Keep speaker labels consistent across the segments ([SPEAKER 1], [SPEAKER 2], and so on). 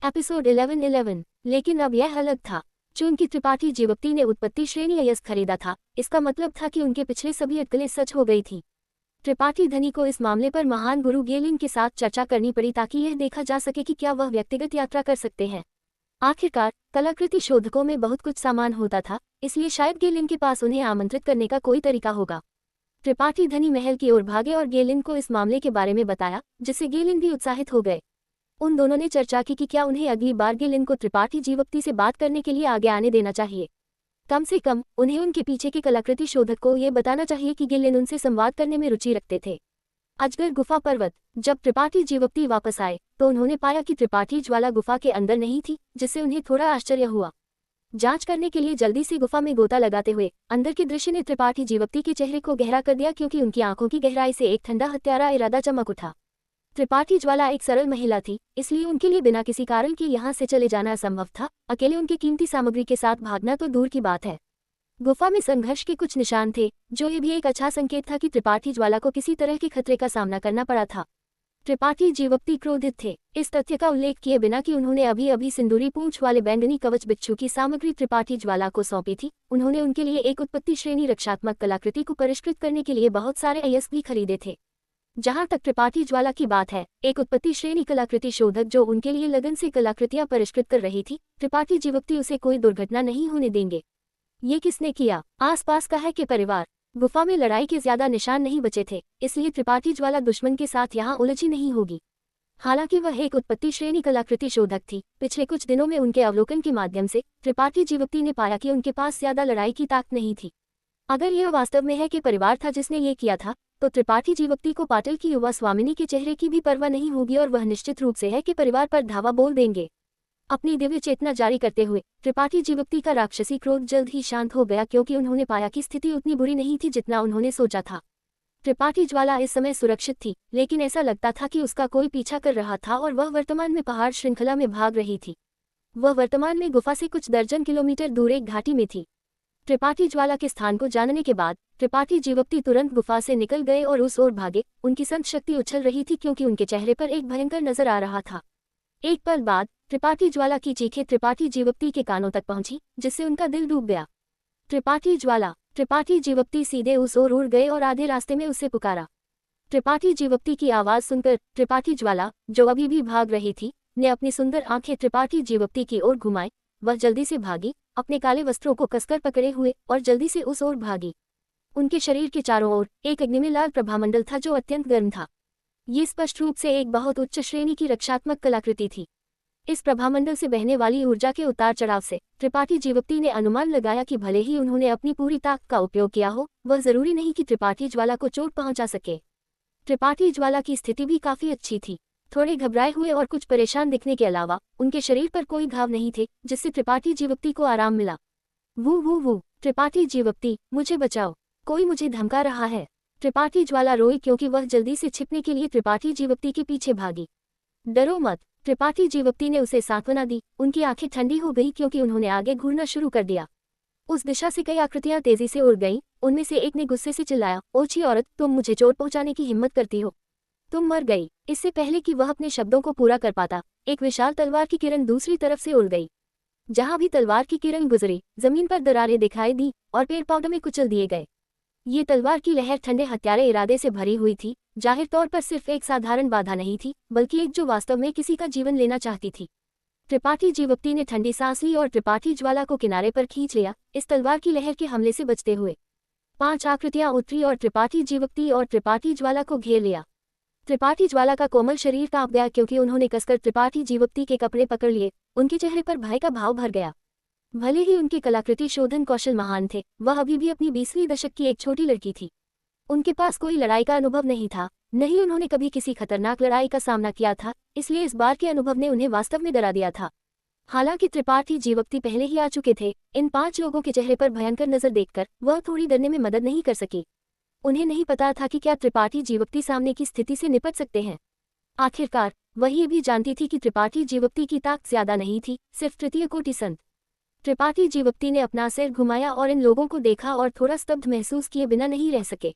[SPEAKER 1] Episode 1111। लेकिन अब यह अलग था। जो उनकी त्रिपाठी जीवक्ति ने उत्पत्ति श्रेणी अयस्क खरीदा था, इसका मतलब था कि उनके पिछले सभी अटकलें सच हो गई थी। त्रिपाठी धनी को इस मामले पर महान गुरु गेलिन के साथ चर्चा करनी पड़ी ताकि यह देखा जा सके कि क्या वह व्यक्तिगत यात्रा कर सकते हैं। आखिरकार कलाकृति शोधकों में बहुत कुछ सामान होता था, इसलिए शायद गेलिन के पास उन्हें आमंत्रित करने का कोई तरीका होगा। त्रिपाठी धनी महल की ओर भागे और गेलिन को इस मामले के बारे में बताया, जिससे गेलिन भी उत्साहित हो गए। उन दोनों ने चर्चा की कि क्या उन्हें अगली बार गेलिन को त्रिपाठी जीवक्ति से बात करने के लिए आगे आने देना चाहिए। कम से कम उन्हें उनके पीछे के कलाकृति शोधक को यह बताना चाहिए कि गेलिन उनसे संवाद करने में रुचि रखते थे। अजगर गुफा पर्वत। जब त्रिपाठी जीवक्ति वापस आए तो उन्होंने पाया कि त्रिपाठी ज्वाला गुफा के अंदर नहीं थी, जिससे उन्हें थोड़ा आश्चर्य हुआ। जांच करने के लिए जल्दी से गुफा में गोता लगाते हुए अंदर के दृश्य ने त्रिपाठी जीवक्ति के चेहरे को गहरा कर दिया, क्योंकि उनकी आंखों की गहराई से एक ठंडा हत्यारा इरादा चमक उठा। त्रिपाठी ज्वाला एक सरल महिला थी, इसलिए उनके लिए बिना किसी कारण के यहाँ से चले जाना असंभव था। अकेले उनकी कीमती सामग्री के साथ भागना तो दूर की बात है। गुफा में संघर्ष के कुछ निशान थे, जो ये भी एक अच्छा संकेत था कि त्रिपाठी ज्वाला को किसी तरह के खतरे का सामना करना पड़ा था। त्रिपाठी जीवक्ति क्रोधित थे, इस तथ्य का उल्लेख किए बिना कि उन्होंने अभी अभी सिंदूरी पूंछ वाले बैंगनी कवच बिच्छू की सामग्री त्रिपाठी ज्वाला को सौंपी थी। उन्होंने उनके लिए एक उत्पत्ति श्रेणी रक्षात्मक कलाकृति को परिष्कृत करने के लिए बहुत सारे अयस्क भी खरीदे थे। जहां तक त्रिपाठी ज्वाला की बात है, एक उत्पत्ति श्रेणी कलाकृति शोधक जो उनके लिए लगन से कलाकृतियां परिष्कृत कर रही थी, त्रिपाठी जीवक्ति उसे कोई दुर्घटना नहीं होने देंगे। ये किसने किया? आसपास का है कि परिवार। गुफा में लड़ाई के ज्यादा निशान नहीं बचे थे, इसलिए त्रिपाठी ज्वाला दुश्मन के साथ यहाँ उलझी नहीं होगी। हालांकि वह एक उत्पत्ति श्रेणी कलाकृति शोधक थी, पिछले कुछ दिनों में उनके अवलोकन के माध्यम से त्रिपाठी जीवक्ति ने पाया कि उनके पास ज्यादा लड़ाई की ताकत नहीं थी। अगर यह वास्तव में है कि परिवार था जिसने ये किया था, तो त्रिपाठी जीवक्ति को पाटिल की युवा स्वामिनी के चेहरे की भी परवाह नहीं होगी और वह निश्चित रूप से है कि परिवार पर धावा बोल देंगे। अपनी दिव्य चेतना जारी करते हुए त्रिपाठी जीवक्ति का राक्षसी क्रोध जल्द ही शांत हो गया, क्योंकि उन्होंने पाया कि स्थिति उतनी बुरी नहीं थी जितना उन्होंने सोचा था। त्रिपाठी ज्वाला इस समय सुरक्षित थी, लेकिन ऐसा लगता था कि उसका कोई पीछा कर रहा था और वह वर्तमान में पहाड़ श्रृंखला में भाग रही थी। वह वर्तमान में गुफा से कुछ दर्जन किलोमीटर दूर एक घाटी में थी। त्रिपाठी ज्वाला के स्थान को जानने के बाद त्रिपाठी जीवक्ति तुरंत गुफा से निकल गए और उस ओर भागे। उनकी संत शक्ति उछल रही थी, क्योंकि उनके चेहरे पर एक भयंकर नजर आ रहा था। एक पल बाद त्रिपाठी ज्वाला की चीखें त्रिपाठी जीवक्ति के कानों तक पहुंची, जिससे उनका दिल डूब गया। त्रिपाठी ज्वाला! त्रिपाठी जीवक्ति सीधे उस ओर उड़ गए और आधे रास्ते में उससे पुकारा। त्रिपाठी जीवक्ति की आवाज सुनकर त्रिपाठी ज्वाला, जो अभी भी भाग रही थी, ने अपनी सुंदर आंखें त्रिपाठी जीवक्ति की ओर घुमाई। वह जल्दी से भागी, अपने काले वस्त्रों को कसकर पकड़े हुए, और जल्दी से उस ओर भागी। उनके शरीर के चारों ओर एक अग्निमय लाल प्रभामंडल था जो अत्यंत गर्म था। ये स्पष्ट रूप से एक बहुत उच्च श्रेणी की रक्षात्मक कलाकृति थी। इस प्रभामंडल से बहने वाली ऊर्जा के उतार चढ़ाव से त्रिपाठी जीवक्ति ने अनुमान लगाया कि भले ही उन्होंने अपनी पूरी ताकत का उपयोग किया हो, वह जरूरी नहीं कि त्रिपाठी ज्वाला को चोट पहुंचा सके। त्रिपाठी ज्वाला की स्थिति भी काफी अच्छी थी। थोड़े घबराए हुए और कुछ परेशान दिखने के अलावा उनके शरीर पर कोई घाव नहीं थे, जिससे त्रिपाठी जीवक्ति को आराम मिला। वो त्रिपाठी जीवक्ति, मुझे बचाओ, कोई मुझे धमका रहा है। त्रिपाठी ज्वाला रोई, क्योंकि वह जल्दी से छिपने के लिए त्रिपाठी जीवक्ति के पीछे भागी। डरो मत, त्रिपाठी जीवक्ति ने उसे सांत्वना दी। उनकी आंखें ठंडी हो गई, क्योंकि उन्होंने आगे घूरना शुरू कर दिया। उस दिशा से कई आकृतियां तेजी से उड़ गईं। उनमें से एक ने गुस्से से चिल्लाया, ओछी औरत, तुम मुझे चोट पहुंचाने की हिम्मत करती हो? तुम मर गई। इससे पहले कि वह अपने शब्दों को पूरा कर पाता, एक विशाल तलवार की किरण दूसरी तरफ से उड़ गई। जहां भी तलवार की किरण गुजरी, जमीन पर दरारें दिखाई दी और पेड़ पौधों में कुचल दिए गए। ये तलवार की लहर ठंडे हत्यारे इरादे से भरी हुई थी, जाहिर तौर पर सिर्फ एक साधारण बाधा नहीं थी, बल्कि एक जो वास्तव में किसी का जीवन लेना चाहती थी। त्रिपाठी जीवक्ति ने ठंडी सांस ली और त्रिपाठी ज्वाला को किनारे पर खींच लिया, इस तलवार की लहर के हमले से बचते हुए। 5 आकृतियां उतरी और त्रिपाठी जीवक्ति और त्रिपाठी ज्वाला को घेर लिया। त्रिपाठी ज्वाला का कोमल शरीर कांप गया, क्योंकि उन्होंने कसकर त्रिपाठी जीवक्ति के कपड़े पकड़ लिए। उनके चेहरे पर भय का भाव भर गया। भले ही उनके कलाकृति शोधन कौशल महान थे, वह अभी भी अपनी 20वीं दशक की एक छोटी लड़की थी। उनके पास कोई लड़ाई का अनुभव नहीं था, नहीं उन्होंने कभी किसी खतरनाक लड़ाई का सामना किया था, इसलिए इस बार के अनुभव ने उन्हें वास्तव में डरा दिया था। हालांकि त्रिपाठी जीवक्ति पहले ही आ चुके थे, इन 5 लोगों के चेहरे पर भयंकर नजर देखकर वह थोड़ी डरने में मदद नहीं कर सकी। उन्हें नहीं पता था कि क्या त्रिपाठी जीवक्ति सामने की स्थिति से निपट सकते हैं। आखिरकार वह ये भी जानती थी कि त्रिपाठी जीवक्ति की ताकत ज्यादा नहीं थी, सिर्फ तृतीय कोटि संत। त्रिपाठी जीवक्ति ने अपना सिर घुमाया और इन लोगों को देखा और थोड़ा स्तब्ध महसूस किए बिना नहीं रह सके।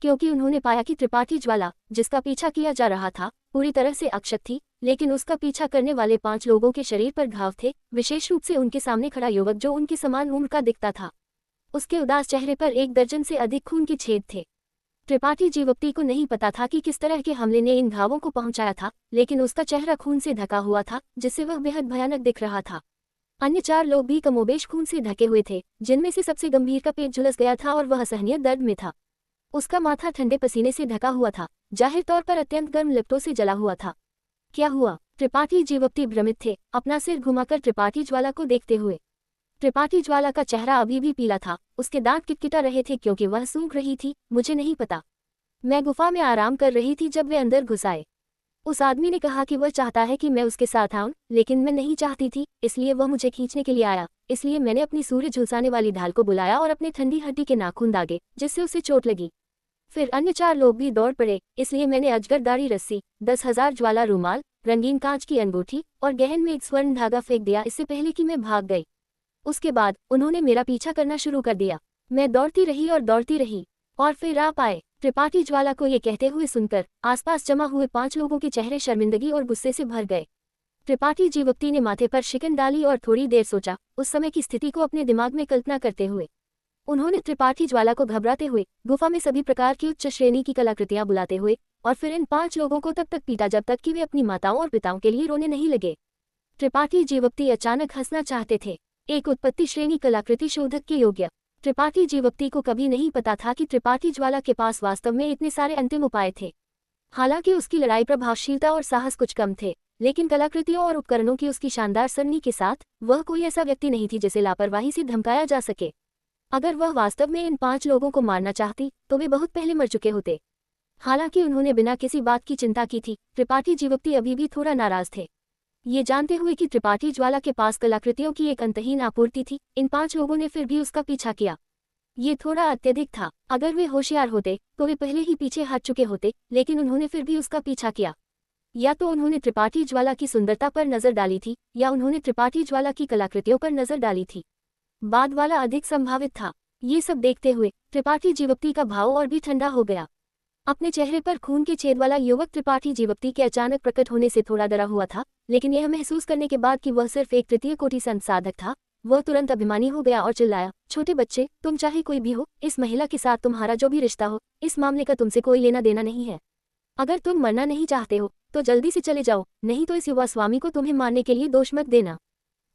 [SPEAKER 1] क्योंकि उन्होंने पाया कि त्रिपाठी ज्वाला, जिसका पीछा किया जा रहा था, पूरी तरह से अक्षत थी, लेकिन उसका पीछा करने वाले 5 लोगों के शरीर पर घाव थे, विशेष रूप से उनके सामने खड़ा युवक जो उनकी समान उम्र का दिखता था। उसके उदास चेहरे पर 1 दर्जन से अधिक खून के छेद थे। त्रिपाठी जीवप्ती को नहीं पता था कि किस तरह के हमले ने इन घावों को पहुंचाया था, लेकिन उसका चेहरा खून से ढका हुआ था, जिससे वह बेहद भयानक दिख रहा था। अन्य 4 लोग भी कमोबेश खून से ढके हुए थे, जिनमें से सबसे गंभीर का पेट झुलस गया था और वह असहनीय दर्द में था। उसका माथा ठंडे पसीने से ढका हुआ था, जाहिर तौर पर अत्यंत गर्म लिप्टों से जला हुआ था। क्या हुआ? त्रिपाठी जीवप्ती भ्रमित थे, अपना सिर घुमाकर त्रिपाठी ज्वाला को देखते हुए। त्रिपाठी ज्वाला का चेहरा अभी भी पीला था, उसके दांत किटकिटा रहे थे क्योंकि वह सूंघ रही थी। मुझे नहीं पता, मैं गुफा में आराम कर रही थी जब वे अंदर घुस आए। उस आदमी ने कहा कि वह चाहता है कि मैं उसके साथ आऊं, लेकिन मैं नहीं चाहती थी, इसलिए वह मुझे खींचने के लिए आया। इसलिए मैंने अपनी सूर्य झुलसाने वाली ढाल को बुलाया और अपने ठंडी हड्डी के नाखून दागे, जिससे उसे चोट लगी। फिर अन्य 4 लोग भी दौड़ पड़े, इसलिए मैंने अजगरदारी रस्सी, 10,000 ज्वाला रूमाल, रंगीन कांच की अंगूठी और गहन में एक स्वर्ण धागा फेंक दिया, इससे पहले कि मैं भाग गई। उसके बाद उन्होंने मेरा पीछा करना शुरू कर दिया। मैं दौड़ती रही और दौड़ती रही, और फिर आप आए। त्रिपाठी ज्वाला को ये कहते हुए सुनकर आसपास जमा हुए 5 लोगों के चेहरे शर्मिंदगी और गुस्से से भर गए। त्रिपाठी जीवप्ती ने माथे पर शिकन डाली और थोड़ी देर सोचा, उस समय की स्थिति को अपने दिमाग में कल्पना करते हुए। उन्होंने त्रिपाठी ज्वाला को घबराते हुए गुफा में सभी प्रकार की उच्च श्रेणी की कलाकृतियां बुलाते हुए और फिर इन 5 लोगों को तब तक पीटा जब तक कि वे अपनी माताओं और पिताओं के लिए रोने नहीं लगे। त्रिपाठी जीवप्ती अचानक हंसना चाहते थे, एक उत्पत्ति श्रेणी कलाकृति शोधक के योग्य। त्रिपाठी जीवप्ती को कभी नहीं पता था कि त्रिपाठी ज्वाला के पास वास्तव में इतने सारे अंतिम उपाय थे। हालांकि उसकी लड़ाई प्रभावशीलता और साहस कुछ कम थे, लेकिन कलाकृतियों और उपकरणों की उसकी शानदार सरणी के साथ वह कोई ऐसा व्यक्ति नहीं थी जिसे लापरवाही से धमकाया जा सके। अगर वह वास्तव में इन 5 लोगों को मारना चाहती तो वे बहुत पहले मर चुके होते। हालांकि उन्होंने बिना किसी बात की चिंता की थी, त्रिपाठी जीवप्ती अभी भी थोड़ा नाराज थे। ये जानते हुए कि त्रिपाठी ज्वाला के पास कलाकृतियों की एक अंतहीन आपूर्ति थी, इन 5 लोगों ने फिर भी उसका पीछा किया। ये थोड़ा अत्यधिक था, अगर वे होशियार होते तो वे पहले ही पीछे हट चुके होते, लेकिन उन्होंने फिर भी उसका पीछा किया। या तो उन्होंने त्रिपाठी ज्वाला की सुंदरता पर नजर डाली थी, या उन्होंने त्रिपाठी ज्वाला की कलाकृतियों पर नजर डाली थी। बाद वाला अधिक संभावित था। ये सब देखते हुए त्रिपाठी जीवप्ती का भाव और भी ठंडा हो गया। अपने चेहरे पर खून के छेद वाला युवक त्रिपाठी जीवप्ती के अचानक प्रकट होने से थोड़ा डरा हुआ था, लेकिन यह महसूस करने के बाद कि वह सिर्फ एक तृतीय कोटि संत साधक था, वह तुरंत अभिमानी हो गया और चिल्लाया, छोटे बच्चे, तुम चाहे कोई भी हो, इस महिला के साथ तुम्हारा जो भी रिश्ता हो, इस मामले का तुमसे कोई लेना देना नहीं है। अगर तुम मरना नहीं चाहते हो तो जल्दी से चले जाओ, नहीं तो इस युवा स्वामी को तुम्हें मारने के लिए दोष मत देना।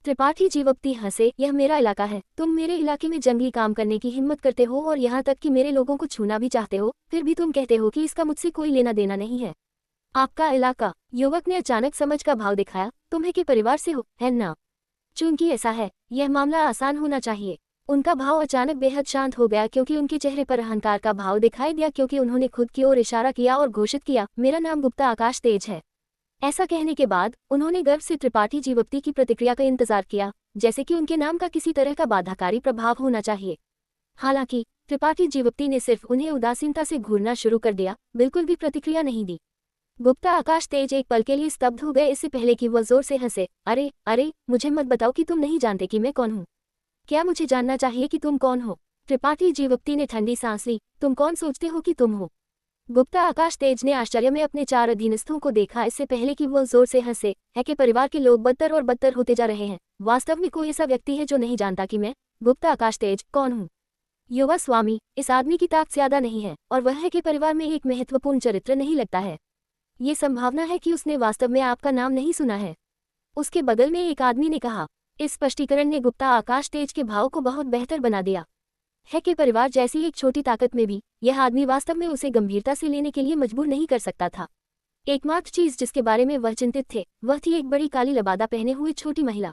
[SPEAKER 1] त्रिपाठी जीवप्ती हंसे, यह मेरा इलाका है, तुम मेरे इलाके में जंगली काम करने की हिम्मत करते हो और यहाँ तक कि मेरे लोगों को छूना भी चाहते हो, फिर भी तुम कहते हो कि इसका मुझसे कोई लेना देना नहीं है। आपका इलाका? युवक ने अचानक समझ का भाव दिखाया, तुम्हें के परिवार से हो, है ना? चूंकि ऐसा है, यह मामला आसान होना चाहिए। उनका भाव अचानक बेहद शांत हो गया क्योंकि उनके चेहरे पर अहंकार का भाव दिखाई दिया, क्योंकि उन्होंने खुद की ओर इशारा किया और घोषित किया, मेरा नाम गुप्ता आकाश तेज है। ऐसा कहने के बाद उन्होंने गर्व से त्रिपाठी जीवप्ती की प्रतिक्रिया का इंतजार किया, जैसे कि उनके नाम का किसी तरह का बाधाकारी प्रभाव होना चाहिए। हालांकि त्रिपाठी जीवप्ती ने सिर्फ उन्हें उदासीनता से घूरना शुरू कर दिया, बिल्कुल भी प्रतिक्रिया नहीं दी। गुप्ता आकाश तेज एक पल के लिए स्तब्ध हो गए, इससे पहले कि वह जोर से हंसे, अरे अरे, मुझे मत बताओ कि तुम नहीं जानते कि मैं कौन हूँ। क्या मुझे जानना चाहिए कि तुम कौन हो? त्रिपाठी जीवप्ती ने ठंडी सांस ली, तुम कौन सोचते हो कि तुम हो? गुप्ता आकाश तेज ने आश्चर्य में अपने 4 अधीनस्थों को देखा, इससे पहले कि वह जोर से हंसे, है कि परिवार के लोग बदतर और बदतर होते जा रहे हैं। वास्तव में कोई ऐसा व्यक्ति है जो नहीं जानता कि मैं गुप्ता आकाश तेज कौन हूँ? युवा स्वामी, इस आदमी की ताकत ज्यादा नहीं है और वह है कि परिवार में एक महत्वपूर्ण चरित्र नहीं लगता है। ये संभावना है कि उसने वास्तव में आपका नाम नहीं सुना है, उसके बगल में एक आदमी ने कहा। इस स्पष्टीकरण ने गुप्ता आकाश तेज के भाव को बहुत बेहतर बना दिया। है कि परिवार जैसी एक छोटी ताकत में भी यह आदमी वास्तव में उसे गंभीरता से लेने के लिए मजबूर नहीं कर सकता था। एकमात्र चीज जिसके बारे में वह चिंतित थे वह थी एक बड़ी काली लबादा पहने हुए छोटी महिला।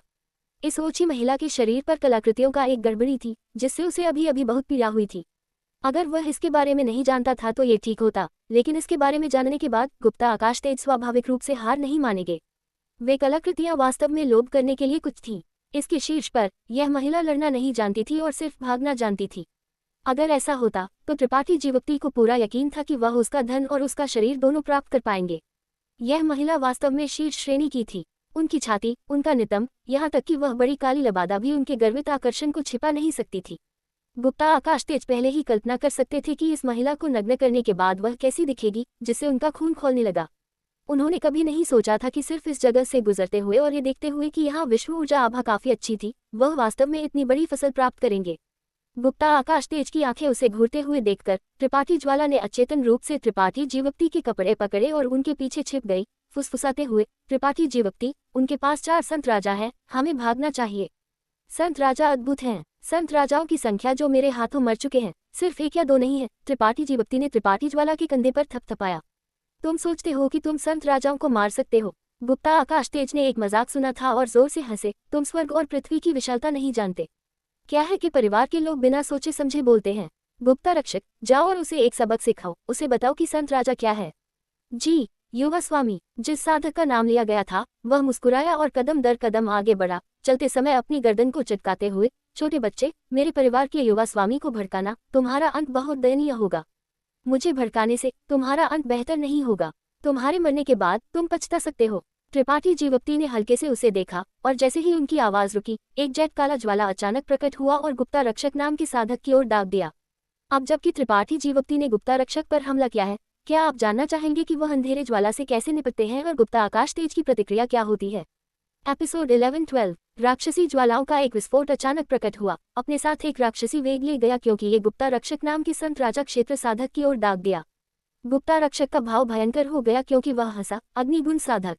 [SPEAKER 1] इस ओछी महिला के शरीर पर कलाकृतियों का एक गड़बड़ी थी जिससे उसे अभी अभी बहुत पीड़ा हुई थी। अगर वह इसके बारे में नहीं जानता था तो ये ठीक होता, लेकिन इसके बारे में जानने के बाद गुप्ता आकाश तेज स्वाभाविक रूप से हार नहीं मानेंगे। वे कलाकृतियां वास्तव में लोभ करने के लिए कुछ थीं। इसके शीर्ष पर यह महिला लड़ना नहीं जानती थी और सिर्फ भागना जानती थी। अगर ऐसा होता तो त्रिपाठी जीवप्ती को पूरा यकीन था कि वह उसका धन और उसका शरीर दोनों प्राप्त कर पाएंगे। यह महिला वास्तव में शीर्ष श्रेणी की थी। उनकी छाती, उनका नितंब, यहाँ तक कि वह बड़ी काली लबादा भी उनके गर्वित आकर्षण को छिपा नहीं सकती थी। गुप्ता आकाश तेज पहले ही कल्पना कर सकते थे कि इस महिला को नग्न करने के बाद वह कैसी दिखेगी, जिससे उनका खून खौलने लगा। उन्होंने कभी नहीं सोचा था कि सिर्फ इस जगह से गुजरते हुए और ये देखते हुए कि यहाँ विश्व ऊर्जा आभा काफी अच्छी थी, वह वास्तव में इतनी बड़ी फसल प्राप्त करेंगे। गुप्ता आकाश तेज की आंखें उसे घूरते हुए देखकर त्रिपाठी ज्वाला ने अचेतन रूप से त्रिपाठी जीवक्ति के कपड़े पकड़े और उनके पीछे छिप गई, फुसफुसाते हुए, त्रिपाठी जीवक्ति, उनके पास 4 संत राजा हैं, हमें भागना चाहिए। संत राजा अद्भुत हैं, संत राजाओं की संख्या जो मेरे हाथों मर चुके हैं, सिर्फ 1 या 2 नहीं है। त्रिपाठी जीवक्ति ने त्रिपाठी ज्वाला के कंधे पर थपथपाया। तुम सोचते हो कि तुम संत राजाओं को मार सकते हो? गुप्ता आकाश तेज ने एक मजाक सुना था और जोर से हंसे। तुम स्वर्ग और पृथ्वी की विशालता नहीं जानते। क्या है कि परिवार के लोग बिना सोचे समझे बोलते हैं। गुप्ता रक्षक, जाओ और उसे एक सबक सिखाओ, उसे बताओ कि संत राजा क्या है। जी युवा स्वामी। जिस साधक का नाम लिया गया था वह मुस्कुराया और कदम दर कदम आगे बढ़ा, चलते समय अपनी गर्दन को चटकाते हुए। छोटे बच्चे, मेरे परिवार के युवा स्वामी को भड़काना, तुम्हारा अंत बहुत दयनीय होगा। मुझे भड़काने से तुम्हारा अंत बेहतर नहीं होगा। तुम्हारे मरने के बाद तुम पछता सकते हो। त्रिपाठी जीवक्ति ने हल्के से उसे देखा और जैसे ही उनकी आवाज रुकी, एक जेट काला ज्वाला अचानक प्रकट हुआ और गुप्ता रक्षक नाम के साधक की ओर दाग दिया। अब जबकि त्रिपाठी जीवक्ति ने गुप्ता रक्षक पर हमला किया है, क्या आप जानना चाहेंगे कि वह अंधेरे ज्वाला से कैसे निपटते हैं और गुप्ता आकाश तेज की प्रतिक्रिया क्या होती है? एपिसोड 11-12। राक्षसी ज्वालाओं का एक विस्फोट अचानक प्रकट हुआ, अपने साथ एक राक्षसी वेग ले गया क्योंकि ये गुप्ता रक्षक नाम के संत राजा क्षेत्र साधक की ओर दाग दिया। गुप्ता रक्षक का भाव भयंकर हो गया क्योंकि वह हंसा। अग्निगुण साधक।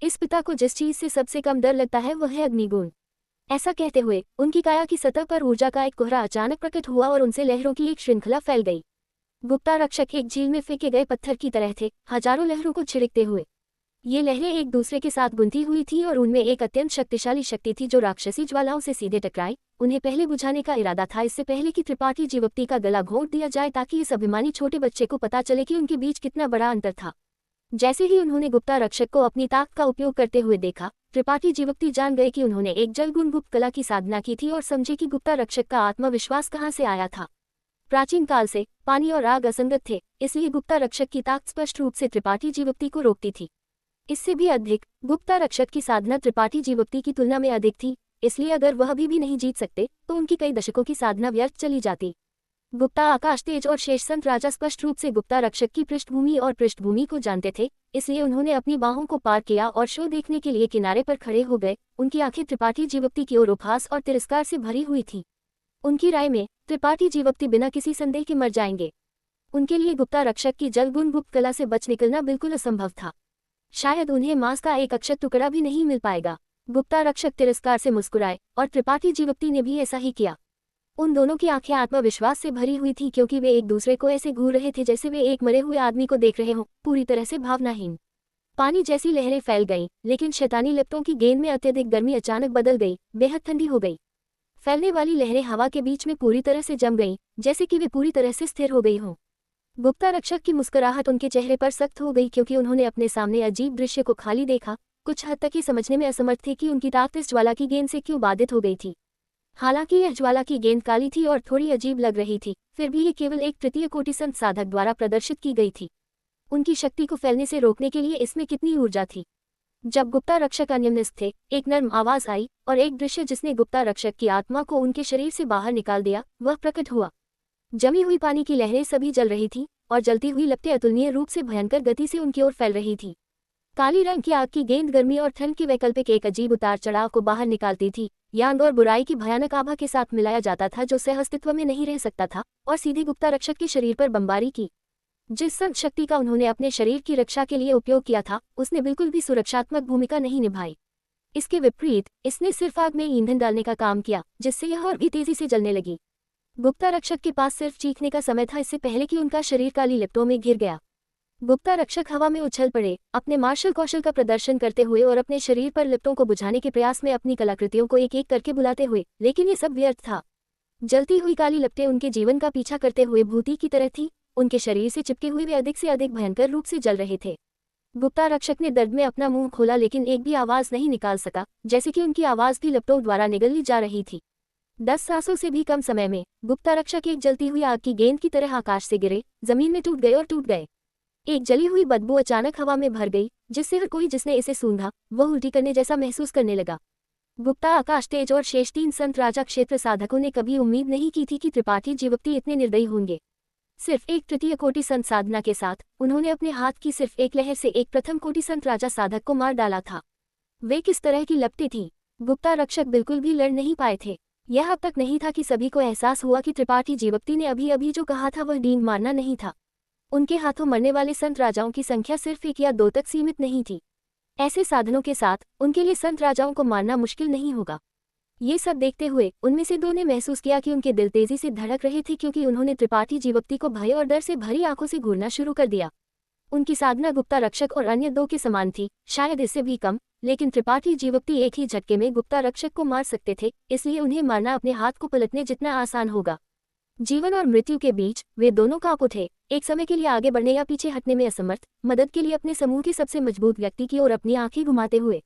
[SPEAKER 1] इस पिता को जिस चीज से सबसे कम डर लगता है वह है अग्निगुण। ऐसा कहते हुए उनकी काया की सतह पर ऊर्जा का एक कोहरा अचानक प्रकट हुआ और उनसे लहरों की एक श्रृंखला फैल गई। गुप्ता रक्षक एक झील में फेंके गए पत्थर की तरह थे, हजारों लहरों को छिड़कते हुए। ये लहरें एक दूसरे के साथ गुंथी हुई थी और उनमें एक अत्यंत शक्तिशाली शक्ति थी जो राक्षसी ज्वालाओं से सीधे टकराई। उन्हें पहले बुझाने का इरादा था, इससे पहले कि त्रिपाठी जीवक्ति का गला घोंट दिया जाए, ताकि इस अभिमानी छोटे बच्चे को पता चले कि उनके बीच कितना बड़ा अंतर था। जैसे ही उन्होंने गुप्ता रक्षक को अपनी ताकत का उपयोग करते हुए देखा, त्रिपाठी जीवक्ति जान गए कि उन्होंने एक जलगुण गुप्त कला की साधना की थी और समझे कि गुप्ता रक्षक का आत्मविश्वास कहाँ से आया था। प्राचीन काल से पानी और आग असंगत थे, इसलिए गुप्ता रक्षक की ताकत स्पष्ट रूप से त्रिपाठी जीवक्ति को रोकती थी। इससे भी अधिक, गुप्ता रक्षक की साधना त्रिपाठी जीवक्ति की तुलना में अधिक थी, इसलिए अगर वह भी नहीं जीत सकते तो उनकी कई दशकों की साधना व्यर्थ चली जाती। गुप्ता आकाश तेज और शेष संत राजा स्पष्ट रूप से गुप्ता रक्षक की पृष्ठभूमि और पृष्ठभूमि को जानते थे, इसलिए उन्होंने अपनी बाहों को पार किया और शो देखने के लिए किनारे पर खड़े हो गए। उनकी आंखें त्रिपाठी जीवक्ति की ओर उपहास और तिरस्कार से भरी हुई थी। उनकी राय में त्रिपाठी जीवक्ति बिना किसी संदेह के मर जाएंगे। उनके लिए गुप्ता रक्षक की जलगुण गुप्त कला से बच निकलना बिल्कुल असंभव था। शायद उन्हें मांस का एक अक्षत टुकड़ा भी नहीं मिल पाएगा। गुप्ता रक्षक तिरस्कार से मुस्कुराए और त्रिपाठी जीवक्ति ने भी ऐसा ही किया। उन दोनों की आंखें आत्मविश्वास से भरी हुई थी क्योंकि वे एक दूसरे को ऐसे घूर रहे थे जैसे वे एक मरे हुए आदमी को देख रहे हों, पूरी तरह से भावनाहीन। पानी जैसी लहरें फैल गईं, लेकिन शैतानी लिप्तों की गेंद में अत्यधिक गर्मी अचानक बदल गई, बेहद ठंडी हो गई। फैलने वाली लहरें हवा के बीच में पूरी तरह से जम गईं, जैसे कि वे पूरी तरह से स्थिर हो गई हों। गुप्ता रक्षक की मुस्कुराहट उनके चेहरे पर सख्त हो गई क्योंकि उन्होंने अपने सामने अजीब दृश्य को खाली देखा। कुछ हद तक ये समझने में असमर्थ थे कि उनकी ताकत इस ज्वाला की गेंद से क्यों बाधित हो गई थी। हालांकि यह ज्वाला की गेंद काली थी और थोड़ी अजीब लग रही थी, फिर भी ये केवल एक तृतीय कोटि संत साधक द्वारा प्रदर्शित की गई थी। उनकी शक्ति को फैलने से रोकने के लिए इसमें कितनी ऊर्जा थी। जब गुप्ता रक्षक अन्यमनस्क थे, एक नर्म आवाज आई और एक दृश्य जिसने गुप्ता रक्षक की आत्मा को उनके शरीर से बाहर निकाल दिया, वह प्रकट हुआ। जमी हुई पानी की लहरें सभी जल रही थीं और जलती हुई लपटें अतुलनीय रूप से भयंकर गति से उनकी ओर फैल रही थी। काली रंग की आग की गेंद गर्मी और ठंड के वैकल्पिक एक अजीब उतार चढ़ाव को बाहर निकालती थी। यांग और बुराई की भयानक आभा के साथ मिलाया जाता था जो सह अस्तित्व में नहीं रह सकता था और सीधे गुप्ता रक्षक के शरीर पर बमबारी की। जिस संत शक्ति का उन्होंने अपने शरीर की रक्षा के लिए उपयोग किया था, उसने बिल्कुल भी सुरक्षात्मक भूमिका नहीं निभाई। इसके विपरीत इसने सिर्फ आग में ईंधन डालने का काम किया, जिससे यह और भी तेजी से जलने लगी। गुप्ता रक्षक के पास सिर्फ चीखने का समय था, इससे पहले कि उनका शरीर काली लिप्टों में घिर गया। गुप्ता रक्षक हवा में उछल पड़े, अपने मार्शल कौशल का प्रदर्शन करते हुए और अपने शरीर पर लिप्टों को बुझाने के प्रयास में अपनी कलाकृतियों को एक एक करके बुलाते हुए, लेकिन ये सब व्यर्थ था। जलती हुई काली लिप्टें उनके जीवन का पीछा करते हुए भूति की तरह थी। उनके शरीर से चिपके हुए वे अधिक से अधिक भयंकर रूप से जल रहे थे। गुप्ता रक्षक ने दर्द में अपना मुंह खोला लेकिन एक भी आवाज नहीं निकाल सका, जैसे कि उनकी आवाज भी लिप्टों द्वारा निगल ली जा रही थी। 10 सांसों से भी कम समय में गुप्ता रक्षक एक जलती हुई आग की गेंद की तरह आकाश से गिरे, जमीन में टूट गए और टूट गए। एक जली हुई बदबू अचानक हवा में भर गई, जिससे हर कोई जिसने इसे सूंघा वह उल्टी करने जैसा महसूस करने लगा। गुप्ता, आकाश, तेज और शेष तीन संत राजा क्षेत्र साधकों ने कभी उम्मीद नहीं की थी कि त्रिपाठी जीवप्ती इतने निर्दयी होंगे। सिर्फ एक तृतीय कोटि संत साधना के साथ उन्होंने अपने हाथ की सिर्फ एक लहर से एक प्रथम कोटि संत राजा साधक को मार डाला था। वे किस तरह की लपटी थी। गुप्ता रक्षक बिल्कुल भी लड़ नहीं पाए थे। यह अब तक नहीं था कि सभी को एहसास हुआ कि त्रिपाठी जीवप्ती ने अभी अभी जो कहा था वह डींग मारना नहीं था। उनके हाथों मरने वाले संत राजाओं की संख्या सिर्फ 1 या 2 तक सीमित नहीं थी। ऐसे साधनों के साथ उनके लिए संत राजाओं को मारना मुश्किल नहीं होगा। ये सब देखते हुए उनमें से 2 ने महसूस किया कि उनके दिल तेजी से धड़क रहे थे, क्योंकि उन्होंने त्रिपाठी जीवप्ती को भय और डर से भरी आंखों से घूरना शुरू कर दिया। उनकी साधना गुप्ता रक्षक और अन्य 2 के समान थी, शायद इससे भी कम, लेकिन त्रिपाठी जीवप्ती एक ही झटके में गुप्ता रक्षक को मार सकते थे, इसलिए उन्हें मारना अपने हाथ को पलटने जितना आसान होगा। जीवन और मृत्यु के बीच वे दोनों कांप उठे, एक समय के लिए आगे बढ़ने या पीछे हटने में असमर्थ, मदद के लिए अपने समूह के सबसे मजबूत व्यक्ति की ओर अपनी आंखें घुमाते हुए।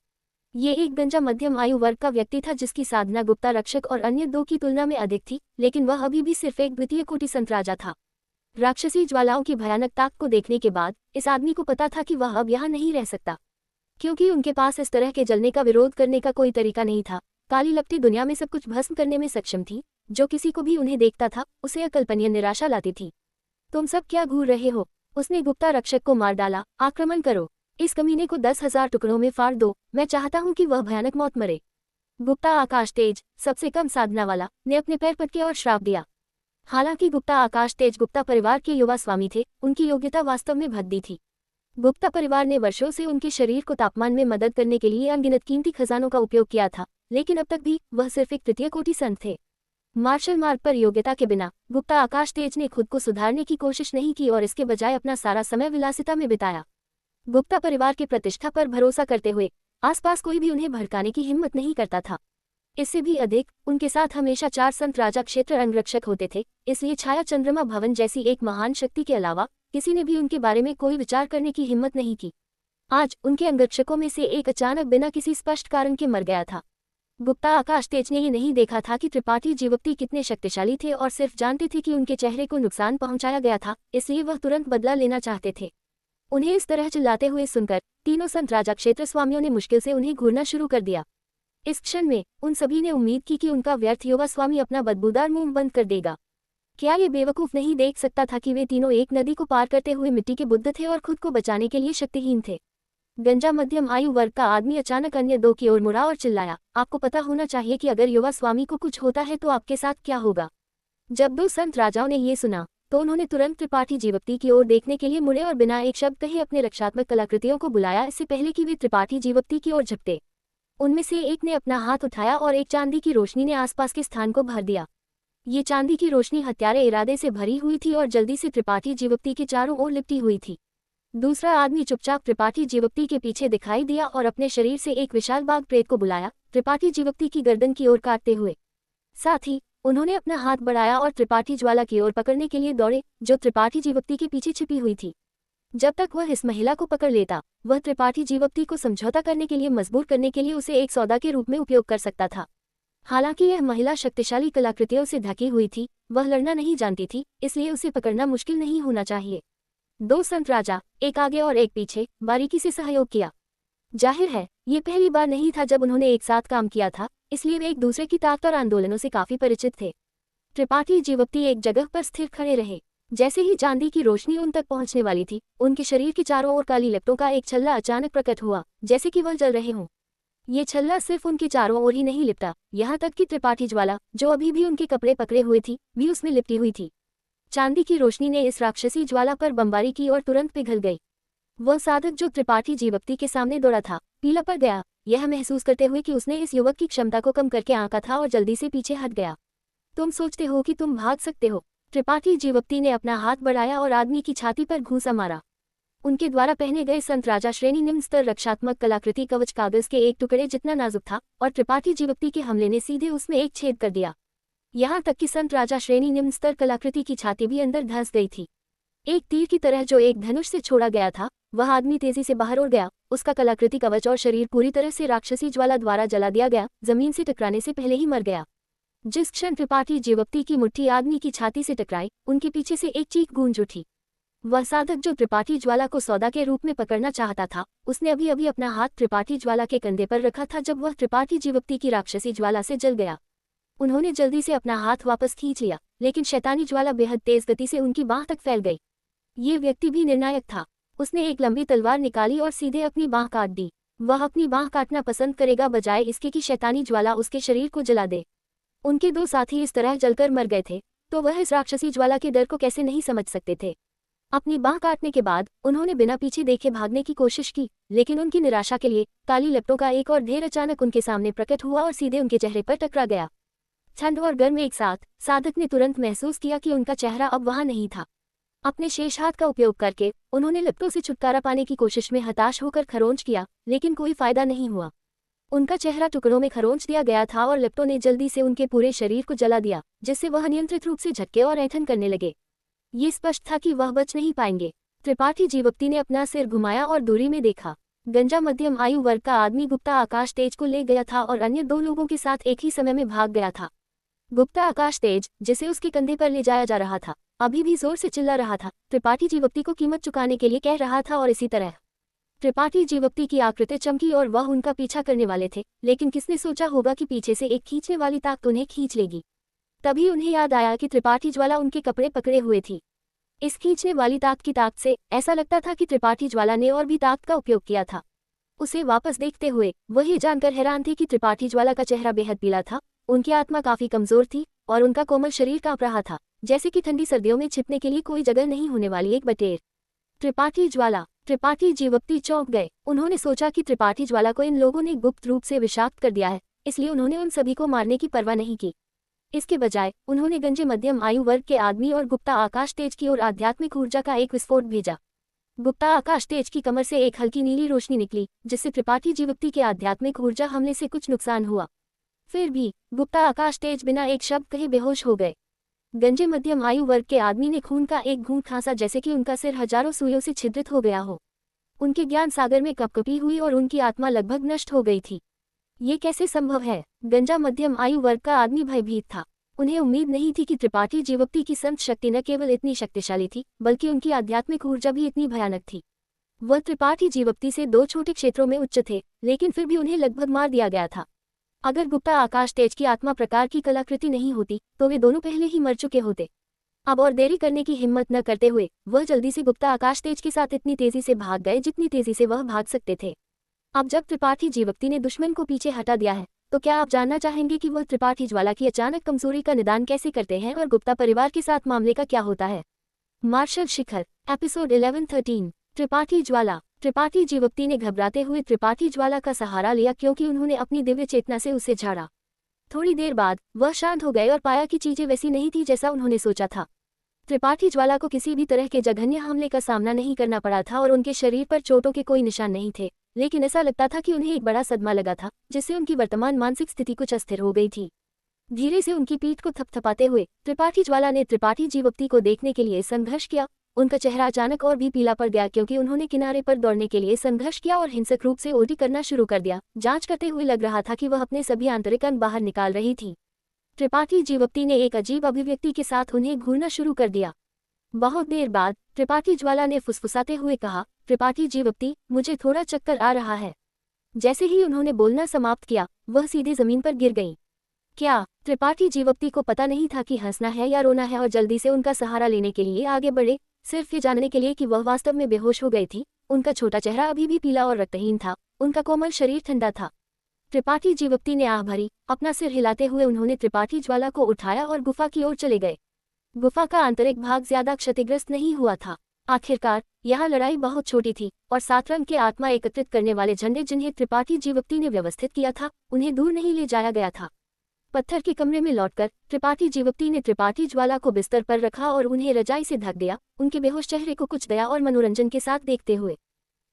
[SPEAKER 1] ये एक गंजा मध्यम आयु वर्ग का व्यक्ति था जिसकी साधना गुप्ता रक्षक और अन्य 2 की तुलना में अधिक थी, लेकिन वह अभी भी सिर्फ एक द्वितीय कोटि संत राजा था। राक्षसी ज्वालाओं की भयानक ताक को देखने के बाद इस आदमी को पता था कि वह अब यहाँ नहीं रह सकता, क्योंकि उनके पास इस तरह के जलने का विरोध करने का कोई तरीका नहीं था। काली लपटी दुनिया में सब कुछ भस्म करने में सक्षम थी। जो किसी को भी उन्हें देखता था उसे अकल्पनीय निराशा लाती थी। तुम सब क्या घूर रहे हो? उसने गुप्ता रक्षक को मार डाला। आक्रमण करो, इस कमीने को 10,000 टुकड़ों में फाड़ दो। मैं चाहता हूं कि वह भयानक मौत मरे। गुप्ता, आकाश, तेज, सबसे कम साधना वाला, ने अपने पैर पटके और श्राप दिया। हालांकि गुप्ता आकाश तेज गुप्ता परिवार के युवा स्वामी थे, उनकी योग्यता वास्तव में भद्दी थी। गुप्ता परिवार ने वर्षों से उनके शरीर को तापमान में मदद करने के लिए अनगिनत कीमती खजानों का उपयोग किया था, लेकिन अब तक भी वह सिर्फ एक तृतीय कोटि संत थे। मार्शल मार्ग पर योग्यता के बिना गुप्ता आकाश तेज ने खुद को सुधारने की कोशिश नहीं की और इसके बजाय अपना सारा समय विलासिता में बिताया। गुप्ता परिवार की प्रतिष्ठा पर भरोसा करते हुए आसपास कोई भी उन्हें भड़काने की हिम्मत नहीं करता था। इससे भी अधिक उनके साथ हमेशा 4 संत राजा क्षेत्र अंगरक्षक होते थे, इसलिए छाया चंद्रमा भवन जैसी एक महान शक्ति के अलावा किसी ने भी उनके बारे में कोई विचार करने की हिम्मत नहीं की। आज उनके अंगरक्षकों में से एक अचानक बिना किसी स्पष्ट कारण के मर गया था। गुप्ता आकाश तेज ने ये नहीं देखा था कि त्रिपाठी जीवप्ती कितने शक्तिशाली थे और सिर्फ जानते थे कि उनके चेहरे को नुकसान पहुंचाया गया था, इसलिए वह तुरंत बदला लेना चाहते थे। उन्हें इस तरह चिल्लाते हुए सुनकर तीनों संत राजा क्षेत्र स्वामियों ने मुश्किल से उन्हें घूरना शुरू कर दिया। इस क्षण में उन सभी ने उम्मीद की कि उनका व्यर्थ युवा स्वामी अपना बदबूदार मुंह बंद कर देगा। क्या ये बेवकूफ नहीं देख सकता था कि वे तीनों एक नदी को पार करते हुए मिट्टी के बुद्ध थे और खुद को बचाने के लिए शक्तिहीन थे? गंजा मध्यम आयु वर्ग का आदमी अचानक अन्य 2 की ओर मुड़ा और चिल्लाया, आपको पता होना चाहिए कि अगर युवा स्वामी को कुछ होता है तो आपके साथ क्या होगा। जब 2 संत राजाओं ने ये सुना तो उन्होंने तुरंत त्रिपाठी जीवप्ती की ओर देखने के लिए मुड़े और बिना एक शब्द कहे अपने रक्षात्मक कलाकृतियों को बुलाया, इससे पहले कि वे त्रिपाठी जीवप्ती की ओर झपटे। उनमें से एक ने अपना हाथ उठाया और एक चांदी की रोशनी ने आसपास के स्थान को भर दिया। ये चांदी की रोशनी हत्यारे इरादे से भरी हुई थी और जल्दी से त्रिपाठी जीवप्ती के चारों ओर लिपटी हुई थी। दूसरा आदमी चुपचाप त्रिपाठी जीवप्ती के पीछे दिखाई दिया और अपने शरीर से एक विशाल बाघ प्रेत को बुलाया, त्रिपाठी जीवप्ती की गर्दन की ओर काटते हुए। साथ ही उन्होंने अपना हाथ बढ़ाया और त्रिपाठी ज्वाला की ओर पकड़ने के लिए दौड़े, जो त्रिपाठी जीवप्ती के पीछे छिपी हुई थी। जब तक वह इस महिला को पकड़ लेता, वह त्रिपाठी जीवप्ती को समझौता करने के लिए मजबूर करने के लिए उसे एक सौदा के रूप में उपयोग कर सकता था। हालांकि यह महिला शक्तिशाली कलाकृतियों से ढकी हुई थी, वह लड़ना नहीं जानती थी, इसलिए उसे पकड़ना मुश्किल नहीं होना चाहिए। 2 संत राजा, एक आगे और एक पीछे, बारीकी से सहयोग किया। जाहिर है ये पहली बार नहीं था जब उन्होंने एक साथ काम किया था, इसलिए वे एक दूसरे की ताकत और आंदोलनों से काफी परिचित थे। त्रिपाठी जीवप्ती एक जगह पर स्थिर खड़े रहे। जैसे ही चांदी की रोशनी उन तक पहुंचने वाली थी, उनके शरीर के चारों ओर काली लपटों का एक छल्ला अचानक प्रकट हुआ, जैसे कि वह जल रहे हों। ये छल्ला सिर्फ उनके चारों ओर ही नहीं लिपटा, यहाँ तक कि त्रिपाठी ज्वाला, जो अभी भी उनके कपड़े पकड़े हुए थी, भी उसमें लिपटी हुई थी। चांदी की रोशनी ने इस राक्षसी ज्वाला पर बमबारी की और तुरंत पिघल गई। वह साधक जो त्रिपाठी जीवप्ती के सामने दौड़ा था, पीला पड़ गया, यह महसूस करते हुए कि उसने इस युवक की क्षमता को कम करके आंका था और जल्दी से पीछे हट गया। तुम सोचते हो कि तुम भाग सकते हो? त्रिपाठी जीवप्ती ने अपना हाथ बढ़ाया और आदमी की छाती पर घूंसा मारा। उनके द्वारा पहने गए संत राजा श्रेणी निम्न स्तर रक्षात्मक कलाकृति कवच कागज के एक टुकड़े जितना नाजुक था और त्रिपाठी जीवप्ती के हमले ने सीधे उसमें एक छेद कर दिया। यहाँ तक कि संत राजा श्रेणी निम्न स्तर कलाकृति की छाती भी अंदर धंस गई थी। एक तीर की तरह जो एक धनुष से छोड़ा गया था, वह आदमी तेजी से बाहर उड़ गया। उसका कलाकृति कवच और शरीर पूरी तरह से राक्षसी ज्वाला द्वारा जला दिया गया, जमीन से टकराने से पहले ही मर गया। जिस क्षण त्रिपाठी जीवप्ती की मुट्ठी आदमी की छाती से टकराई, उनके पीछे से एक चीख गूंज उठी। वह साधक जो त्रिपाठी ज्वाला को सौदा के रूप में पकड़ना चाहता था, उसने अभी अभी अपना हाथ त्रिपाठी ज्वाला के कंधे पर रखा था जब वह त्रिपाठी जीवक्ति की राक्षसी ज्वाला से जल गया। उन्होंने जल्दी से अपना हाथ वापस खींच लिया, लेकिन शैतानी ज्वाला बेहद तेज गति से उनकी बांह तक फैल गई। ये व्यक्ति भी निर्णायक था। उसने एक लंबी तलवार निकाली और सीधे अपनी बांह काट दी। वह अपनी बांह काटना पसंद करेगा बजाय इसके कि शैतानी ज्वाला उसके शरीर को जला दे। उनके दो साथी इस तरह जलकर मर गए थे, तो वह इस राक्षसी ज्वाला के डर को कैसे नहीं समझ सकते थे। अपनी बांह काटने के बाद उन्होंने बिना पीछे देखे भागने की कोशिश की, लेकिन उनकी निराशा के लिए काली लपटों का एक और ढेर अचानक उनके सामने प्रकट हुआ और सीधे उनके चेहरे पर टकरा गया। ठंड और गर्म एक साथ, साधक ने तुरंत महसूस किया कि उनका चेहरा अब वहां नहीं था। अपने शेष हाथ का उपयोग करके उन्होंने लपटों से छुटकारा पाने की कोशिश में हताश होकर खरोंच किया, लेकिन कोई फायदा नहीं हुआ। उनका चेहरा टुकड़ों में खरोंच दिया गया था और लपटों ने जल्दी से उनके पूरे शरीर को जला दिया, जिससे वह अनियंत्रित रूप से झटके और ऐंठन करने लगे। ये स्पष्ट था कि वह बच नहीं पाएंगे। त्रिपाठी जीवक्ति ने अपना सिर घुमाया और दूरी में देखा। गंजा मध्यम आयु वर्ग का आदमी गुप्ता आकाश तेज को ले गया था और अन्य दो लोगों के साथ एक ही समय में भाग गया था। गुप्ता आकाश तेज, जिसे उसके कंधे पर ले जाया जा रहा था, अभी भी जोर से चिल्ला रहा था, त्रिपाठी जीवक्ति को कीमत चुकाने के लिए कह रहा था और इसी तरह त्रिपाठी जीवक्ति की आकृति चमकी और वह उनका पीछा करने वाले थे, लेकिन किसने सोचा होगा कि पीछे से एक खींचने वाली ताकत उन्हें खींच लेगी। तभी उन्हें याद आया कि त्रिपाठी ज्वाला उनके कपड़े पकड़े हुए थी। इस खींचने वाली ताकत की ताकत से ऐसा लगता था कि त्रिपाठी ज्वाला ने और भी ताकत का उपयोग किया था। उसे वापस देखते हुए वह ये जानकर हैरान थे कि त्रिपाठी ज्वाला का चेहरा बेहद पीला था, उनकी आत्मा काफी कमजोर थी और उनका कोमल शरीर कांप रहा था, जैसे कि ठंडी सर्दियों में छिपने के लिए कोई जगह नहीं होने वाली एक बटेर। त्रिपाठी ज्वाला, त्रिपाठी जीवक्ति चौंक गए। उन्होंने सोचा कि त्रिपाठी ज्वाला को इन लोगों ने गुप्त रूप से विषाक्त कर दिया है, इसलिए उन्होंने उन सभी को मारने की परवाह नहीं की। इसके बजाय उन्होंने गंजे मध्यम आयु वर्ग के आदमी और गुप्ता आकाश तेज की ओर आध्यात्मिक ऊर्जा का एक विस्फोट भेजा। गुप्ता आकाश तेज की कमर से एक हल्की नीली रोशनी निकली, जिससे त्रिपाठी जीवक्ति के आध्यात्मिक ऊर्जा हमले से कुछ नुकसान हुआ। फिर भी गुप्ता आकाश तेज बिना एक शब्द कहे बेहोश हो गए। गंजे मध्यम आयु वर्ग के आदमी ने खून का एक घूंट खांसा, जैसे कि उनका सिर हजारों सुइयों से छिद्रित हो गया हो। उनके ज्ञान सागर में कपकपी हुई और उनकी आत्मा लगभग नष्ट हो गई थी। ये कैसे संभव है? गंजा मध्यम आयु वर्ग का आदमी भयभीत था। उन्हें उम्मीद नहीं थी कि त्रिपाठी जीवक्ति की संत शक्ति न केवल इतनी शक्तिशाली थी, बल्कि उनकी आध्यात्मिक ऊर्जा भी इतनी भयानक थी। वह त्रिपाठी जीवक्ति से दो छोटे क्षेत्रों में उच्च थे, लेकिन फिर भी उन्हें लगभग मार दिया गया था। अगर गुप्ता आकाश तेज की आत्मा प्रकार की कलाकृति नहीं होती, तो वे दोनों पहले ही मर चुके होते। अब और देरी करने की हिम्मत न करते हुए वह जल्दी से गुप्ता आकाश तेज के साथ इतनी तेजी से भाग गए जितनी तेजी से वह भाग सकते थे। अब जब त्रिपाठी जीवक्ति ने दुश्मन को पीछे हटा दिया है, तो क्या आप जानना चाहेंगे कि वह त्रिपाठी ज्वाला की अचानक कमजोरी का निदान कैसे करते हैं और गुप्ता परिवार के साथ मामले का क्या होता है? मार्शल शिखर, एपिसोड 11-13। त्रिपाठी ज्वाला। त्रिपाठी जीवक्ति ने घबराते हुए त्रिपाठी ज्वाला का सहारा लिया, क्योंकि उन्होंने अपनी दिव्य चेतना से उसे झाड़ा। थोड़ी देर बाद वह शांत हो गए और पाया कि चीजें वैसी नहीं थी जैसा उन्होंने सोचा था। त्रिपाठी ज्वाला को किसी भी तरह के जघन्य हमले का सामना नहीं करना पड़ा था और उनके शरीर पर चोटों के कोई निशान नहीं थे, लेकिन ऐसा लगता था कि उन्हें एक बड़ा सदमा लगा था, जिससे उनकी वर्तमान मानसिक स्थिति कुछ अस्थिर हो गई थी। धीरे से उनकी पीठ को थपथपाते हुए त्रिपाठी ज्वाला ने त्रिपाठी जीवक्ति को देखने के लिए संघर्ष किया। उनका चेहरा अचानक और भी पीला पड़ गया, क्योंकि उन्होंने किनारे पर दौड़ने के लिए संघर्ष किया और हिंसक रूप से उल्टी करना शुरू कर दिया। जांच करते हुए लग रहा था कि वह अपने सभी आंतरिक अंग बाहर निकाल रही थी। त्रिपाठी जीवक्ति ने एक अजीब अभिव्यक्ति के साथ उन्हें घूरना शुरू कर दिया। बहुत देर बाद त्रिपाठी ज्वाला ने फुसफुसाते हुए कहा, त्रिपाठी जीवक्ति, मुझे थोड़ा चक्कर आ रहा है। जैसे ही उन्होंने बोलना समाप्त किया, वह सीधे जमीन पर गिर गईं। क्या? त्रिपाठी जीवक्ति को पता नहीं था कि हंसना है या रोना है और जल्दी से उनका सहारा लेने के लिए आगे बढ़े, सिर्फ ये जानने के लिए कि वह वास्तव में बेहोश हो गई थी। उनका छोटा चेहरा अभी भी पीला और रक्तहीन था, उनका कोमल शरीर ठंडा था। त्रिपाठी जीवक्ति ने आह भरी। अपना सिर हिलाते हुए उन्होंने त्रिपाठी ज्वाला को उठाया और गुफा की ओर चले गए। गुफा का आंतरिक भाग ज्यादा क्षतिग्रस्त नहीं हुआ था। आखिरकार यहाँ लड़ाई बहुत छोटी थी और 7 रंग के आत्मा एकत्रित करने वाले झंडे जिन्हें त्रिपाठी जीवक्ति ने व्यवस्थित किया था, उन्हें दूर नहीं ले जाया गया था। पत्थर के कमरे में लौटकर त्रिपाठी जीवक्ति ने त्रिपाठी ज्वाला को बिस्तर पर रखा और उन्हें रजाई से ढक दिया, उनके बेहोश चेहरे को कुछ दया और मनोरंजन के साथ देखते हुए।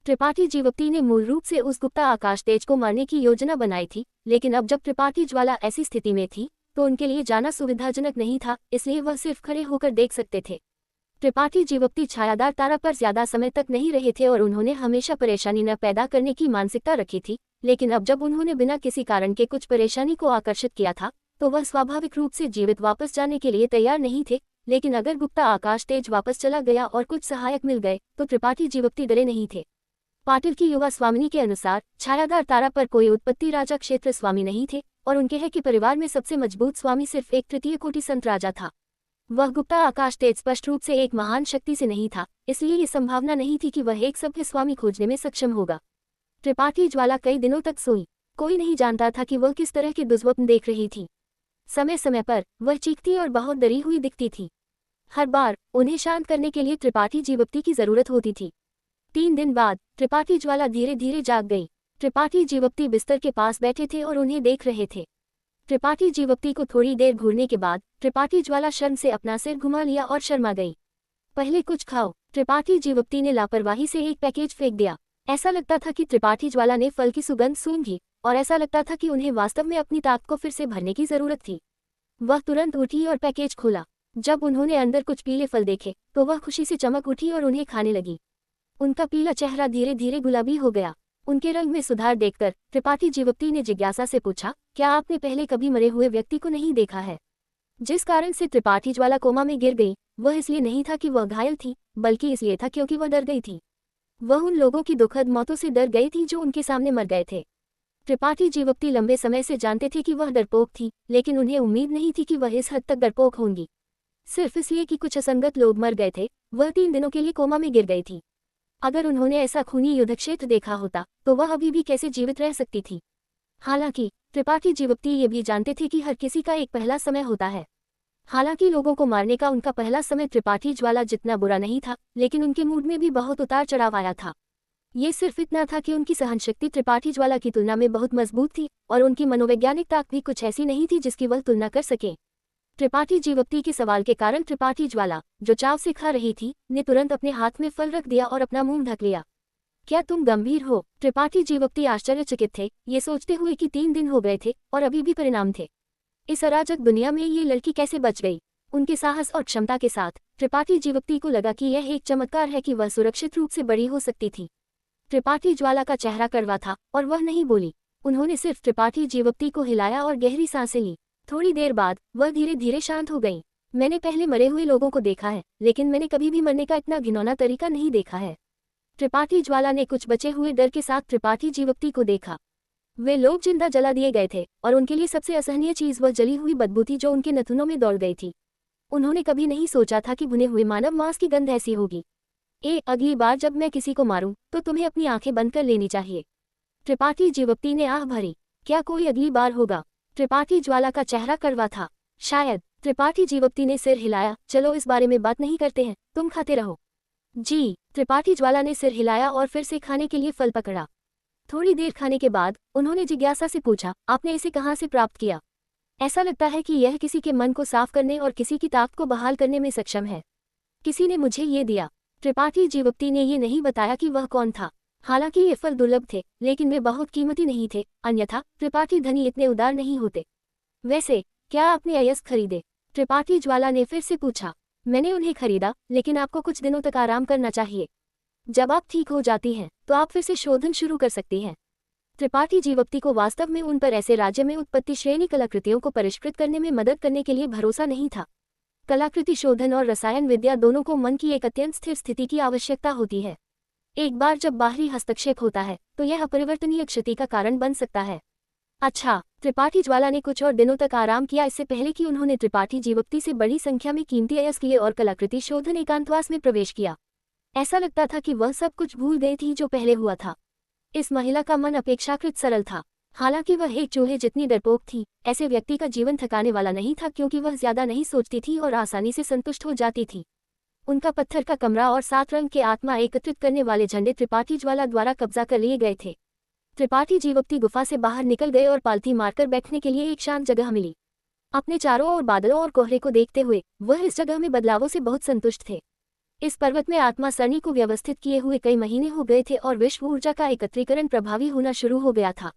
[SPEAKER 1] त्रिपाठी जीवक्ति ने मूल रूप से उस गुप्ता आकाश तेज को मारने की योजना बनाई थी, लेकिन अब जब त्रिपाठी ज्वाला ऐसी स्थिति में थी तो उनके लिए जाना सुविधाजनक नहीं था, इसलिए वह सिर्फ खड़े होकर देख सकते थे। त्रिपाठी जीवक्ति छायादार तारा पर ज्यादा समय तक नहीं रहे थे और उन्होंने हमेशा परेशानी न पैदा करने की मानसिकता रखी थी, लेकिन अब जब उन्होंने बिना किसी कारण के कुछ परेशानी को आकर्षित किया था, तो वह स्वाभाविक रूप से जीवित वापस जाने के लिए तैयार नहीं थे। लेकिन अगर गुप्ता आकाश तेज वापस चला गया और कुछ सहायक मिल गए तो त्रिपाठी जीवप्ती डरे नहीं थे। पाटिल की युवा स्वामिनी के अनुसार छायादार तारा पर कोई उत्पत्ति राजा क्षेत्र स्वामी नहीं थे और उनके है कि परिवार में सबसे मजबूत स्वामी सिर्फ एक तृतीय कोटि संत राजा था। वह गुप्ता आकाश तेज स्पष्ट रूप से एक महान शक्ति से नहीं था, इसलिए ये संभावना नहीं थी कि वह एक सभ्य स्वामी खोजने में सक्षम होगा। त्रिपाठी ज्वाला कई दिनों तक सोई। कोई नहीं जानता था कि वह किस तरह के दुष्स्वप्न देख रही थी। समय समय पर वह चीखती और बहुत डरी हुई दिखती थी। हर बार उन्हें शांत करने के लिए त्रिपाठी जीवप्ती की जरूरत होती थी। 3 दिन बाद त्रिपाठी ज्वाला धीरे धीरे जाग गई। त्रिपाठी जीवप्ती बिस्तर के पास बैठे थे और उन्हें देख रहे थे। त्रिपाठी जीवप्ती को थोड़ी देर घूरने के बाद त्रिपाठी ज्वाला शर्म से अपना सिर घुमा लिया और शर्मा गई। पहले कुछ खाओ। त्रिपाठी जीवप्ती ने लापरवाही से एक पैकेज फेंक दिया। ऐसा लगता था कि त्रिपाठी ज्वाला ने फल की सुगंध सूंघी और ऐसा लगता था कि उन्हें वास्तव में अपनी ताकत को फिर से भरने की जरूरत थी। वह तुरंत उठी और पैकेज खोला। जब उन्होंने अंदर कुछ पीले फल देखे तो वह खुशी से चमक उठी और उन्हें खाने लगी। उनका पीला चेहरा धीरे धीरे गुलाबी हो गया। उनके रंग में सुधार देखकर त्रिपाठी जीवप्ती ने जिज्ञासा से पूछा, क्या आपने पहले कभी मरे हुए व्यक्ति को नहीं देखा है? जिस कारण से त्रिपाठी ज्वाला कोमा में गिर गई वह इसलिए नहीं था कि वह घायल थी, बल्कि इसलिए था क्योंकि वह डर गई थी। वह उन लोगों की दुखद मौतों से डर गई थी जो उनके सामने मर गए थे। त्रिपाठी जीवप्ती लंबे समय से जानते थे कि वह डरपोक थी, लेकिन उन्हें उम्मीद नहीं थी कि वह इस हद तक डरपोक होंगी। सिर्फ इसलिए कि कुछ असंगत लोग मर गए थे, वह 3 दिनों के लिए कोमा में गिर गई थी। अगर उन्होंने ऐसा खूनी युद्धक्षेत्र देखा होता तो वह अभी भी कैसे जीवित रह सकती थी? हालांकि त्रिपाठी जीवप्ती ये भी जानते थे कि हर किसी का एक पहला समय होता है। हालांकि लोगों को मारने का उनका पहला समय त्रिपाठी ज्वाला जितना बुरा नहीं था, लेकिन उनके मूड में भी बहुत उतार चढ़ाव आया था। ये सिर्फ इतना था कि उनकी सहनशक्ति त्रिपाठी ज्वाला की तुलना में बहुत मजबूत थी और उनकी मनोवैज्ञानिक ताकत भी कुछ ऐसी नहीं थी जिसकी वह तुलना कर सके। त्रिपाठी जीवप्ती के सवाल के कारण त्रिपाठी ज्वाला, जो चाव से खा रही थी, ने तुरंत अपने हाथ में फल रख दिया और अपना मुंह ढक लिया। क्या तुम गंभीर हो? त्रिपाठी जीवप्ती आश्चर्यचकित थे, ये सोचते हुए कि 3 दिन हो गए थे और अभी भी परिणाम थे। इस अराजक दुनिया में ये लड़की कैसे बच गई? उनके साहस और क्षमता के साथ त्रिपाठी जीवप्ती को लगा कि यह एक चमत्कार है कि वह सुरक्षित रूप से बड़ी हो सकती थी। त्रिपाठी ज्वाला का चेहरा कड़वा था और वह नहीं बोली। उन्होंने सिर्फ त्रिपाठी जीवप्ती को हिलाया और गहरी सांसें ली। थोड़ी देर बाद वह धीरे धीरे शांत हो गई। मैंने पहले मरे हुए लोगों को देखा है, लेकिन मैंने कभी भी मरने का इतना घिनौना तरीका नहीं देखा है। त्रिपाठी ज्वाला ने कुछ बचे हुए डर के साथ त्रिपाठी जीवप्ती को देखा। वे लोग जिंदा जला दिए गए थे और उनके लिए सबसे असहनीय चीज वह जली हुई बदबू थी जो उनके नथुनों में दौड़ गई थी। उन्होंने कभी नहीं सोचा था कि भुने हुए मानव मांस की गंध ऐसी होगी। अगली बार जब मैं किसी को मारूं तो तुम्हें अपनी आंखें बंद कर लेनी चाहिए। त्रिपाठी जीवप्ती ने आह भरी। क्या कोई अगली बार होगा? त्रिपाठी ज्वाला का चेहरा कड़वा था। शायद। त्रिपाठी जीवप्ती ने सिर हिलाया। चलो इस बारे में बात नहीं करते हैं, तुम खाते रहो। जी। त्रिपाठी ज्वाला ने सिर हिलाया और फिर से खाने के लिए फल पकड़ा। थोड़ी देर खाने के बाद उन्होंने जिज्ञासा से पूछा, आपने इसे कहाँ से प्राप्त किया? ऐसा लगता है कि यह किसी के मन को साफ करने और किसी की ताकत को बहाल करने में सक्षम है। किसी ने मुझे ये दिया। त्रिपाठी जीवप्ती ने ये नहीं बताया कि वह कौन था। हालांकि ये फल दुर्लभ थे, लेकिन वे बहुत कीमती नहीं थे, अन्यथा त्रिपाठी धनी इतने उदार नहीं होते। वैसे क्या आपने अयस्क खरीदे? त्रिपाठी ज्वाला ने फिर से पूछा। मैंने उन्हें खरीदा, लेकिन आपको कुछ दिनों तक आराम करना चाहिए। जब आप ठीक हो जाती हैं तो आप फिर से शोधन शुरू कर सकती हैं। त्रिपाठी जीवप्ती को वास्तव में उन पर ऐसे राज्य में उत्पत्ति श्रेणी कलाकृतियों को परिष्कृत करने में मदद करने के लिए भरोसा नहीं था। कलाकृति शोधन और रसायन विद्या दोनों को मन की एक अत्यंत स्थिर स्थिति की आवश्यकता होती है। एक बार जब बाहरी हस्तक्षेप होता है तो यह अपरिवर्तनीय क्षति का कारण बन सकता है। अच्छा। त्रिपाठी ज्वाला ने कुछ और दिनों तक आराम किया, इससे पहले कि उन्होंने त्रिपाठी जीवप्ती से बड़ी संख्या में कीमती अयस्क लिए और कलाकृति शोधन एकांतवास में प्रवेश किया। ऐसा लगता था कि वह सब कुछ भूल गई थी जो पहले हुआ था। इस महिला का मन अपेक्षाकृत सरल था। हालांकि वह एक चूहे जितनी डरपोक थी, ऐसे व्यक्ति का जीवन थकाने वाला नहीं था क्योंकि वह ज्यादा नहीं सोचती थी और आसानी से संतुष्ट हो जाती थी। उनका पत्थर का कमरा और 7 रंग के आत्मा एकत्रित करने वाले झंडे त्रिपाठी ज्वाला द्वारा कब्जा कर लिए गए थे। त्रिपाठी जीवप्ती गुफा से बाहर निकल गए और पालथी मारकर बैठने के लिए एक शांत जगह मिली। अपने चारों ओर बादलों और कोहरे को देखते हुए वह इस जगह में बदलावों से बहुत संतुष्ट थे। इस पर्वत में आत्मा सरणी को व्यवस्थित किए हुए कई महीने हो गए थे और विश्व ऊर्जा का एकत्रीकरण प्रभावी होना शुरू हो गया था।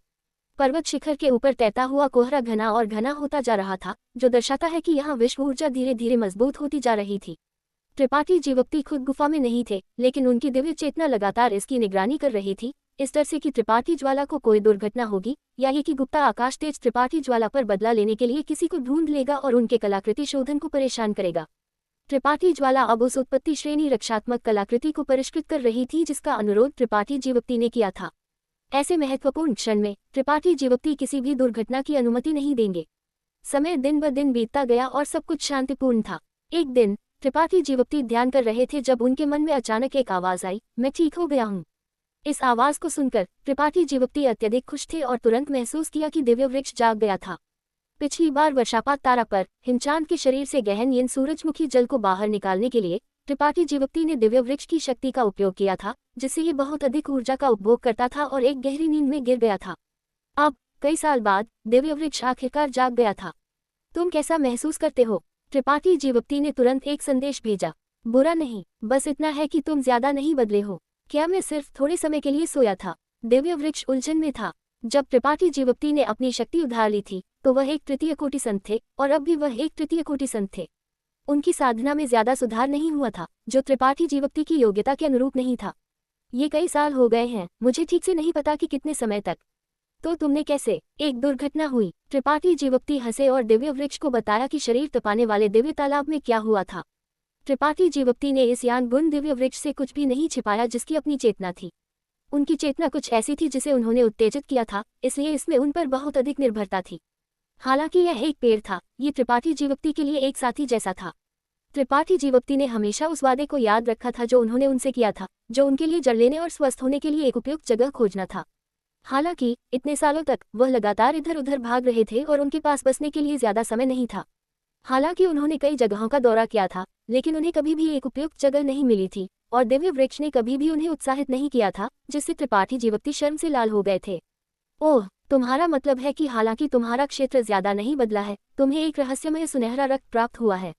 [SPEAKER 1] पर्वत शिखर के ऊपर तैरता हुआ कोहरा घना और घना होता जा रहा था, जो दर्शाता है कि यहाँ विश्व ऊर्जा धीरे धीरे मजबूत होती जा रही थी। त्रिपाठी जीवप्ती खुद गुफा में नहीं थे, लेकिन उनकी दिव्य चेतना लगातार इसकी निगरानी कर रही थी, इस डर से कि त्रिपाठी ज्वाला को कोई दुर्घटना होगी या ये कि गुप्ता आकाश तेज त्रिपाठी ज्वाला पर बदला लेने के लिए किसी को ढूंढ लेगा और उनके कलाकृति शोधन को परेशान करेगा। त्रिपाठी ज्वाला अब उस उत्पत्ति श्रेणी रक्षात्मक कलाकृति को परिष्कृत कर रही थी जिसका अनुरोध त्रिपाठी जीवप्ती ने किया था। ऐसे महत्वपूर्ण क्षण में त्रिपाठी जीवप्ती किसी भी दुर्घटना की अनुमति नहीं देंगे। समय दिन ब दिन बीतता गया और सब कुछ शांतिपूर्ण था। एक दिन त्रिपाठी जीवप्ती ध्यान कर रहे थे जब उनके मन में अचानक एक आवाज आई, मैं ठीक हो गया हूँ। इस आवाज को सुनकर त्रिपाठी जीवप्ती अत्यधिक खुश थे और तुरंत महसूस किया कि दिव्य वृक्ष जाग गया था। पिछली बार वर्षापात तारा पर हिमचांद के शरीर से गहन इन सूरजमुखी जल को बाहर निकालने के लिए त्रिपाठी जीवप्ती ने दिव्य वृक्ष की शक्ति का उपयोग किया था, जिससे ये बहुत अधिक ऊर्जा का उपभोग करता था और एक गहरी नींद में गिर गया था। अब कई साल बाद दिव्य वृक्ष आखिरकार जाग गया था। तुम कैसा महसूस करते हो? त्रिपाठी जीवप्ती ने तुरंत एक संदेश भेजा। बुरा नहीं, बस इतना है कि तुम ज्यादा नहीं बदले हो। क्या मैं सिर्फ थोड़े समय के लिए सोया था? दिव्य वृक्ष उलझन में था। जब त्रिपाठी जीवप्ती ने अपनी शक्ति उधार ली थी तो वह एक तृतीय कोटि संत थे और अब भी वह एक तृतीय कोटि संत थे। उनकी साधना में ज्यादा सुधार नहीं हुआ था, जो त्रिपाठी जीवप्ती की योग्यता के अनुरूप नहीं था। ये कई साल हो गए हैं, मुझे ठीक से नहीं पता कि कितने समय तक। तो तुमने कैसे? एक दुर्घटना हुई। त्रिपाठी जीवप्ती हंसे और दिव्य वृक्ष को बताया कि शरीर तपाने वाले दिव्य तालाब में क्या हुआ था। त्रिपाठी जीवप्ती ने इस यान गुण दिव्य वृक्ष से कुछ भी नहीं छिपाया जिसकी अपनी चेतना थी। उनकी चेतना कुछ ऐसी थी जिसे उन्होंने उत्तेजित किया था, इसलिए इसमें उन पर बहुत अधिक निर्भरता थी। हालांकि यह एक पेड़ था, ये त्रिपाठी जीवप्ती के लिए एक साथी जैसा था। त्रिपाठी जीवप्ती ने हमेशा उस वादे को याद रखा था जो उन्होंने उनसे किया था, जो उनके लिए जड़ लेने और स्वस्थ होने के लिए एक उपयुक्त जगह खोजना था। हालांकि इतने सालों तक वह लगातार इधर उधर भाग रहे थे और उनके पास बसने के लिए ज्यादा समय नहीं था। हालांकि उन्होंने कई जगहों का दौरा किया था, लेकिन उन्हें कभी भी एक उपयुक्त जगह नहीं मिली थी और दिव्य वृक्ष ने कभी भी उन्हें उत्साहित नहीं किया था, जिससे त्रिपाठी जीवप्ती शर्म से लाल हो गए थे। ओह, तुम्हारा मतलब है कि हालांकि तुम्हारा क्षेत्र ज्यादा नहीं बदला है, तुम्हें एक रहस्यमय सुनहरा रक्त प्राप्त हुआ है।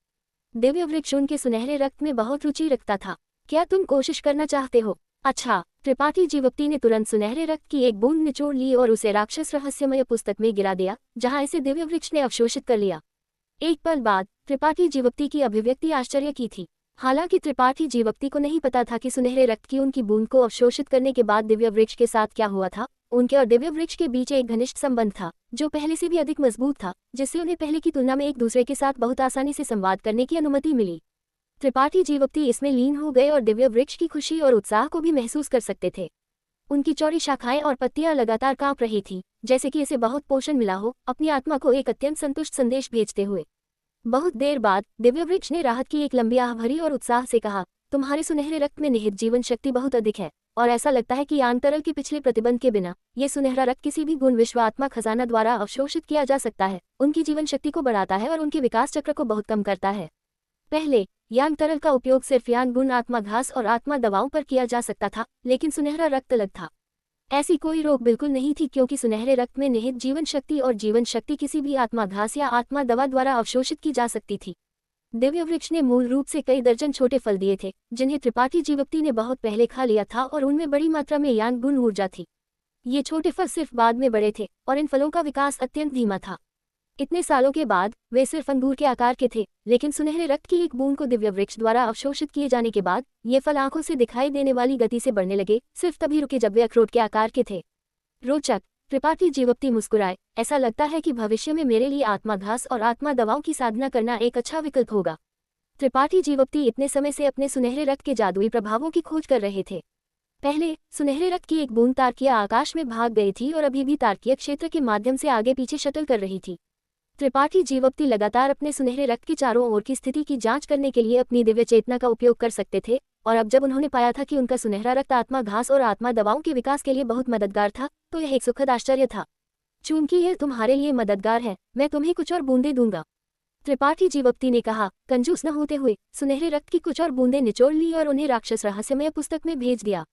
[SPEAKER 1] दिव्य वृक्ष उनके सुनहरे रक्त में बहुत रुचि रखता था। क्या तुम कोशिश करना चाहते हो? अच्छा। त्रिपाठी जीवप्ती ने तुरंत सुनहरे रक्त की एक बूंद निचोड़ ली और उसे राक्षस रहस्यमय पुस्तक में गिरा दिया, जहां इसे दिव्य वृक्ष ने अवशोषित कर लिया। एक पल बाद त्रिपाठी जीवप्ती की अभिव्यक्ति आश्चर्य की थी। हालांकि त्रिपाठी जीवप्ती को नहीं पता था कि सुनहरे रक्त की उनकी बूंद को अवशोषित करने के बाद दिव्य वृक्ष के साथ क्या हुआ था। उनके और दिव्य वृक्ष के बीच एक घनिष्ठ संबंध था, जो पहले से भी अधिक मजबूत था, जिससे उन्हें पहले की तुलना में एक दूसरे के साथ बहुत आसानी से संवाद करने की अनुमति मिली। त्रिपाठी जीवप्ती इसमें लीन हो गए और दिव्य वृक्ष की खुशी और उत्साह को भी महसूस कर सकते थे। उनकी चौड़ी शाखाएं और पत्तियां लगातार कांप रही थी, जैसे कि इसे बहुत पोषण मिला हो, अपनी आत्मा को एक अत्यंत संतुष्ट संदेश भेजते हुए। बहुत देर बाद दिव्य वृक्ष ने राहत की एक लंबी आह भरी और उत्साह से कहा, तुम्हारे सुनहरे रक्त में निहित जीवन शक्ति बहुत अधिक है और ऐसा लगता है कि आंतरल के पिछले प्रतिबंध के बिना ये सुनहरा रक्त किसी भी गुण विश्वात्मा खजाना द्वारा अवशोषित किया जा सकता है, उनकी जीवन शक्ति को बढ़ाता है और उनके विकास चक्र को बहुत कम करता है। पहले यान तरल का उपयोग सिर्फ यान गुण आत्मा घास और आत्मा दवाओं पर किया जा सकता था, लेकिन सुनहरा रक्त अलग था। ऐसी कोई रोक बिल्कुल नहीं थी क्योंकि सुनहरे रक्त में निहित जीवन शक्ति और जीवन शक्ति किसी भी आत्मा घास या आत्मा दवा द्वारा अवशोषित की जा सकती थी। दिव्य वृक्ष ने मूल रूप से कई दर्जन छोटे फल दिए थे, जिन्हें त्रिपाठी जीवप्ती ने बहुत पहले खा लिया था और उनमें बड़ी मात्रा में यान गुण ऊर्जा थी। ये छोटे फल सिर्फ बाद में बड़े थे और इन फलों का विकास अत्यंत धीमा था। इतने सालों के बाद वे सिर्फ अंगूर के आकार के थे, लेकिन सुनहरे रक्त की एक बूंद को दिव्य वृक्ष द्वारा अवशोषित किए जाने के बाद ये फल आंखों से दिखाई देने वाली गति से बढ़ने लगे, सिर्फ तभी रुके जब वे अखरोट के आकार के थे। रोचक। त्रिपाठी जीवप्ती मुस्कुराए, ऐसा लगता है कि भविष्य में मेरे लिए आत्मा घास और आत्मा दवाओं की साधना करना एक अच्छा विकल्प होगा। त्रिपाठी जीवप्ती इतने समय से अपने सुनहरे रक्त के जादुई प्रभावों की खोज कर रहे थे। पहले सुनहरे रक्त की एक बूंद तारकीय आकाश में भाग गई थी और अभी भी तारकीय क्षेत्र के माध्यम से आगे पीछे शटल कर रही थी। त्रिपाठी जीवप्ती लगातार अपने सुनहरे रक्त के चारों ओर की स्थिति की जांच करने के लिए अपनी दिव्य चेतना का उपयोग कर सकते थे, और अब जब उन्होंने पाया था कि उनका सुनहरा रक्त आत्मा घास और आत्मा दवाओं के विकास के लिए बहुत मददगार था, तो यह एक सुखद आश्चर्य था। चूंकि यह तुम्हारे लिए मददगार है, मैं तुम्हें कुछ और बूंदें दूंगा। त्रिपाठी जीवप्ती ने कहा, कंजूस न होते हुए सुनहरे रक्त की कुछ और बूंदें निचोड़ ली और उन्हें राक्षस रहस्यमय पुस्तक में भेज दिया।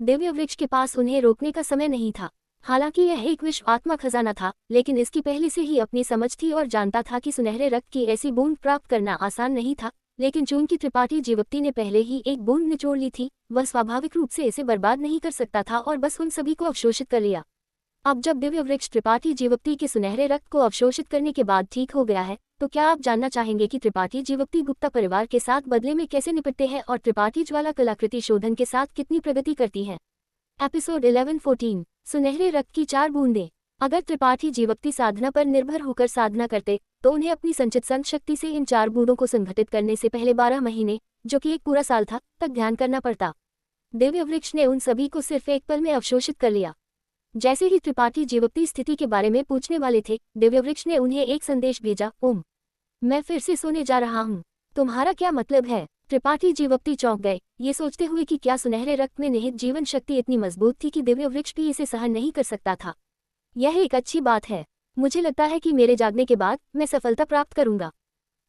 [SPEAKER 1] दिव्य वृक्ष के पास उन्हें रोकने का समय नहीं था। हालांकि यह एक विश्व आत्मा खजाना था, लेकिन इसकी पहले से ही अपनी समझ थी और जानता था कि सुनहरे रक्त की ऐसी बूंद प्राप्त करना आसान नहीं था। लेकिन चूंकि त्रिपाठी जीवप्ती ने पहले ही एक बूंद निचोड़ ली थी, वह स्वाभाविक रूप से इसे बर्बाद नहीं कर सकता था और बस उन सभी को अवशोषित कर लिया। अब जब दिव्य वृक्ष त्रिपाठी जीवप्ती के सुनहरे रक्त को अवशोषित करने के बाद ठीक हो गया है, तो क्या आप जानना चाहेंगे कि त्रिपाठी जीवप्ती गुप्ता परिवार के साथ बदले में कैसे निपटते हैं और त्रिपाठी ज्वाला कलाकृति शोधन के साथ कितनी प्रगति करती हैं? एपिसोड 11-14 सुनहरे रक्त की 4 बूंदें। अगर त्रिपाठी जीवक्ति साधना पर निर्भर होकर साधना करते तो उन्हें अपनी संचित संत शक्ति से इन 4 बूंदों को संघटित करने से पहले 12 महीने, जो कि एक पूरा साल था, तक ध्यान करना पड़ता। दिव्य वृक्ष ने उन सभी को सिर्फ एक पल में अवशोषित कर लिया। जैसे ही त्रिपाठी जीवक्ति स्थिति के बारे में पूछने वाले थे, दिव्य वृक्ष ने उन्हें एक संदेश भेजा, ओम, मैं फिर से सोने जा रहा हूँ, तुम्हारा क्या मतलब है? त्रिपाठी जीवक्ति चौंक गए, ये सोचते हुए कि क्या सुनहरे रक्त में निहित जीवन शक्ति इतनी मजबूत थी कि दिव्य वृक्ष भी इसे सहन नहीं कर सकता था। यह एक अच्छी बात है, मुझे लगता है कि मेरे जागने के बाद मैं सफलता प्राप्त करूंगा।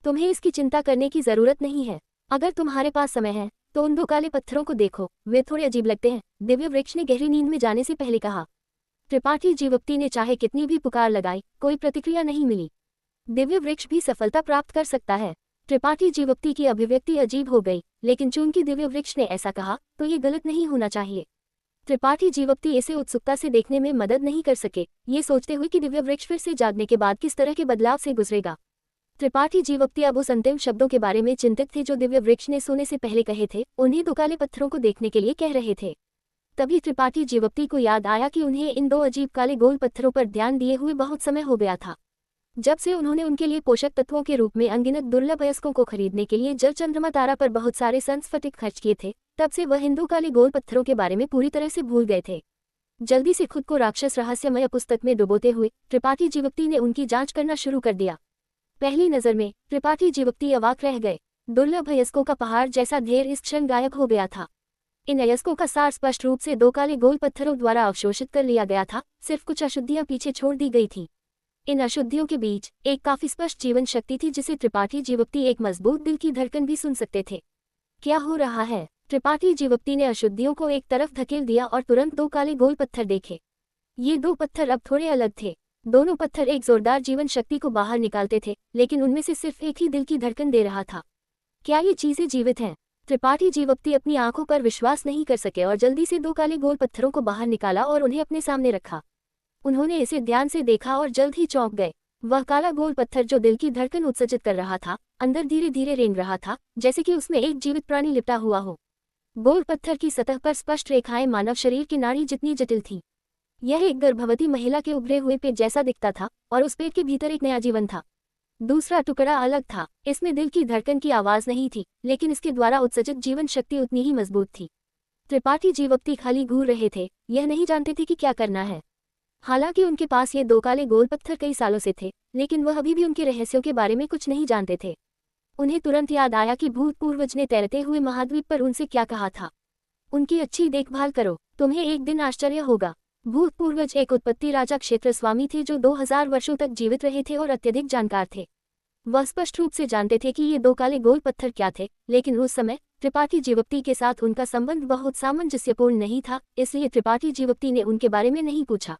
[SPEAKER 1] तुम्हें इसकी चिंता करने की जरूरत नहीं है। अगर तुम्हारे पास समय है तो उन 2 काले पत्थरों को देखो, वे थोड़े अजीब लगते हैं, दिव्य वृक्ष ने गहरी नींद में जाने से पहले कहा। त्रिपाठी जीवक्ति ने चाहे कितनी भी पुकार लगाई, कोई प्रतिक्रिया नहीं मिली। दिव्य वृक्ष भी सफलता प्राप्त कर सकता है। त्रिपाठी जीवक्ति की अभिव्यक्ति अजीब हो गई, लेकिन चूंकि दिव्य वृक्ष ने ऐसा कहा तो ये गलत नहीं होना चाहिए। त्रिपाठी जीवक्ति इसे उत्सुकता से देखने में मदद नहीं कर सके, ये सोचते हुए कि दिव्य वृक्ष फिर से जागने के बाद किस तरह के बदलाव से गुजरेगा। त्रिपाठी जीवक्ति अब उस अंतिम शब्दों के बारे में चिंतित थे जो दिव्य वृक्ष ने सोने से पहले कहे थे, उन्हें 2 काले पत्थरों को देखने के लिए कह रहे थे। तभी त्रिपाठी जीवक्ति को याद आया कि उन्हें इन 2 अजीब काले गोल पत्थरों पर ध्यान दिए हुए बहुत समय हो गया था। जब से उन्होंने उनके लिए पोषक तत्वों के रूप में अनगिनत दुर्लभ अयस्कों को खरीदने के लिए जल चंद्रमा तारा पर बहुत सारे संस्फटिक खर्च किए थे, तब से वह इन 2 काले गोल पत्थरों के बारे में पूरी तरह से भूल गए थे। जल्दी से खुद को राक्षस रहस्यमय पुस्तक में डुबोते हुए त्रिपाठी जीवक्ति ने उनकी जांच करना शुरू कर दिया। पहली नजर में त्रिपाठी जीवक्ति अवाक रह गए। दुर्लभ अयस्कों का पहाड़ जैसा ढेर इस क्षण गायब हो गया था। इन अयस्कों का सार स्पष्ट रूप से 2 काले गोल पत्थरों द्वारा अवशोषित कर लिया गया था, सिर्फ कुछ अशुद्धियां पीछे छोड़ दी गई थीं। इन अशुद्धियों के बीच एक काफी स्पष्ट जीवन शक्ति थी जिसे त्रिपाठी जीवक्ति एक मजबूत दिल की धड़कन भी सुन सकते थे। क्या हो रहा है? त्रिपाठी जीवक्ति ने अशुद्धियों को एक तरफ धकेल दिया और तुरंत 2 काले गोल पत्थर देखे। ये 2 पत्थर अब थोड़े अलग थे। दोनों पत्थर एक जोरदार जीवन शक्ति को बाहर निकालते थे, लेकिन उनमें से सिर्फ एक ही दिल की धड़कन दे रहा था। क्या ये चीजें जीवित हैं? त्रिपाठी जीवक्ति अपनी आंखों पर विश्वास नहीं कर सके और जल्दी से 2 काले गोल पत्थरों को बाहर निकाला और उन्हें अपने सामने रखा। उन्होंने इसे ध्यान से देखा और जल्द ही चौंक गए। वह काला गोल पत्थर जो दिल की धड़कन उत्सर्जित कर रहा था, अंदर धीरे धीरे रेंग रहा था, जैसे कि उसमें एक जीवित प्राणी लिपटा हुआ हो। गोल पत्थर की सतह पर स्पष्ट रेखाएं मानव शरीर की नाड़ी जितनी जटिल थी। यह एक गर्भवती महिला के उभरे हुए पेट जैसा दिखता था और उस पेट के भीतर एक नया जीवन था। दूसरा टुकड़ा अलग था, इसमें दिल की धड़कन की आवाज नहीं थी, लेकिन इसके द्वारा उत्सर्जित जीवन शक्ति उतनी ही मजबूत थी। त्रिपाठी जीवक्ति खाली घूर रहे थे, यह नहीं जानते थे कि क्या करना है। हालांकि उनके पास ये 2 काले गोल पत्थर कई सालों से थे, लेकिन वह अभी भी उनके रहस्यों के बारे में कुछ नहीं जानते थे। उन्हें तुरंत याद आया कि भूत पूर्वज ने तैरते हुए महाद्वीप पर उनसे क्या कहा था, उनकी अच्छी देखभाल करो, तुम्हें एक दिन आश्चर्य होगा। भूत पूर्वज एक उत्पत्ति राजा क्षेत्र स्वामी थे जो 2000 वर्षों तक जीवित रहे थे और अत्यधिक जानकार थे। वह स्पष्ट रूप से जानते थे कि ये 2 काले गोल पत्थर क्या थे, लेकिन उस समय त्रिपाठी जीवक्ति के साथ उनका संबंध बहुत सामंजस्यपूर्ण नहीं था, इसलिए त्रिपाठी जीवक्ति ने उनके बारे में नहीं पूछा।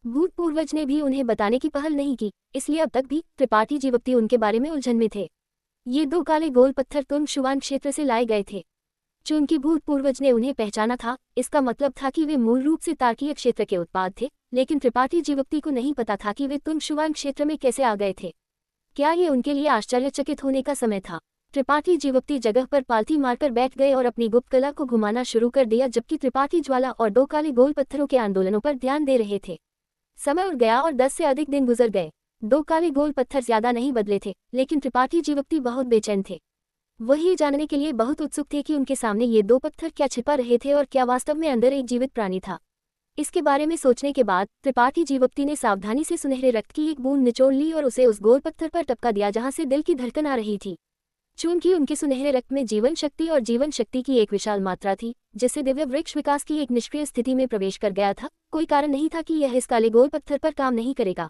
[SPEAKER 1] भूत पूर्वज ने भी उन्हें बताने की पहल नहीं की, इसलिए अब तक भी त्रिपाठी जीवक्ति उनके बारे में उलझन में थे। ये 2 काले गोल पत्थर तुंगशुआन क्षेत्र से लाए गए थे। चूंकि भूत पूर्वज ने उन्हें पहचाना था, इसका मतलब था कि वे मूल रूप से तार्कीय क्षेत्र के उत्पाद थे, लेकिन त्रिपाठी जीवक्ति को नहीं पता था कि वे तुंगशुआन क्षेत्र में कैसे आ गए थे। क्या ये उनके लिए आश्चर्यचकित होने का समय था? त्रिपाठी जीवक्ति जगह पर पालथी मारकर बैठ गए और अपनी गुप्त कला को घुमाना शुरू कर दिया, जबकि त्रिपाठी ज्वाला और 2 काले गोल पत्थरों के आंदोलनों पर ध्यान दे रहे थे। समय उड़ गया और 10 से अधिक दिन गुजर गए। 2 काले गोल पत्थर ज्यादा नहीं बदले थे, लेकिन त्रिपाठी जीवक्ति बहुत बेचैन थे। वह ये जानने के लिए बहुत उत्सुक थे कि उनके सामने ये 2 पत्थर क्या छिपा रहे थे और क्या वास्तव में अंदर एक जीवित प्राणी था। इसके बारे में सोचने के बाद त्रिपाठी जीवक्ति ने सावधानी से सुनहरे रक्त की एक बूंद निचोड़ ली और उसे उस गोल पत्थर पर टपका दिया जहां से दिल की धड़कन आ रही थी। चूंकि उनके सुनहरे रक्त में जीवन शक्ति और जीवन शक्ति की एक विशाल मात्रा थी, जिससे दिव्य वृक्ष विकास की एक निष्क्रिय स्थिति में प्रवेश कर गया था, कोई कारण नहीं था कि यह इस काले गोल पत्थर पर काम नहीं करेगा।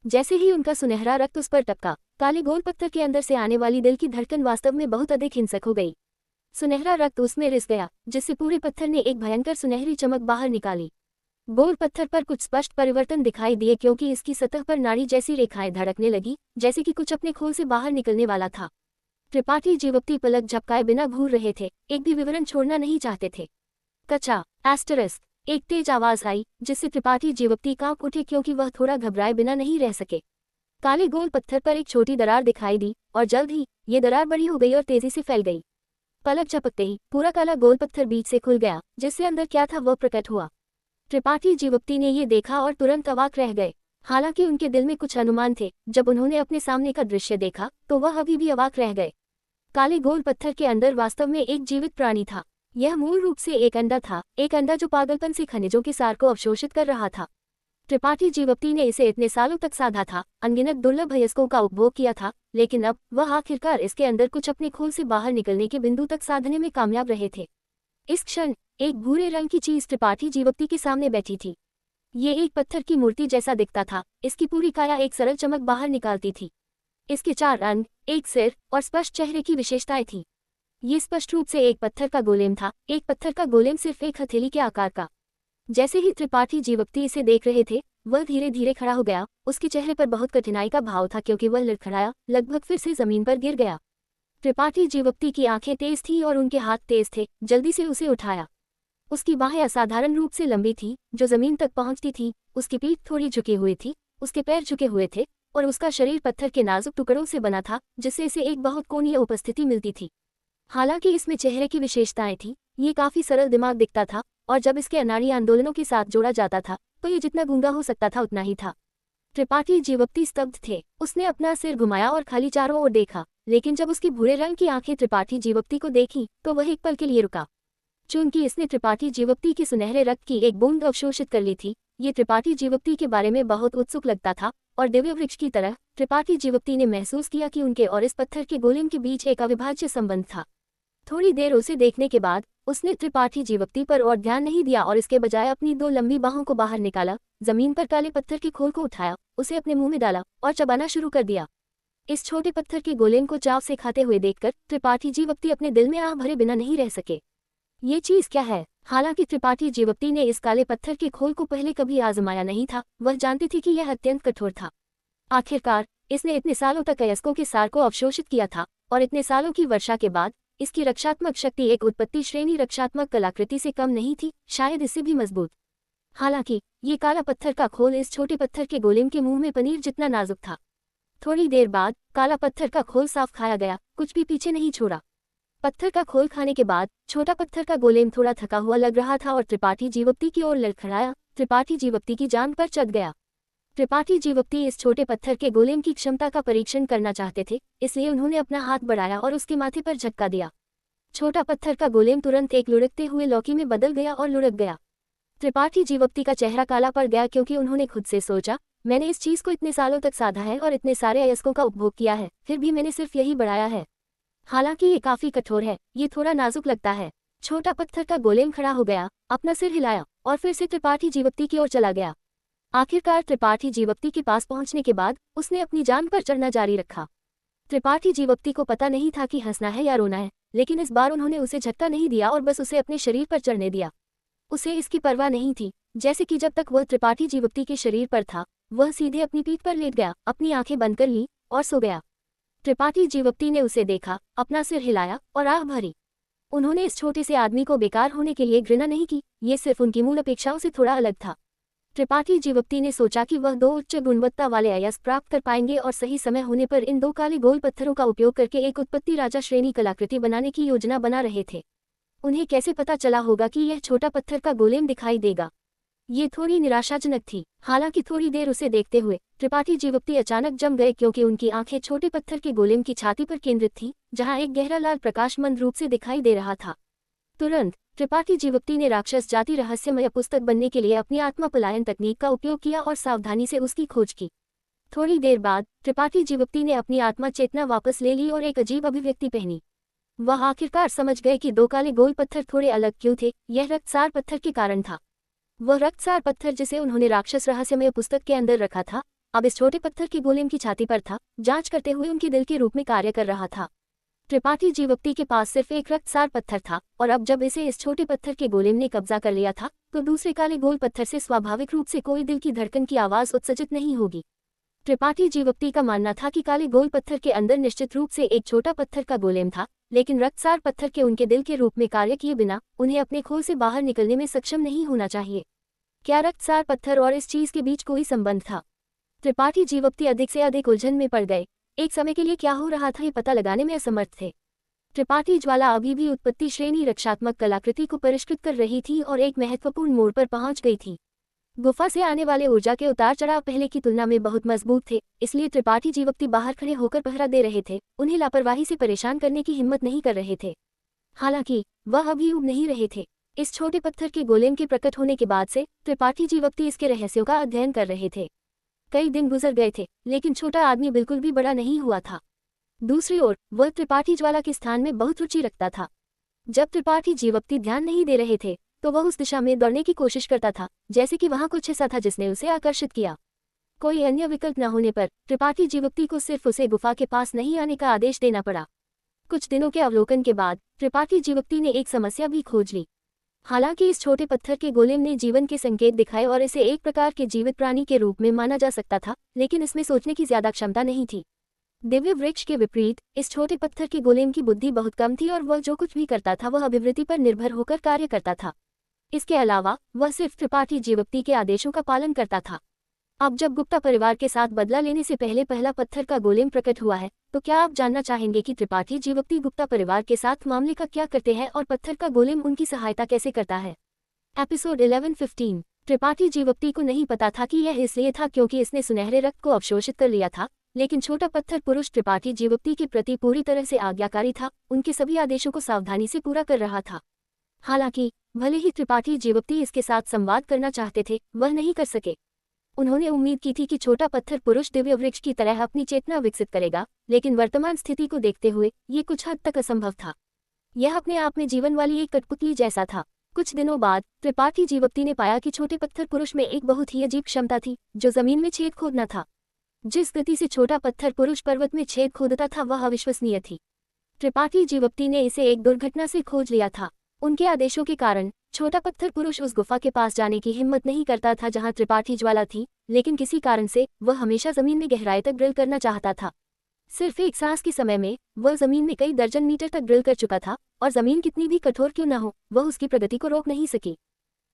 [SPEAKER 1] जैसे ही उनका सुनहरा रक्त उस पर टपका, काले गोल पत्थर के अंदर से आने वाली दिल की धड़कन वास्तव में बहुत अधिक हिंसक हो गई। सुनहरा रक्त उसमें रिस गया, जिससे पूरे पत्थर ने एक भयंकर सुनहरी चमक बाहर निकाली। गोल पत्थर पर कुछ स्पष्ट परिवर्तन दिखाई दिए, क्योंकि इसकी सतह पर नाड़ी जैसी रेखाएं धड़कने लगी, जैसे कि कुछ अपने खोल से बाहर निकलने वाला था। त्रिपाठी जीवक्ति पलक झपकाए बिना घूर रहे थे, एक भी विवरण छोड़ना नहीं चाहते थे। कचा एस्टरिस्क, एक तेज आवाज आई, जिससे त्रिपाठी जीवक्ति कांप उठे, क्योंकि वह थोड़ा घबराए बिना नहीं रह सके। काले गोल पत्थर पर एक छोटी दरार दिखाई दी और जल्द ही ये दरार बड़ी हो गई और तेजी से फैल गई। पलक झपकते ही पूरा काला गोल पत्थर बीच से खुल गया, जिससे अंदर क्या था वह प्रकट हुआ। त्रिपाठी जीवक्ति ने ये देखा और तुरंत अवाक रह गए। हालांकि उनके दिल में कुछ अनुमान थे। जब उन्होंने अपने सामने का दृश्य देखा तो वह अभी भी अवाक रह गए। काले गोल पत्थर के अंदर वास्तव में एक जीवित प्राणी था। यह मूल रूप से एक अंडा था, एक अंडा जो पागलपन से खनिजों के सार को अवशोषित कर रहा था। त्रिपाठी जीवप्ती ने इसे इतने सालों तक साधा था, अनगिनत दुर्लभ अयस्कों का उपभोग किया था, लेकिन अब वह आखिरकार इसके अंदर कुछ अपने खोल से बाहर निकलने के बिंदु तक साधने में कामयाब रहे थे। इस क्षण एक भूरे रंग की चीज त्रिपाठी जीवप्ती के सामने बैठी थी। ये एक पत्थर की मूर्ति जैसा दिखता था। इसकी पूरी काया एक सरल चमक बाहर निकालती थी। इसके 4 अंग, एक सिर और स्पष्ट चेहरे की विशेषताएं थीं। ये स्पष्ट रूप से एक पत्थर का गोलेम था, एक पत्थर का गोलेम सिर्फ एक हथेली के आकार का। जैसे ही त्रिपाठी जीवप्ती इसे देख रहे थे, वह धीरे धीरे खड़ा हो गया। उसके चेहरे पर बहुत कठिनाई का भाव था क्योंकि वह लड़खड़ाया, लगभग फिर से जमीन पर गिर गया। त्रिपाठी जीवप्ती की आंखें तेज थीं और उनके हाथ तेज थे। जल्दी से उसे उठाया। उसकी बाहें असाधारण रूप से लंबी थी, जो जमीन तक पहुंचती थी। उसकी पीठ थोड़ी झुकी हुई थी, उसके पैर झुके हुए थे और उसका शरीर पत्थर के नाजुक टुकड़ों से बना था, जिससे इसे एक बहुत कोणीय उपस्थिति मिलती थी। हालांकि इसमें चेहरे की विशेषताएं थी, ये काफी सरल दिमाग दिखता था और जब इसके अनाड़ी आंदोलनों के साथ जोड़ा जाता था तो ये जितना गूंगा हो सकता था उतना ही था। त्रिपाठी जीवप्ती स्तब्ध थे। उसने अपना सिर घुमाया और खाली चारों ओर देखा, लेकिन जब उसकी भूरे रंग की आंखें त्रिपाठी जीवप्ती को देखी तो वह एक पल के लिए रुका। चूंकि इसने त्रिपाठी जीवप्ती की सुनहरे रक्त की एक बूंद अवशोषित कर ली थी, ये त्रिपाठी जीवप्ती के बारे में बहुत उत्सुक लगता था और दिव्य वृक्ष की तरह त्रिपाठी जीवप्ती ने महसूस किया कि उनके और इस पत्थर के गोलेम के बीच एक अविभाज्य संबंध था। थोड़ी देर उसे देखने के बाद उसने त्रिपाठी जीवप्ती पर और ध्यान नहीं दिया और इसके बजाय अपनी 2 लंबी बाहों को बाहर निकाला, जमीन पर काले पत्थर के खोल को उठाया, उसे अपने मुंह में डाला और चबाना शुरू कर दिया। इस छोटे पत्थर के गोलेम को चाव से खाते हुए देखकर त्रिपाठी जीवप्ती अपने दिल में आह भरे बिना नहीं रह सके। ये चीज क्या है? हालांकि त्रिपाठी जीवप्ती ने इस काले पत्थर के खोल को पहले कभी आजमाया नहीं था, वह जानती थी कि यह अत्यंत कठोर था। आखिरकार इसने इतने सालों तक अयस्कों के सार को अवशोषित किया था और इतने सालों की वर्षा के बाद इसकी रक्षात्मक शक्ति एक उत्पत्ति श्रेणी रक्षात्मक कलाकृति से कम नहीं थी, शायद इससे भी मजबूत। हालांकि ये काला पत्थर का खोल इस छोटे पत्थर के गोलेम के मुंह में पनीर जितना नाजुक था। थोड़ी देर बाद काला पत्थर का खोल साफ खाया गया, कुछ भी पीछे नहीं छोड़ा। पत्थर का खोल खाने के बाद छोटा पत्थर का गोलेम थोड़ा थका हुआ लग रहा था और त्रिपाठी जीवप्ती की ओर लड़खड़ाया। त्रिपाठी जीवप्ती की जान पर चढ़ गया। त्रिपाठी जीवप्ती इस छोटे पत्थर के गोलेम की क्षमता का परीक्षण करना चाहते थे, इसलिए उन्होंने अपना हाथ बढ़ाया और उसके माथे पर झटका दिया। छोटा पत्थर का गोलेम तुरंत एक लुढ़कते हुए लौकी में बदल गया और लुढ़क गया। त्रिपाठी जीवप्ती का चेहरा काला पड़ गया क्योंकि उन्होंने खुद से सोचा, मैंने इस चीज को इतने सालों तक साधा है और इतने सारे अयस्कों का उपभोग किया है, फिर भी मैंने सिर्फ यही बढ़ाया है। हालांकि ये काफी कठोर है, ये थोड़ा नाजुक लगता है। छोटा पत्थर का गोलेम खड़ा हो गया, अपना सिर हिलाया और फिर से त्रिपाठी जीवप्ती की ओर चला गया। आखिरकार त्रिपाठी जीवप्ती के पास पहुंचने के बाद उसने अपनी जान पर चढ़ना जारी रखा। त्रिपाठी जीवप्ती को पता नहीं था कि हंसना है या रोना है, लेकिन इस बार उन्होंने उसे झटका नहीं दिया और बस उसे अपने शरीर पर चढ़ने दिया। उसे इसकी परवाह नहीं थी, जैसे कि जब तक वह त्रिपाठी जीवप्ती के शरीर पर था वह सीधे अपनी पीठ पर लेट गया, अपनी आंखें बंद कर ली और सो गया। त्रिपाठी जीवप्ती ने उसे देखा, अपना सिर हिलाया और आह भरी। उन्होंने इस छोटे से आदमी को बेकार होने के लिए घृणा नहीं की, ये सिर्फ उनकी मूल अपेक्षाओं से थोड़ा अलग था। त्रिपाठी जीवप्ती ने सोचा कि वह 2 उच्च गुणवत्ता वाले अयस्क प्राप्त कर पाएंगे और सही समय होने पर इन 2 काले गोल पत्थरों का उपयोग करके एक उत्पत्ति राजा श्रेणी कलाकृति बनाने की योजना बना रहे थे। उन्हें कैसे पता चला होगा कि यह छोटा पत्थर का गोलेम दिखाई देगा? ये थोड़ी निराशाजनक थी। हालांकि थोड़ी देर उसे देखते हुए त्रिपाठी जीवप्ती अचानक जम गए क्योंकि उनकी आंखें छोटे पत्थर के गोलेम की छाती पर केंद्रित थीं, जहां एक गहरा लाल प्रकाश मंद रूप से दिखाई दे रहा था। तुरंत त्रिपाठी जीवप्ती ने राक्षस जाति रहस्यमय पुस्तक बनने के लिए अपनी आत्मा पलायन तकनीक का उपयोग किया और सावधानी से उसकी खोज की। थोड़ी देर बाद त्रिपाठी जीवप्ती ने अपनी आत्मा चेतना वापस ले ली और एक अजीब अभिव्यक्ति पहनी। वह आखिरकार समझ गए कि 2 काले गोल पत्थर थोड़े अलग क्यों थे। यह रक्तसार पत्थर के कारण था। वह रक्तसार पत्थर जिसे उन्होंने राक्षस रहस्यमय पुस्तक के अंदर रखा था, अब इस छोटे पत्थर के गोलेम की छाती पर था, जांच करते हुए उनके दिल के रूप में कार्य कर रहा था। त्रिपाठी जीवप्ती के पास सिर्फ एक रक्तसार पत्थर था और अब जब इसे इस छोटे पत्थर के गोलेम ने कब्जा कर लिया था तो दूसरे काले गोल पत्थर से स्वाभाविक रूप से कोई दिल की धड़कन की आवाज उत्सर्जित नहीं होगी। त्रिपाठी जीवप्ती का मानना था कि काले गोल पत्थर के अंदर निश्चित रूप से एक छोटा पत्थर का गोलेम था, लेकिन रक्तसार पत्थर के उनके दिल के रूप में कार्य किए बिना उन्हें अपने खोल से बाहर निकलने में सक्षम नहीं होना चाहिए। क्या रक्तसार पत्थर और इस चीज के बीच कोई संबंध था? त्रिपाठी जीवप्ती अधिक से अधिक उलझन में पड़ गए। एक समय के लिए क्या हो रहा था ये पता लगाने में असमर्थ थे। त्रिपाठी ज्वाला अभी भी उत्पत्ति श्रेणी रक्षात्मक कलाकृति को परिष्कृत कर रही थी और एक महत्वपूर्ण मोड़ पर पहुंच गई थी। गुफा से आने वाले ऊर्जा के उतार चढ़ाव पहले की तुलना में बहुत मजबूत थे, इसलिए त्रिपाठी जीवक्ति बाहर खड़े होकर पहरा दे रहे थे, उन्हें लापरवाही से परेशान करने की हिम्मत नहीं कर रहे थे। हालांकि वह अभी उब नहीं रहे थे। इस छोटे पत्थर के गोलेम के प्रकट होने के बाद से त्रिपाठी जीवक्ति इसके रहस्यों का अध्ययन कर रहे थे। कई दिन गुजर गए थे, लेकिन छोटा आदमी बिल्कुल भी बड़ा नहीं हुआ था। दूसरी ओर वह त्रिपाठी ज्वाला के स्थान में बहुत रुचि रखता था। जब त्रिपाठी जीवक्ति ध्यान नहीं दे रहे थे तो वह उस दिशा में दौड़ने की कोशिश करता था, जैसे कि वहां कुछ ऐसा था जिसने उसे आकर्षित किया। कोई अन्य विकल्प न होने पर त्रिपाठी जीवक्ति को सिर्फ उसे गुफा के पास नहीं आने का आदेश देना पड़ा। कुछ दिनों के अवलोकन के बाद त्रिपाठी जीवक्ति ने एक समस्या भी खोज ली। हालांकि इस छोटे पत्थर के गोलेम ने जीवन के संकेत दिखाए और इसे एक प्रकार के जीवित प्राणी के रूप में माना जा सकता था, लेकिन इसमें सोचने की ज्यादा क्षमता नहीं थी। दिव्य वृक्ष के विपरीत इस छोटे पत्थर के गोलेम की बुद्धि बहुत कम थी और वह जो कुछ भी करता था वह अभिवृत्ति पर निर्भर होकर कार्य करता था। इसके अलावा वह सिर्फ त्रिपाठी जीवक्ति के आदेशों का पालन करता था। अब जब गुप्ता परिवार के साथ बदला लेने से पहले पहला पत्थर का गोलेम प्रकट हुआ है, तो क्या आप जानना चाहेंगे कि त्रिपाठी जीवक्ति गुप्ता परिवार के साथ मामले का क्या करते हैं और पत्थर का गोलेम उनकी सहायता कैसे करता है? एपिसोड 11-15। त्रिपाठी जीवक्ति को नहीं पता था कि यह इसलिए था क्योंकि इसने सुनहरे रक्त को अवशोषित कर लिया था, लेकिन छोटा पत्थर पुरुष त्रिपाठी जीवक्ति के प्रति पूरी तरह से आज्ञाकारी था, उनके सभी आदेशों को सावधानी से पूरा कर रहा था। हालांकि भले ही त्रिपाठी जीवक्ति इसके साथ संवाद करना चाहते थे, वह नहीं कर सके। उन्होंने उम्मीद की थी कि छोटा पत्थर पुरुष दिव्य वृक्ष की तरह अपनी चेतना विकसित करेगा, लेकिन वर्तमान स्थिति को देखते हुए ये कुछ हद तक असंभव था। यह अपने आप में जीवन वाली एक कठपुतली जैसा था। कुछ दिनों बाद त्रिपाठी जीवक्ति ने पाया कि छोटे पत्थर पुरुष में एक बहुत ही अजीब क्षमता थी, जो जमीन में छेद खोदना था। जिस गति से छोटा पत्थर पुरुष पर्वत में छेद खोदता था वह अविश्वसनीय थी। त्रिपाठी जीवक्ति ने इसे एक दुर्घटना से खोज लिया था। उनके आदेशों के कारण छोटा पत्थर पुरुष उस गुफा के पास जाने की हिम्मत नहीं करता था जहां त्रिपाठी ज्वाला थी, लेकिन किसी कारण से वह हमेशा जमीन में गहराई तक ड्रिल करना चाहता था। सिर्फ एक सांस के समय में वह जमीन में कई दर्जन मीटर तक ड्रिल कर चुका था, और जमीन कितनी भी कठोर क्यों न हो, वह उसकी प्रगति को रोक नहीं सकी।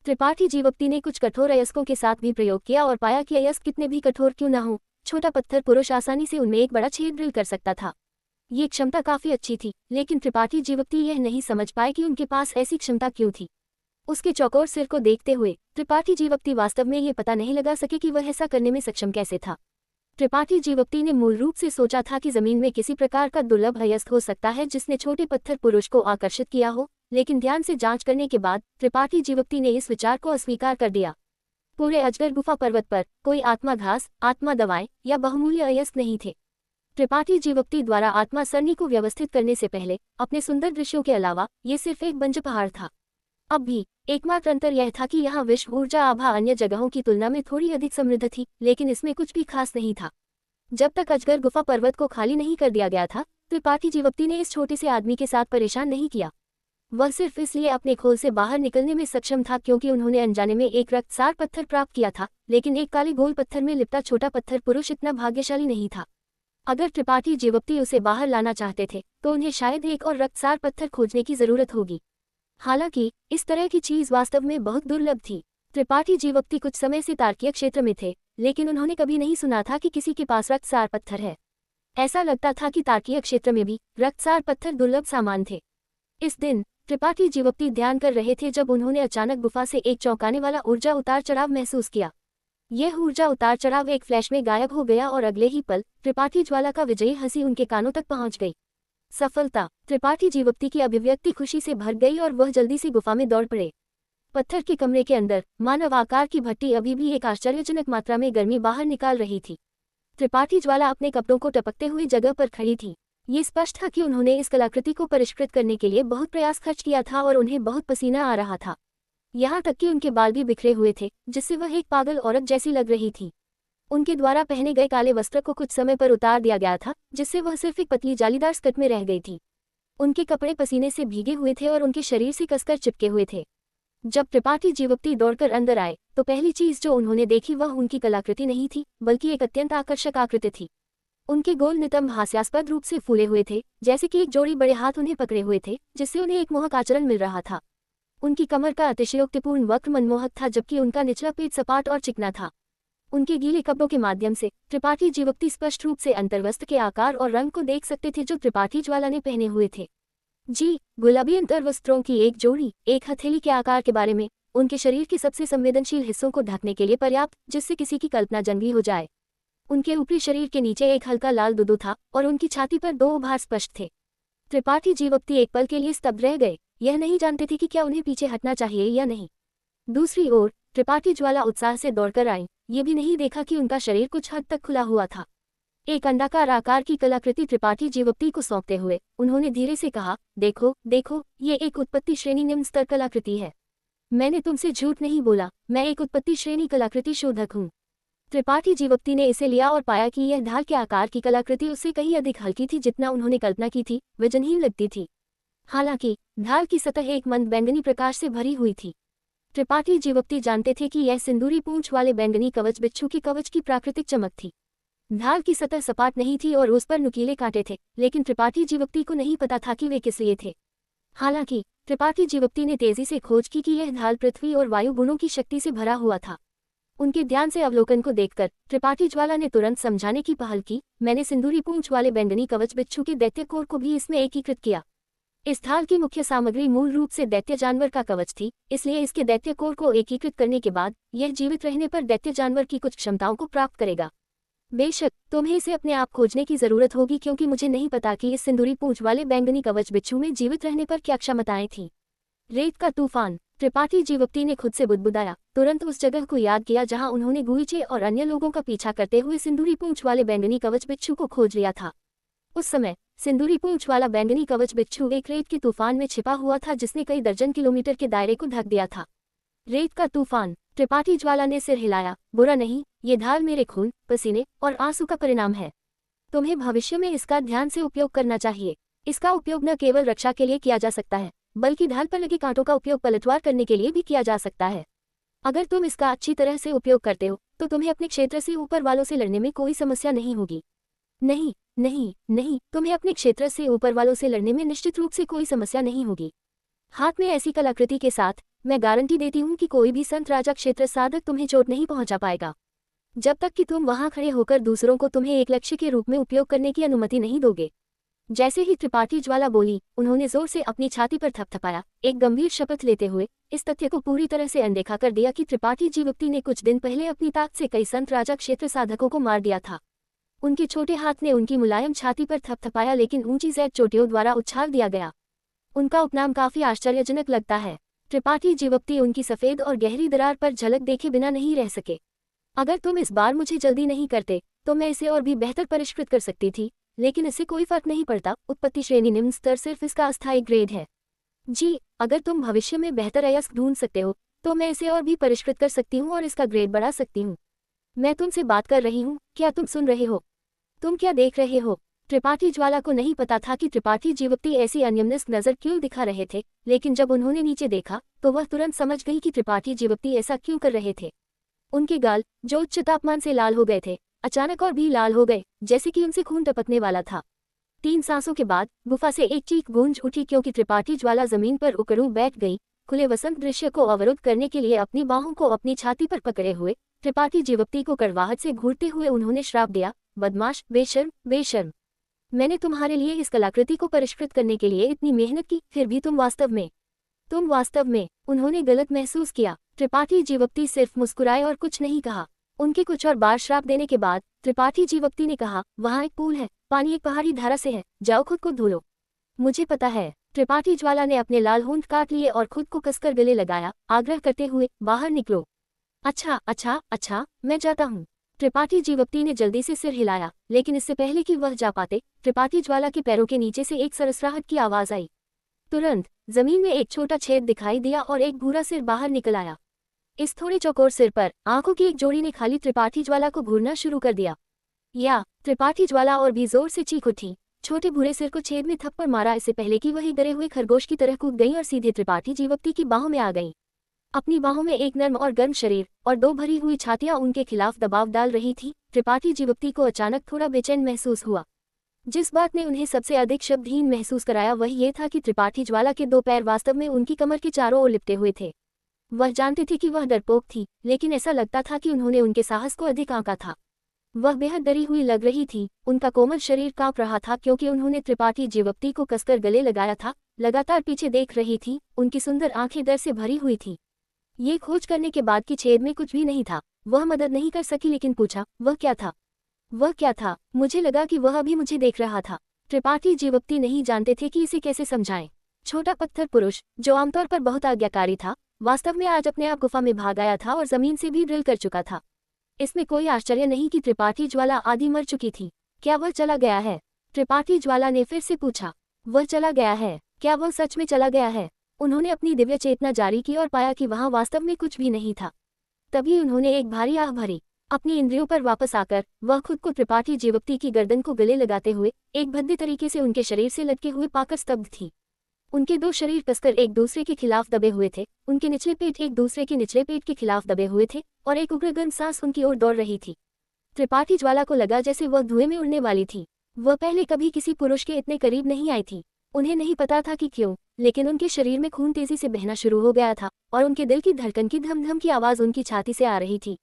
[SPEAKER 1] त्रिपाठी जीवक्ति ने कुछ कठोर अयस्कों के साथ भी प्रयोग किया और पाया कि अयस्क कितने भी कठोर क्यों न हो, छोटा पत्थर पुरुष आसानी से उनमें एक बड़ा छेद ड्रिल कर सकता था। ये क्षमता काफी अच्छी थी, लेकिन त्रिपाठी जीवक्ति यह नहीं समझ पाए कि उनके पास ऐसी क्षमता क्यों थी। उसके चौकोर सिर को देखते हुए त्रिपाठी जीवक्ति वास्तव में ये पता नहीं लगा सके कि वह ऐसा करने में सक्षम कैसे था। त्रिपाठी जीवक्ति ने मूल रूप से सोचा था कि जमीन में किसी प्रकार का दुर्लभ अयस्क हो सकता है जिसने छोटे पत्थर पुरुष को आकर्षित किया हो, लेकिन ध्यान से जांच करने के बाद त्रिपाठी जीवक्ति ने इस विचार को अस्वीकार कर दिया। पूरे अजगर गुफा पर्वत पर कोई आत्मा घास, आत्मा दवाएं या बहुमूल्य अयस्क नहीं थे। त्रिपाठी जीवक्ति द्वारा आत्मा सरणी को व्यवस्थित करने से पहले अपने सुंदर दृश्यों के अलावा ये सिर्फ एक बंजर पहाड़ था। अब भी एकमात्र अंतर यह था कि यहाँ विश्व ऊर्जा आभा अन्य जगहों की तुलना में थोड़ी अधिक समृद्ध थी, लेकिन इसमें कुछ भी खास नहीं था। जब तक अजगर गुफा पर्वत को खाली नहीं कर दिया गया था, त्रिपाठी जीवक्ति ने इस छोटे से आदमी के साथ परेशान नहीं किया। वह सिर्फ इसलिए अपने खोल से बाहर निकलने में सक्षम था क्योंकि उन्होंने अनजाने में एक रक्तसार पत्थर प्राप्त किया था, लेकिन एक काले गोल पत्थर में लिपटा छोटा पत्थर पुरुष इतना भाग्यशाली नहीं था। अगर त्रिपाठी जीवक्ति उसे बाहर लाना चाहते थे तो उन्हें शायद एक और रक्तसार पत्थर खोजने की जरूरत होगी। हालांकि इस तरह की चीज वास्तव में बहुत दुर्लभ थी। त्रिपाठी जीवक्ति कुछ समय से तार्किक क्षेत्र में थे, लेकिन उन्होंने कभी नहीं सुना था कि किसी के पास रक्तसार पत्थर है। ऐसा लगता था कि तार्किक क्षेत्र में भी रक्तसार पत्थर दुर्लभ सामान थे। इस दिन त्रिपाठी जीवक्ति ध्यान कर रहे थे जब उन्होंने अचानक गुफा से एक चौंकाने वाला ऊर्जा उतार चढ़ाव महसूस किया। यह ऊर्जा उतार चढ़ाव एक फ्लैश में गायब हो गया और अगले ही पल त्रिपाठी ज्वाला का विजयी हंसी उनके कानों तक पहुंच गई। सफलता! त्रिपाठी जीवक्ति की अभिव्यक्ति खुशी से भर गई और वह जल्दी से गुफा में दौड़ पड़े। पत्थर के कमरे के अंदर मानव आकार की भट्टी अभी भी एक आश्चर्यजनक मात्रा में गर्मी बाहर निकाल रही थी। त्रिपाठी ज्वाला अपने कपड़ों को टपकते हुए जगह पर खड़ी थी। ये स्पष्ट था कि उन्होंने इस कलाकृति को परिष्कृत करने के लिए बहुत प्रयास खर्च किया था और उन्हें बहुत पसीना आ रहा था। यहाँ तक कि उनके बाल भी बिखरे हुए थे, जिससे वह एक पागल औरत जैसी लग रही थी। उनके द्वारा पहने गए काले वस्त्र को कुछ समय पर उतार दिया गया था, जिससे वह सिर्फ एक पतली जालीदार स्कर्ट में रह गई थी। उनके कपड़े पसीने से भीगे हुए थे और उनके शरीर से कसकर चिपके हुए थे। जब त्रिपाठी जीवक्ति दौड़कर अंदर आए तो पहली चीज जो उन्होंने देखी वह उनकी कलाकृति नहीं थी, बल्कि एक अत्यंत आकर्षक आकृति थी। उनके गोल नितंब हास्यास्पद रूप से फूले हुए थे, जैसे कि एक जोड़ी बड़े हाथ उन्हें पकड़े हुए थे, जिससे उन्हें एक मोहक आचरण मिल रहा था। उनकी कमर का अतिशयोक्तिपूर्ण वक्र मनमोहक था, जबकि उनका निचला पेट सपाट और चिकना था। उनके गीले कपड़ों के माध्यम से त्रिपाठी जीवक्ति स्पष्ट रूप से अंतर्वस्त्र के आकार और रंग को देख सकते थे जो त्रिपाठी ज्वाला ने पहने हुए थे। जी, गुलाबी अंतर्वस्त्रों की एक जोड़ी, एक हथेली के आकार के बारे में उनके शरीर के सबसे संवेदनशील हिस्सों को ढकने के लिए पर्याप्त, जिससे किसी की कल्पना जंगली हो जाए। उनके ऊपरी शरीर के नीचे एक हल्का लाल दुदू था और उनकी छाती पर 2 उभार स्पष्ट थे। त्रिपाठी जीवप्ती एक पल के लिए स्तब्ध रह गए, यह नहीं जानते थे कि क्या उन्हें पीछे हटना चाहिए या नहीं। दूसरी ओर त्रिपाठी ज्वाला उत्साह से दौड़कर आई, ये भी नहीं देखा कि उनका शरीर कुछ हद तक खुला हुआ था। एक अंडाकार आकार की कलाकृति त्रिपाठी जीवप्ती को सौंपते हुए उन्होंने धीरे से कहा, देखो देखो, ये एक उत्पत्ति श्रेणी निम्न स्तर कलाकृति है। मैंने तुमसे झूठ नहीं बोला, मैं एक उत्पत्ति श्रेणी कलाकृति शोधक हूँ। त्रिपाठी जीवप्ती ने इसे लिया और पाया कि यह ढाल के आकार की कलाकृति उससे कहीं अधिक हल्की थी जितना उन्होंने कल्पना की थी, वजनहीन लगती थी। हालांकि ढाल की सतह एक मंद बैंगनी प्रकाश से भरी हुई थी। त्रिपाठी जीवप्ती जानते थे कि यह सिंदूरी पूंछ वाले बैंगनी कवच बिच्छू के कवच की प्राकृतिक चमक थी। ढाल की सतह सपाट नहीं थी और उस पर नुकीले कांटे थे, लेकिन त्रिपाठी जीवप्ती को नहीं पता था कि वे किस लिए थे। हालांकि त्रिपाठी जीवप्ती ने तेजी से खोज की कि यह ढाल पृथ्वी और वायु गुणों की शक्ति से भरा हुआ था। उनके ध्यान से अवलोकन को देखकर त्रिपाठी ज्वाला ने तुरंत समझाने की पहल की, मैंने सिंदूरी पूंछ वाले बैंगनी कवच बिच्छू के दैत्य कोर को भी इसमें एकीकृत किया। इस ढाल की मुख्य सामग्री मूल रूप से दैत्य जानवर का कवच थी, इसलिए इसके दैत्य कोर को एकीकृत करने के बाद यह जीवित रहने पर दैत्य जानवर की कुछ क्षमताओं को प्राप्त करेगा। बेशक तुम्हें इसे अपने आप खोजने की जरूरत होगी, क्योंकि मुझे नहीं पता कि इस सिंदूरी पूंछ वाले बैंगनी कवच बिच्छू में जीवित रहने पर क्या क्षमताएं थीं। रेत का तूफान। त्रिपाठी जीवप्ती ने खुद से बुदबुदाया, तुरंत उस जगह को याद किया जहां उन्होंने गुईचे और अन्य लोगों का पीछा करते हुए सिंदूरी पूंछ वाले बैंगनी कवच बिच्छू को खोज लिया था। उस समय सिंदूरी पूंछ वाला बैंगनी कवच बिच्छू एक रेत के तूफान में छिपा हुआ था जिसने कई दर्जन किलोमीटर के दायरे को ढक दिया था। रेत का तूफान। त्रिपाठी ज्वाला ने सिर हिलाया, बुरा नहीं, ये ढाल मेरे खून, पसीने और आंसू का परिणाम है। तुम्हें भविष्य में इसका ध्यान से उपयोग करना चाहिए। इसका उपयोग न केवल रक्षा के लिए किया जा सकता है, बल्कि ढाल पर लगे कांटों का उपयोग पलटवार करने के लिए भी किया जा सकता है। अगर तुम इसका अच्छी तरह से उपयोग करते हो तो तुम्हें अपने क्षेत्र से ऊपर वालों से लड़ने में कोई समस्या नहीं होगी। नहीं नहीं नहीं, तुम्हें अपने क्षेत्र से ऊपर वालों से लड़ने में निश्चित रूप से कोई समस्या नहीं होगी। हाथ में ऐसी कलाकृति के साथ मैं गारंटी देती हूँ कि कोई भी संत राजा क्षेत्र साधक तुम्हें चोट नहीं पहुंचा पाएगा, जब तक कि तुम वहां खड़े होकर दूसरों को तुम्हें एक लक्ष्य के रूप में उपयोग करने की अनुमति नहीं दोगे। जैसे ही त्रिपाठी ज्वाला बोली, उन्होंने जोर से अपनी छाती पर थपथपाया, एक गंभीर शपथ लेते हुए इस तथ्य को पूरी तरह से अनदेखा कर दिया कि त्रिपाठी जीवप्ती ने कुछ दिन पहले अपनी ताकत से कई संत राजा क्षेत्र साधकों को मार दिया था। उनके छोटे हाथ ने उनकी मुलायम छाती पर थपथपाया, लेकिन ऊंची जैद चोटियों द्वारा उछाल दिया गया। उनका उपनाम काफी आश्चर्यजनक लगता है। त्रिपाठी जीवप्ती उनकी सफेद और गहरी दरार पर झलक देखे बिना नहीं रह सके। अगर तुम इस बार मुझे जल्दी नहीं करते तो मैं इसे और भी बेहतर परिष्कृत कर सकती थी, लेकिन इससे कोई फर्क नहीं पड़ता। उत्पत्ति श्रेणी निम्न स्तर सिर्फ इसका अस्थायी ग्रेड है। जी, अगर तुम भविष्य में बेहतर अयस्क ढूंढ सकते हो तो मैं इसे और भी परिष्कृत कर सकती हूँ और इसका ग्रेड बढ़ा सकती हूँ। मैं तुमसे बात कर रही हूँ, क्या तुम सुन रहे हो? तुम क्या देख रहे हो? त्रिपाठी ज्वाला को नहीं पता था कि त्रिपाठी जीवप्ती ऐसी अन्यमनस्क नजर क्यों दिखा रहे थे, लेकिन जब उन्होंने नीचे देखा तो वह तुरंत समझ गई कि त्रिपाठी जीवप्ती ऐसा क्यों कर रहे थे। उनके गाल, जो उच्च तापमान से लाल हो गए थे, अचानक और भी लाल हो गए, जैसे कि उनसे खून टपकने वाला था। 3 सांसों के बाद गुफा से एक चीख गूंज उठी, क्योंकि त्रिपाठी ज्वाला जमीन पर उकड़ू बैठ गई। खुले वसंत दृश्य को अवरुद्ध करने के लिए अपनी बाहों को अपनी छाती पर पकड़े हुए त्रिपाठी जीवप्ती को कड़वाहट से घूरते हुए उन्होंने श्राप दिया, बदमाश, बेशर्म, बेशर्म। मैंने तुम्हारे लिए इस कलाकृति को परिष्कृत करने के लिए इतनी मेहनत की, फिर भी तुम वास्तव में। उन्होंने गलत महसूस किया। त्रिपाठी जीवप्ती सिर्फ मुस्कुराए और कुछ नहीं कहा। उनके कुछ और बार श्राप देने के बाद त्रिपाठी जीवप्ती ने कहा, वहां एक पूल है, पानी एक पहाड़ी धारा से है, जाओ खुद को धो लो। मुझे पता है। त्रिपाठी ज्वाला ने अपने लाल होंठ काट लिए और खुद को कसकर गले लगाया, आग्रह करते हुए, बाहर निकलो। अच्छा अच्छा अच्छा, मैं जाता हूँ। त्रिपाठी जीवप्ती ने जल्दी से सिर हिलाया, लेकिन इससे पहले कि वह जा पाते, त्रिपाठी ज्वाला के पैरों के नीचे से एक सरसराहट की आवाज आई। तुरंत जमीन में एक छोटा छेद दिखाई दिया और एक भूरा सिर बाहर निकल आया। इस थोड़े चौकोर सिर पर आंखों की एक जोड़ी ने खाली त्रिपाठी ज्वाला को घूरना शुरू कर दिया। या त्रिपाठी ज्वाला और भी जोर से चीख उठी। छोटे भूरे सिर को छेद में थप्पड़ मारा, इससे पहले कि वही डरे हुए खरगोश की तरह कूद गई और सीधे त्रिपाठी जीवप्ती की बाहों में आ गई। अपनी बाहों में एक नर्म और गर्म शरीर और 2 भरी हुई छातियां उनके खिलाफ दबाव डाल रही थी। त्रिपाठी जीवप्ती को अचानक थोड़ा बेचैन महसूस हुआ। जिस बात ने उन्हें सबसे अधिक शब्दहीन महसूस कराया वह ये था कि त्रिपाठी ज्वाला के 2 पैर वास्तव में उनकी कमर के चारों ओर लिपटे हुए थे। वह जानते थे कि वह डरपोक थी, लेकिन ऐसा लगता था कि उन्होंने उनके साहस को अधिक आंका था। वह बेहद डरी हुई लग रही थी। उनका कोमल शरीर कांप रहा था, क्योंकि उन्होंने त्रिपाठी जीवप्ती को कसकर गले लगाया था। लगातार पीछे देख रही थी, उनकी सुंदर आंखें डर से भरी हुई थी। ये खोज करने के बाद कि छेद में कुछ भी नहीं था, वह मदद नहीं कर सकी, लेकिन पूछा, वह क्या था? वह क्या था? मुझे लगा कि वह अभी मुझे देख रहा था। त्रिपाठी जीवप्ती नहीं जानते थे कि इसे कैसे समझाएं। छोटा पत्थर पुरुष, जो आमतौर पर बहुत आज्ञाकारी था, वास्तव में आज अपने आप गुफा में भाग आया था और जमीन से भी ड्रिल कर चुका था। इसमें कोई आश्चर्य नहीं कि त्रिपाठी ज्वाला आदि मर चुकी थी। क्या वह चला गया है? त्रिपाठी ज्वाला ने फिर से पूछा। वह चला गया है? क्या वह सच में चला गया है? उन्होंने अपनी दिव्य चेतना जारी की और पाया कि वहां वास्तव में कुछ भी नहीं था। तभी उन्होंने एक भारी आह भरी। अपनी इंद्रियों पर वापस आकर वह खुद को त्रिपाठी जीवप्ती की गर्दन को गले लगाते हुए एक भद्दे तरीके से उनके शरीर से लटके हुए पाकर स्तब्ध थी। उनके दो शरीर कसकर एक दूसरे के खिलाफ दबे हुए थे, उनके निचले पेट एक दूसरे के निचले पेट के खिलाफ दबे हुए थे और एक उग्रगर्म सांस उनकी ओर दौड़ रही थी। त्रिपाठी ज्वाला को लगा जैसे वह धुएं में उड़ने वाली थी। वह पहले कभी किसी पुरुष के इतने करीब नहीं आई थी। उन्हें नहीं पता था कि क्यों, लेकिन उनके शरीर में खून तेजी से बहना शुरू हो गया था और उनके दिल की धड़कन की धम धम की आवाज उनकी छाती से आ रही थी।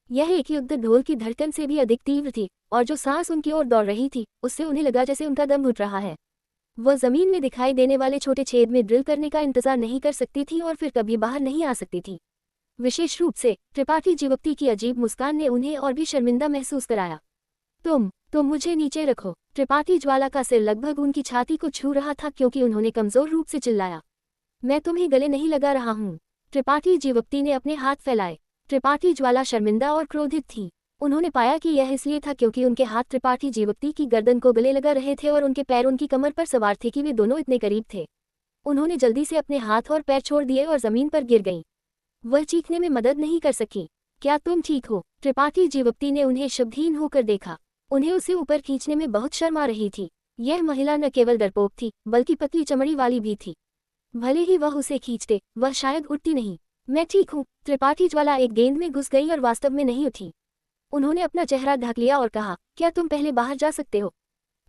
[SPEAKER 1] यह एक युद्ध ढोल की धड़कन से भी अधिक तीव्र थी और जो सांस उनकी ओर दौड़ रही थी उससे उन्हें लगा जैसे उनका दम घुट रहा है। वह जमीन में दिखाई देने वाले छोटे छेद में ड्रिल करने का इंतजार नहीं कर सकती थी और फिर कभी बाहर नहीं आ सकती थी। विशेष रूप से त्रिपाठी जीवप्ती की अजीब मुस्कान ने उन्हें और भी शर्मिंदा महसूस कराया। तुम मुझे नीचे रखो। त्रिपाठी ज्वाला का सिर लगभग उनकी छाती को छू रहा था क्योंकि उन्होंने कमजोर रूप से चिल्लाया, मैं तुम्हें गले नहीं लगा रहा हूँ। त्रिपाठी जीवप्ती ने अपने हाथ फैलाए। त्रिपाठी ज्वाला शर्मिंदा और क्रोधित थी। उन्होंने पाया कि यह इसलिए था क्योंकि उनके हाथ त्रिपाठी जीवप्ती की गर्दन को गले लगा रहे थे और उनके पैर उनकी कमर पर सवार थे कि वे दोनों इतने करीब थे। उन्होंने जल्दी से अपने हाथ और पैर छोड़ दिए और जमीन पर गिर गईं। वह चीखने में मदद नहीं कर सकी। क्या तुम ठीक हो? त्रिपाठी जीवप्ती ने उन्हें शब्दहीन होकर देखा। उन्हें उसे ऊपर खींचने में बहुत शर्म आ रही थी। यह महिला न केवल डरपोक थी बल्कि पतली चमड़ी वाली भी थी। भले ही वह उसे खींचते, वह शायद उठती नहीं। मैं ठीक हूँ। त्रिपाठी ज्वाला एक गेंद में घुस गई और वास्तव में नहीं उठी। उन्होंने अपना चेहरा ढक लिया और कहा, क्या तुम पहले बाहर जा सकते हो?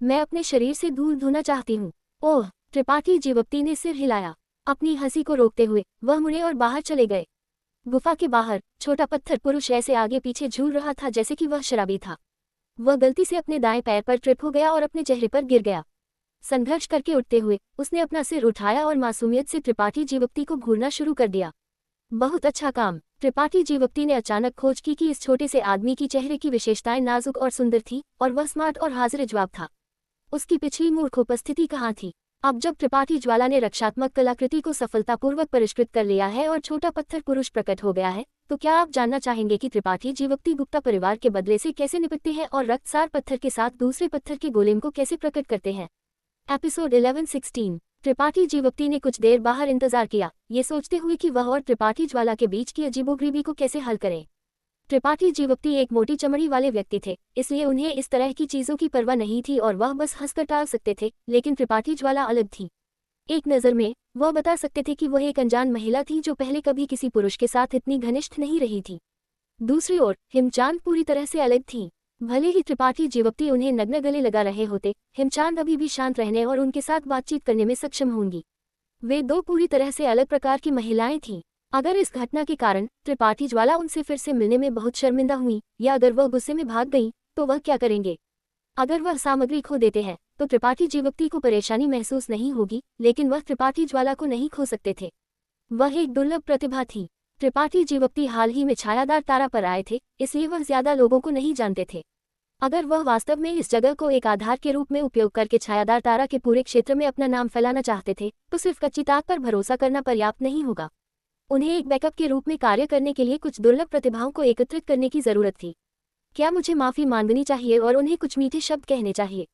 [SPEAKER 1] मैं अपने शरीर से धूल धोना चाहती हूँ। ओह! त्रिपाठी जीवप्ती ने सिर हिलाया। अपनी हंसी को रोकते हुए वह मुड़े और बाहर चले गए। गुफा के बाहर छोटा पत्थर पुरुष ऐसे आगे पीछे झूल रहा था जैसे कि वह शराबी था। वह गलती से अपने दाएं पैर पर ट्रिप हो गया और अपने चेहरे पर गिर गया। संघर्ष करके उठते हुए उसने अपना सिर उठाया और मासूमियत से त्रिपाठी जीवप्ती को घूरना शुरू कर दिया। बहुत अच्छा काम। त्रिपाठी जीवप्ती ने अचानक खोज की कि इस छोटे से आदमी की चेहरे की विशेषताएं नाजुक और सुंदर थी और वह स्मार्ट और हाजिर जवाब था। उसकी पिछली मूर्ख उपस्थिति कहाँ थी? अब जब त्रिपाठी ज्वाला ने रक्षात्मक कलाकृति को सफलतापूर्वक परिष्कृत कर लिया है और छोटा पत्थर पुरुष प्रकट हो गया है, तो क्या आप जानना चाहेंगे कि त्रिपाठी जीवप्ती गुप्ता परिवार के बदले से कैसे निपटते हैं और रक्तसार पत्थर के साथ दूसरे पत्थर के गोलेम को कैसे प्रकट करते हैं? एपिसोड 11-16। त्रिपाठी जीवप्ती ने कुछ देर बाहर इंतजार किया, ये सोचते हुए कि वह और त्रिपाठी ज्वाला के बीच की अजीबोगरीबी को कैसे हल करें। त्रिपाठी जीवप्ती एक मोटी चमड़ी वाले व्यक्ति थे, इसलिए उन्हें इस तरह की चीजों की परवाह नहीं थी और वह बस हंसकर टाल सकते थे, लेकिन त्रिपाठी ज्वाला अलग थी। एक नज़र में वह बता सकते थे कि वह एक अनजान महिला थी जो पहले कभी किसी पुरुष के साथ इतनी घनिष्ठ नहीं रही थी। दूसरी ओर हिमचांद पूरी तरह से अलग थी। भले ही त्रिपाठी जीवप्ती उन्हें नग्न गले लगा रहे होते, हिमचांद अभी भी शांत रहने और उनके साथ बातचीत करने में सक्षम होंगी। वे दो पूरी तरह से अलग प्रकार की महिलाएं थीं। अगर इस घटना के कारण त्रिपाठी ज्वाला उनसे फिर से मिलने में बहुत शर्मिंदा हुई या अगर वह गुस्से में भाग गईं, तो वह क्या करेंगे? अगर वह सामग्री खो देते हैं तो त्रिपाठी जीवप्ती को परेशानी महसूस नहीं होगी, लेकिन वह त्रिपाठी ज्वाला को नहीं खो सकते थे। वह एक दुर्लभ प्रतिभा थी। त्रिपाठी जीवप्ती हाल ही में छायादार तारा पर आए थे, इसलिए वह ज्यादा लोगों को नहीं जानते थे। अगर वह वास्तव में इस जगह को एक आधार के रूप में उपयोग करके छायादार तारा के पूरे क्षेत्र में अपना नाम फैलाना चाहते थे, तो सिर्फ कच्ची ताक पर भरोसा करना पर्याप्त नहीं होगा। उन्हें एक बैकअप के रूप में कार्य करने के लिए कुछ दुर्लभ प्रतिभाओं को एकत्रित करने की जरूरत थी। क्या मुझे माफी मांगनी चाहिए और उन्हें कुछ मीठे शब्द कहने चाहिए?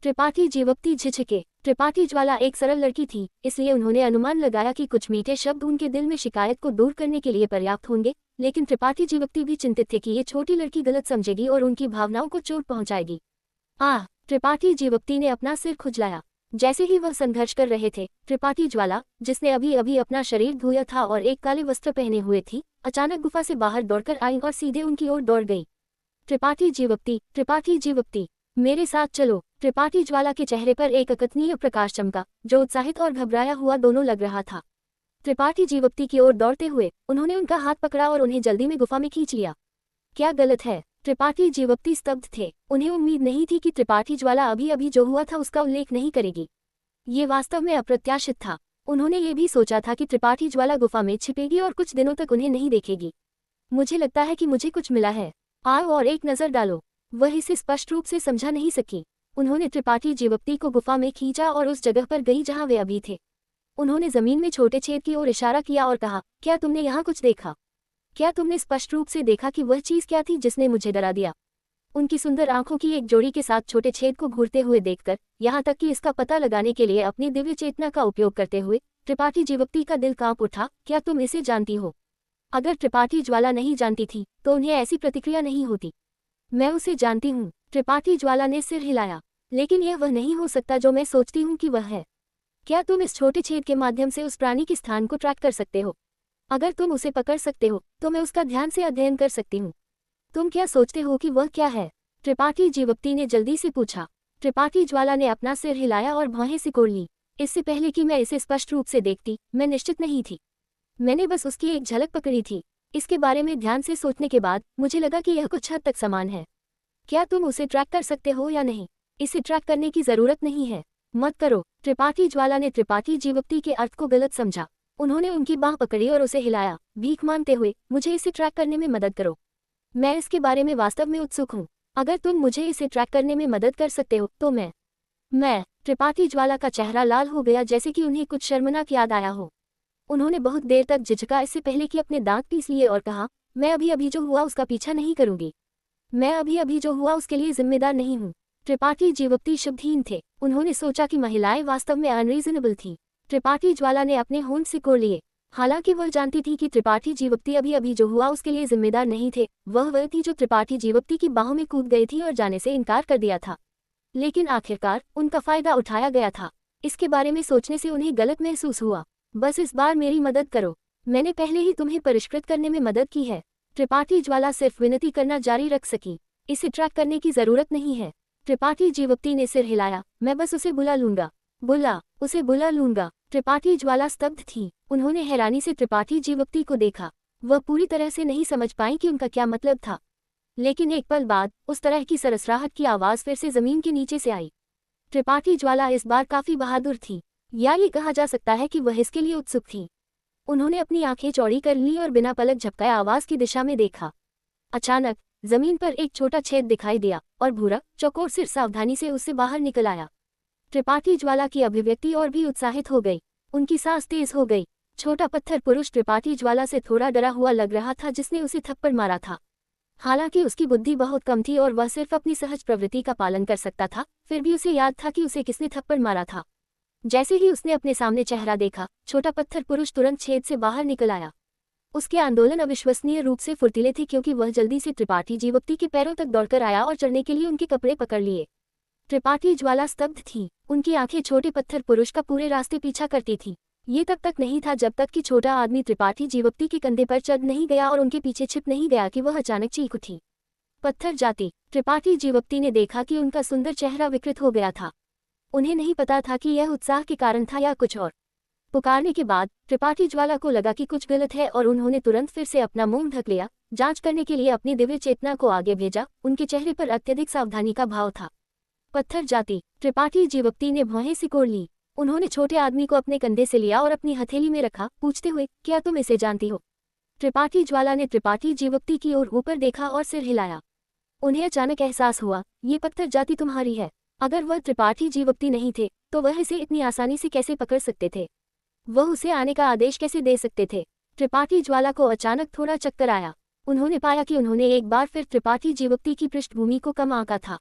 [SPEAKER 1] त्रिपाठी जीवप्ती झिझके। त्रिपाठी ज्वाला एक सरल लड़की थी, इसलिए उन्होंने अनुमान लगाया कि कुछ मीठे शब्द उनके दिल में शिकायत को दूर करने के लिए पर्याप्त होंगे, लेकिन त्रिपाठी जीवप्ती भी चिंतित थे कि ये छोटी लड़की गलत समझेगी और उनकी भावनाओं को चोट पहुंचाएगी। त्रिपाठी जीवप्ती ने अपना सिर खुजलाया। जैसे ही वह संघर्ष कर रहे थे, त्रिपाठी ज्वाला, जिसने अभी अभी अपना शरीर धोया था और एक काले वस्त्र पहने हुए थी, अचानक गुफा से बाहर दौड़कर आई और सीधे उनकी ओर दौड़ गई। त्रिपाठी जीवप्ती, मेरे साथ चलो। त्रिपाठी ज्वाला के चेहरे पर एक अकथनीय प्रकाश चमका, जो उत्साहित और घबराया हुआ दोनों लग रहा था। त्रिपाठी जीवप्ती की ओर दौड़ते हुए उन्होंने उनका हाथ पकड़ा और उन्हें जल्दी में गुफा में खींच लिया। क्या गलत है? त्रिपाठी जीवप्ती स्तब्ध थे। उन्हें उम्मीद नहीं थी कि त्रिपाठी ज्वाला अभी अभी जो हुआ था उसका उल्लेख नहीं करेगी। ये वास्तव में अप्रत्याशित था। उन्होंने ये भी सोचा था कि त्रिपाठी ज्वाला गुफा में छिपेगी और कुछ दिनों तक उन्हें नहीं देखेगी। मुझे लगता है कि मुझे कुछ मिला है, आओ और एक नज़र डालो। वह इसे स्पष्ट रूप से समझा नहीं सकी। उन्होंने त्रिपाठी जीवप्ती को गुफा में खींचा और उस जगह पर गई जहां वे अभी थे। उन्होंने जमीन में छोटे छेद की ओर इशारा किया और कहा, क्या तुमने यहाँ कुछ देखा? क्या तुमने स्पष्ट रूप से देखा कि वह चीज़ क्या थी जिसने मुझे डरा दिया? उनकी सुंदर आंखों की एक जोड़ी के साथ छोटे छेद को घूरते हुए देखकर, यहाँ तक कि इसका पता लगाने के लिए अपनी दिव्य चेतना का उपयोग करते हुए, त्रिपाठी जीवप्ती का दिल कांप उठा। क्या तुम इसे जानती हो? अगर त्रिपाठी ज्वाला नहीं जानती थी तो उन्हें ऐसी प्रतिक्रिया नहीं होती। मैं उसे जानती हूँ, त्रिपाठी ज्वाला ने सिर हिलाया। लेकिन यह वह नहीं हो सकता जो मैं सोचती हूँ कि वह है। क्या तुम इस छोटे छेद के माध्यम से उस प्राणी के स्थान को ट्रैक कर सकते हो? अगर तुम उसे पकड़ सकते हो तो मैं उसका ध्यान से अध्ययन कर सकती हूँ। तुम क्या सोचते हो कि वह क्या है? त्रिपाठी जीवप्ती ने जल्दी से पूछा। त्रिपाठी ज्वाला ने अपना सिर हिलाया और भौहें सिकोड़ ली। इससे पहले कि मैं इसे स्पष्ट रूप से देखती, मैं निश्चित नहीं थी। मैंने बस उसकी एक झलक पकड़ी थी। इसके बारे में ध्यान से सोचने के बाद मुझे लगा कि यह कुछ हद तक समान है। क्या तुम उसे ट्रैक कर सकते हो या नहीं? इसे ट्रैक करने की जरूरत नहीं है, मत करो। त्रिपाठी ज्वाला ने त्रिपाठी जीवप्ती के अर्थ को गलत समझा। उन्होंने उनकी बांह पकड़ी और उसे हिलाया, भीख मांगते हुए, मुझे इसे ट्रैक करने में मदद करो। मैं इसके बारे में वास्तव में उत्सुक हूँ। अगर तुम मुझे इसे ट्रैक करने में मदद कर सकते हो तो मैं त्रिपाठी ज्वाला का चेहरा लाल हो गया, जैसे कि उन्हें कुछ शर्मनाक याद आया हो। उन्होंने बहुत देर तक झिझका, इससे पहले कि अपने दांत पीस लिए, और कहा, मैं अभी अभी जो हुआ उसका पीछा नहीं करूंगी। मैं अभी अभी जो हुआ उसके लिए जिम्मेदार नहीं हूँ। त्रिपाठी जीवप्ती शब्दहीन थे। उन्होंने सोचा कि महिलाएं वास्तव में अनरीजनेबल थीं। त्रिपाठी ज्वाला ने अपने होंठ सिकोड़ लिए। हालांकि वह जानती थी कि त्रिपाठी जीवप्ती अभी अभी जो हुआ उसके लिए जिम्मेदार नहीं थे। वह थी जो त्रिपाठी जीवप्ती की बाहों में कूद गई थी और जाने से इनकार कर दिया था। लेकिन आखिरकार उनका फायदा उठाया गया था। इसके बारे में सोचने से उन्हें गलत महसूस हुआ। बस इस बार मेरी मदद करो, मैंने पहले ही तुम्हें परिष्कृत करने में मदद की है। त्रिपाठी ज्वाला सिर्फ विनती करना जारी रख सकी। इसे ट्रैक करने की जरूरत नहीं है। त्रिपाठी जीवप्ती ने सिर हिलाया, मैं बस उसे बुला लूंगा। उसे बुला लूंगा। त्रिपाठी ज्वाला स्तब्ध थी। उन्होंने हैरानी से त्रिपाठी जीवप्ती को देखा। वह पूरी तरह से नहीं समझ पाई कि उनका क्या मतलब था। लेकिन एक पल बाद उस तरह की सरसराहट की आवाज फिर से जमीन के नीचे से आई। त्रिपाठी ज्वाला इस बार काफी बहादुर थी, या ये कहा जा सकता है कि वह इसके लिए उत्सुक थी। उन्होंने अपनी आंखें चौड़ी कर लीं और बिना पलक झपकाए आवाज की दिशा में देखा। अचानक जमीन पर एक छोटा छेद दिखाई दिया और भूरा चौकोर सिर सावधानी से उससे बाहर निकल आया। त्रिपाठी ज्वाला की अभिव्यक्ति और भी उत्साहित हो गई। उनकी सांस तेज हो गई। छोटा पत्थर पुरुष त्रिपाठी ज्वाला से थोड़ा डरा हुआ लग रहा था, जिसने उसे थप्पड़ मारा था। हालांकि उसकी बुद्धि बहुत कम थी और वह सिर्फ अपनी सहज प्रवृत्ति का पालन कर सकता था, फिर भी उसे याद था कि उसे किसने थप्पड़ मारा था। जैसे ही उसने अपने सामने चेहरा देखा, छोटा पत्थर पुरुष तुरंत छेद से बाहर निकल आया। उसके आंदोलन अविश्वसनीय रूप से फुर्तीले थे, क्योंकि वह जल्दी से त्रिपाठी जीवप्ती के पैरों तक दौड़कर आया और चढ़ने के लिए उनके कपड़े पकड़ लिए। त्रिपाठी ज्वाला स्तब्ध थी। उनकी आंखें छोटे पत्थर पुरुष का पूरे रास्ते पीछा करती थी। ये तब तक नहीं था जब तक कि छोटा आदमी त्रिपाठी जीवप्ती के कंधे पर चढ़ नहीं गया और उनके पीछे छिप नहीं गया कि वह अचानक चीख उठी। पत्थर जाति। त्रिपाठी जीवप्ती ने देखा कि उनका सुंदर चेहरा विकृत हो गया था। उन्हें नहीं पता था कि यह उत्साह के कारण था या कुछ और। पुकारने के बाद त्रिपाठी ज्वाला को लगा कि कुछ गलत है और उन्होंने तुरंत फिर से अपना मुंह ढक लिया। जांच करने के लिए अपनी दिव्य चेतना को आगे भेजा। उनके चेहरे पर अत्यधिक सावधानी का भाव था। पत्थर जाति। त्रिपाठी जीवप्ती ने भौहें सिकोड़ ली। उन्होंने छोटे आदमी को अपने कंधे से लिया और अपनी हथेली में रखा, पूछते हुए, क्या तुम इसे जानती हो? त्रिपाठी ज्वाला ने त्रिपाठी जीवप्ती की ओर ऊपर देखा और सिर हिलाया। उन्हें अचानक एहसास हुआ, ये पत्थर जाति तुम्हारी है। अगर वह त्रिपाठी जीवप्ती नहीं थे तो वह इसे इतनी आसानी से कैसे पकड़ सकते थे? वह उसे आने का आदेश कैसे दे सकते थे? त्रिपाठी ज्वाला को अचानक थोड़ा चक्कर आया। उन्होंने पाया कि उन्होंने एक बार फिर त्रिपाठी जीवप्ती की पृष्ठभूमि को कम आंका था।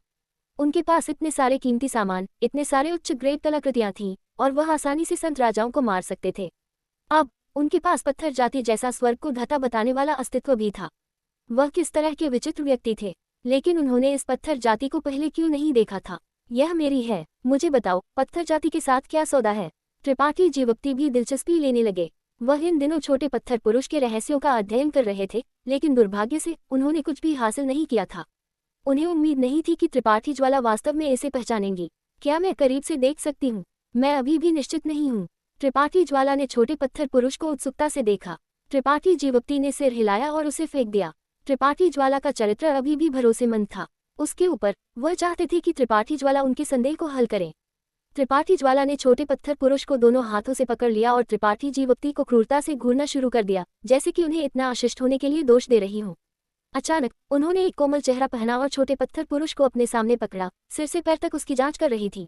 [SPEAKER 1] उनके पास इतने सारे कीमती सामान, इतने सारे उच्च ग्रेड कलाकृतियां थीं और वह आसानी से संत राजाओं को मार सकते थे। अब उनके पास पत्थर जाति जैसा स्वर्ग को धता बताने वाला अस्तित्व भी था। वह किस तरह के विचित्र व्यक्ति थे। लेकिन उन्होंने इस पत्थर जाति को पहले क्यों नहीं देखा था? यह मेरी है, मुझे बताओ, पत्थर जाति के साथ क्या सौदा है? त्रिपाठी जीवप्ती भी दिलचस्पी लेने लगे। वह इन दिनों छोटे पत्थर पुरुष के रहस्यों का अध्ययन कर रहे थे, लेकिन दुर्भाग्य से उन्होंने कुछ भी हासिल नहीं किया था। उन्हें उम्मीद नहीं थी कि त्रिपाठी ज्वाला वास्तव में इसे पहचानेंगी। क्या मैं करीब से देख सकती हूँ? मैं अभी भी निश्चित नहीं हूँ। त्रिपाठी ज्वाला ने छोटे पत्थर पुरुष को उत्सुकता से देखा। त्रिपाठी जीवप्ती ने सिर हिलाया और उसे फेंक दिया। त्रिपाठी ज्वाला का चरित्र अभी भी भरोसेमंद था। उसके ऊपर वह चाहते थे कि त्रिपाठी ज्वाला उनके संदेह को हल करें। त्रिपाठी ज्वाला ने छोटे पत्थर पुरुष को दोनों हाथों से पकड़ लिया और त्रिपाठी जीवप्ती को क्रूरता से घूरना शुरू कर दिया, जैसे कि उन्हें इतना अशिष्ट होने के लिए दोष दे रही हो। अचानक उन्होंने एक कोमल चेहरा पहना और छोटे पत्थर पुरुष को अपने सामने पकड़ा, सिर से पैर तक उसकी जांच कर रही थी।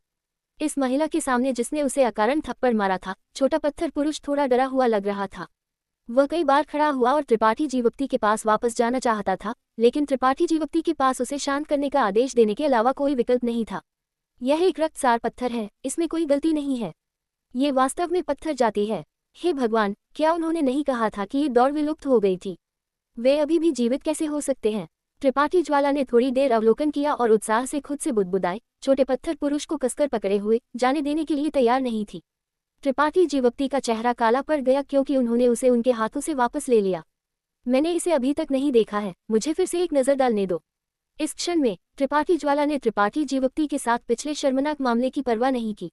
[SPEAKER 1] इस महिला के सामने जिसने उसे अकारण थप्पड़ मारा था, छोटा पत्थर पुरुष थोड़ा डरा हुआ लग रहा था। वह कई बार खड़ा हुआ और त्रिपाठी जीवप्ती के पास वापस जाना चाहता था, लेकिन त्रिपाठी जीवप्ती के पास उसे शांत करने का आदेश देने के अलावा कोई विकल्प नहीं था। यह एक रक्तसार पत्थर है, इसमें कोई गलती नहीं है। ये वास्तव में पत्थर जाति है। हे भगवान, क्या उन्होंने नहीं कहा था कि ये दौड़ विलुप्त हो गई थी? वे अभी भी जीवित कैसे हो सकते हैं? त्रिपाठी ज्वाला ने थोड़ी देर अवलोकन किया और उत्साह से खुद से बुदबुदाए, छोटे पत्थर पुरुष को कसकर पकड़े हुए जाने देने के लिए तैयार नहीं थी। त्रिपाठी जीवप्ती का चेहरा काला पड़ गया क्योंकि उन्होंने उसे उनके हाथों से वापस ले लिया। मैंने इसे अभी तक नहीं देखा है, मुझे फिर से एक नज़र डालने दो। इस क्षण में त्रिपाठी ज्वाला ने त्रिपाठी जीवप्ती के साथ पिछले शर्मनाक मामले की परवाह नहीं की।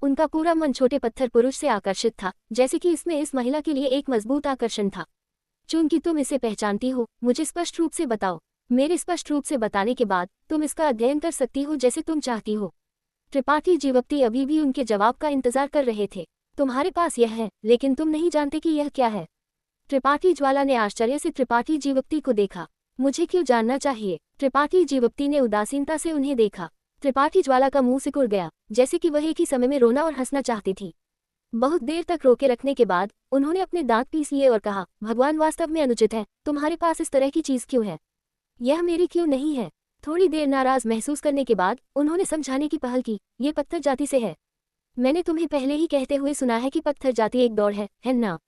[SPEAKER 1] उनका पूरा मन छोटे पत्थर पुरुष से आकर्षित था, जैसे कि इसमें इस महिला के लिए एक मजबूत आकर्षण था। चूंकि तुम इसे पहचानती हो, मुझे स्पष्ट रूप से बताओ। मेरे स्पष्ट रूप से बताने के बाद तुम इसका अध्ययन कर सकती हो जैसे तुम चाहती हो। त्रिपाठी जीवप्ती अभी भी उनके जवाब का इंतजार कर रहे थे। तुम्हारे पास यह है, लेकिन तुम नहीं जानते कि यह क्या है। त्रिपाठी ज्वाला ने आश्चर्य से त्रिपाठी जीवप्ती को देखा। मुझे क्यों जानना चाहिए? त्रिपाठी जीवप्ती ने उदासीनता से उन्हें देखा। त्रिपाठी ज्वाला का मुंह सिकुड़ गया, जैसे कि वह एक ही समय में रोना और हंसना चाहती थी। बहुत देर तक रोके रखने के बाद उन्होंने अपने दांत पीस लिए और कहा, भगवान, वास्तव में अनुचित है। तुम्हारे पास इस तरह की चीज क्यों है? यह मेरी क्यों नहीं है? थोड़ी देर नाराज महसूस करने के बाद उन्होंने समझाने की पहल की, ये पत्थर जाति से है। मैंने तुम्हें पहले ही कहते हुए सुना है कि पत्थर जाति एक दौड़ है ना?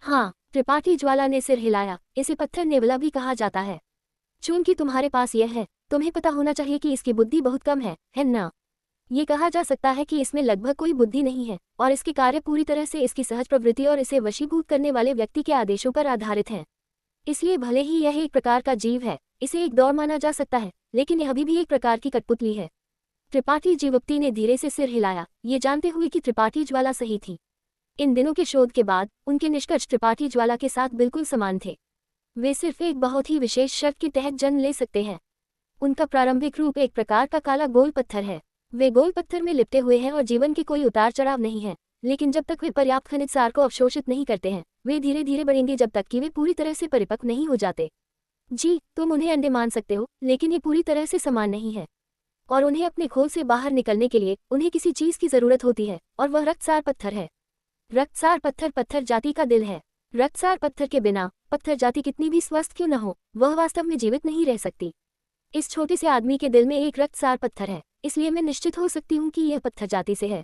[SPEAKER 1] हाँ, त्रिपाठी ज्वाला ने सिर हिलाया। इसे पत्थर नेवला भी कहा जाता है। चूंकि तुम्हारे पास यह है, तुम्हें पता होना चाहिए कि इसकी बुद्धि बहुत कम है ना? ये कहा जा सकता है कि इसमें लगभग कोई बुद्धि नहीं है और इसके कार्य पूरी तरह से इसकी सहज प्रवृत्ति और इसे वशीभूत करने वाले व्यक्ति के आदेशों पर आधारित हैं। इसलिए भले ही यह एक प्रकार का जीव है, इसे एक दौड़ माना जा सकता है, लेकिन यह अभी भी एक प्रकार की कठपुतली है। त्रिपाठी जीवप्ती ने धीरे से सिर हिलाया, ये जानते हुए कि त्रिपाठी ज्वाला सही थी। इन दिनों के शोध के बाद उनके निष्कर्ष त्रिपाठी ज्वाला के साथ बिल्कुल समान थे। वे सिर्फ एक बहुत ही विशेष शर्त के तहत जन्म ले सकते हैं। उनका प्रारंभिक रूप एक प्रकार का काला गोल पत्थर है। वे गोल पत्थर में लिपटे हुए हैं और जीवन के कोई उतार चढ़ाव नहीं है, लेकिन जब तक वे पर्याप्त खनिज सार को अवशोषित नहीं करते हैं, वे धीरे धीरे बढ़ेंगे जब तक कि वे पूरी तरह से परिपक्व नहीं हो जाते। जी, तुम उन्हें अंडे मान सकते हो, लेकिन ये पूरी तरह से समान नहीं है और उन्हें अपने खोल से बाहर निकलने के लिए उन्हें किसी चीज की जरूरत होती है, और वह रक्तसार पत्थर है। रक्तसार पत्थर पत्थर जाति का दिल है। रक्तसार पत्थर के बिना पत्थर जाति कितनी भी स्वस्थ क्यों न हो, वह वास्तव में जीवित नहीं रह सकती। इस छोटे से आदमी के दिल में एक रक्तसार पत्थर है, इसलिए मैं निश्चित हो सकती हूँ कि यह पत्थर जाति से है।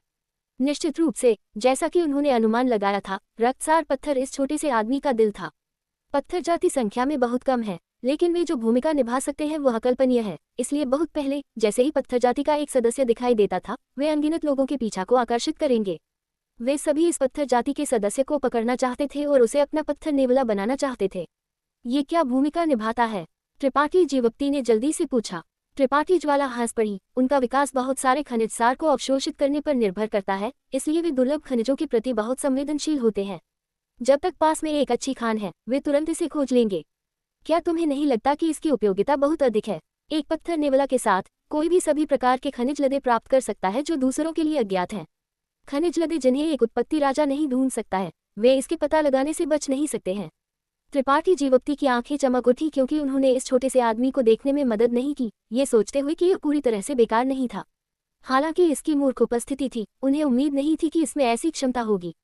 [SPEAKER 1] निश्चित रूप से, जैसा कि उन्होंने अनुमान लगाया था, रक्तसार पत्थर इस छोटे से आदमी का दिल था। पत्थर जाति संख्या में बहुत कम है, लेकिन वे जो भूमिका निभा सकते हैं वह अकल्पनीय है। इसलिए बहुत पहले, जैसे ही पत्थर जाति का एक सदस्य दिखाई देता था, वे अनगिनत लोगों के पीछा को आकर्षित करेंगे। वे सभी इस पत्थर जाति के सदस्य को पकड़ना चाहते थे और उसे अपना पत्थर नेवला बनाना चाहते थे। ये क्या भूमिका निभाता है? त्रिपाठी जीवप्ती ने जल्दी से पूछा। त्रिपाठी ज्वाला हंस पड़ी। उनका विकास बहुत सारे खनिज सार को अवशोषित करने पर निर्भर करता है, इसलिए वे दुर्लभ खनिजों के प्रति बहुत संवेदनशील होते हैं। जब तक पास में एक अच्छी खान है, वे तुरंत इसे खोज लेंगे। क्या तुम्हें नहीं लगता कि इसकी उपयोगिता बहुत अधिक है? एक पत्थर नेवला के साथ कोई भी सभी प्रकार के खनिज लदे प्राप्त कर सकता है जो दूसरों के लिए अज्ञात हैं। खनिज लदे जिन्हें एक उत्पत्ति राजा नहीं ढूंढ सकता है, वे इसके पता लगाने से बच नहीं सकते हैं। त्रिपाठी जीवप्ती की आंखें चमक उठी क्योंकि उन्होंने इस छोटे से आदमी को देखने में मदद नहीं की, ये सोचते हुए कि यह पूरी तरह से बेकार नहीं था। हालांकि इसकी मूर्ख उपस्थिति थी, उन्हें उम्मीद नहीं थी कि इसमें ऐसी क्षमता होगी।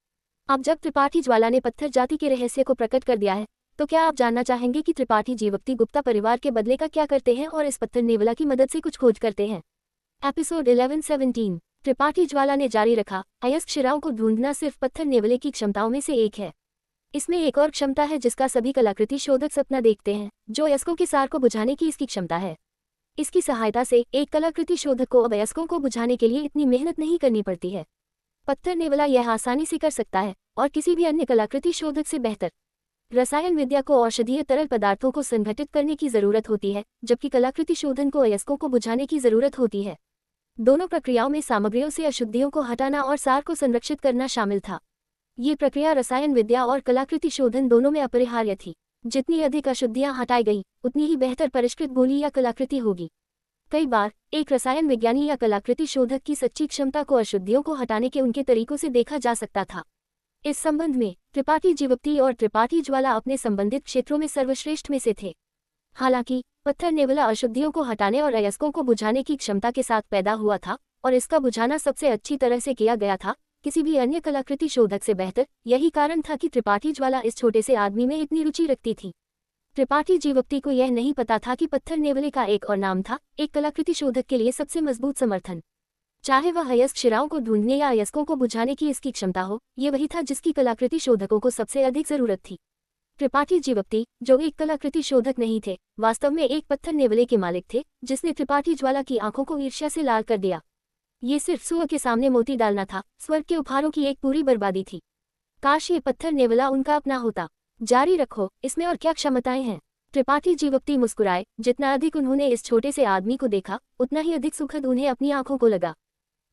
[SPEAKER 1] अब जब त्रिपाठी ज्वाला ने पत्थर जाति के रहस्य को प्रकट कर दिया है, तो क्या आप जानना चाहेंगे कि त्रिपाठी जीवप्ती गुप्ता परिवार के बदले का क्या करते हैं और इस पत्थर नेवला की मदद से कुछ खोज करते हैं? एपिसोड 11-17। त्रिपाठी ज्वाला ने जारी रखा, अयस्क शिराओं को ढूंढना सिर्फ पत्थर नेवले की क्षमताओं में से एक है। इसमें एक और क्षमता है जिसका सभी कलाकृति शोधक सपना देखते हैं, जो अयस्कों के सार को बुझाने की इसकी क्षमता है। इसकी सहायता से एक कलाकृति शोधक को अब अयस्कों को बुझाने के लिए इतनी मेहनत नहीं करनी पड़ती है। पत्थर नेवला यह आसानी से कर सकता है, और किसी भी अन्य कलाकृति शोधक से बेहतर। रसायन विद्या को औषधीय तरल पदार्थों को संघटित करने की जरूरत होती है, जबकि कलाकृति शोधन को अयस्कों को बुझाने की जरूरत होती है। दोनों प्रक्रियाओं में सामग्रियों से अशुद्धियों को हटाना और सार को संरक्षित करना शामिल था। ये प्रक्रिया रसायन विद्या और कलाकृति शोधन दोनों में अपरिहार्य थी। जितनी अधिक अशुद्धियां हटाई गई, उतनी ही बेहतर परिष्कृत गोली या कलाकृति होगी। कई बार एक रसायन विज्ञानी या कलाकृति शोधक की सच्ची क्षमता को अशुद्धियों को हटाने के उनके तरीकों से देखा जा सकता था। इस संबंध में त्रिपाठी जीवप्ती और त्रिपाठी ज्वाला अपने संबंधित क्षेत्रों में सर्वश्रेष्ठ में से थे। हालांकि पत्थर नेवला अशुद्धियों को हटाने और अयस्कों को बुझाने की क्षमता के साथ पैदा हुआ था और इसका बुझाना सबसे अच्छी तरह से किया गया था, किसी भी अन्य कलाकृति शोधक से बेहतर। यही कारण था कि त्रिपाठी ज्वाला इस छोटे से आदमी में इतनी रुचि रखती थी। त्रिपाठी जीवप्ती को यह नहीं पता था कि पत्थर नेवले का एक और नाम था, एक कलाकृति शोधक के लिए सबसे मजबूत समर्थन। चाहे वह अयस्क शिराओं को ढूंढने या अयस्कों को बुझाने की इसकी क्षमता हो, ये वही था जिसकी कलाकृति शोधकों को सबसे अधिक जरूरत थी। त्रिपाठी जीवप्ती, जो एक कलाकृति शोधक नहीं थे, वास्तव में एक पत्थर नेवले के मालिक थे, जिसने त्रिपाठी ज्वाला की आंखों को ईर्ष्या से लाल कर दिया। ये सिर्फ सूअर के सामने मोती डालना था, स्वर्ग के उपहारों की एक पूरी बर्बादी थी। काश ये पत्थर नेवला उनका अपना होता। जारी रखो, इसमें और क्या क्षमताएं हैं। त्रिपाठी जीवप्ती मुस्कुराए। जितना अधिक उन्होंने इस छोटे से आदमी को देखा, उतना ही अधिक सुखद उन्हें अपनी आंखों को लगा।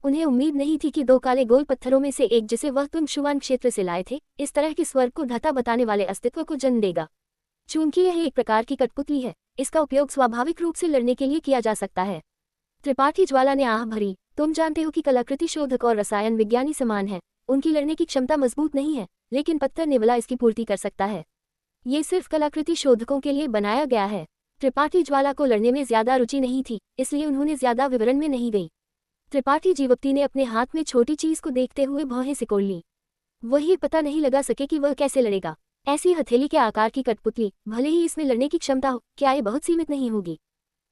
[SPEAKER 1] उन्हें उम्मीद नहीं थी कि दो काले गोल पत्थरों में से एक, जिसे वह तुंगशुआन क्षेत्र से लाए थे, इस तरह के स्वर्ग को धता बताने वाले अस्तित्व को जन्म देगा। चूंकि यह एक प्रकार की कठपुतली है, इसका उपयोग स्वाभाविक रूप से लड़ने के लिए किया जा सकता है। त्रिपाठी ज्वाला ने आह भरी। तुम जानते हो कि कलाकृति शोधक और रसायन विज्ञानी समान हैं, उनकी लड़ने की क्षमता मजबूत नहीं है, लेकिन पत्थर नेवला इसकी पूर्ति कर सकता है। ये सिर्फ कलाकृति शोधकों के लिए बनाया गया है। त्रिपाठी ज्वाला को लड़ने में ज्यादा रुचि नहीं थी, इसलिए उन्होंने ज्यादा विवरण में नहीं गई। त्रिपाठी जीवप्ती ने अपने हाथ में छोटी चीज को देखते हुए भौहें सिकोड़ ली। वही पता नहीं लगा सके कि वह कैसे लड़ेगा। ऐसी हथेली के आकार की कठपुतली, भले ही इसमें लड़ने की क्षमता हो, क्या ये बहुत सीमित नहीं होगी?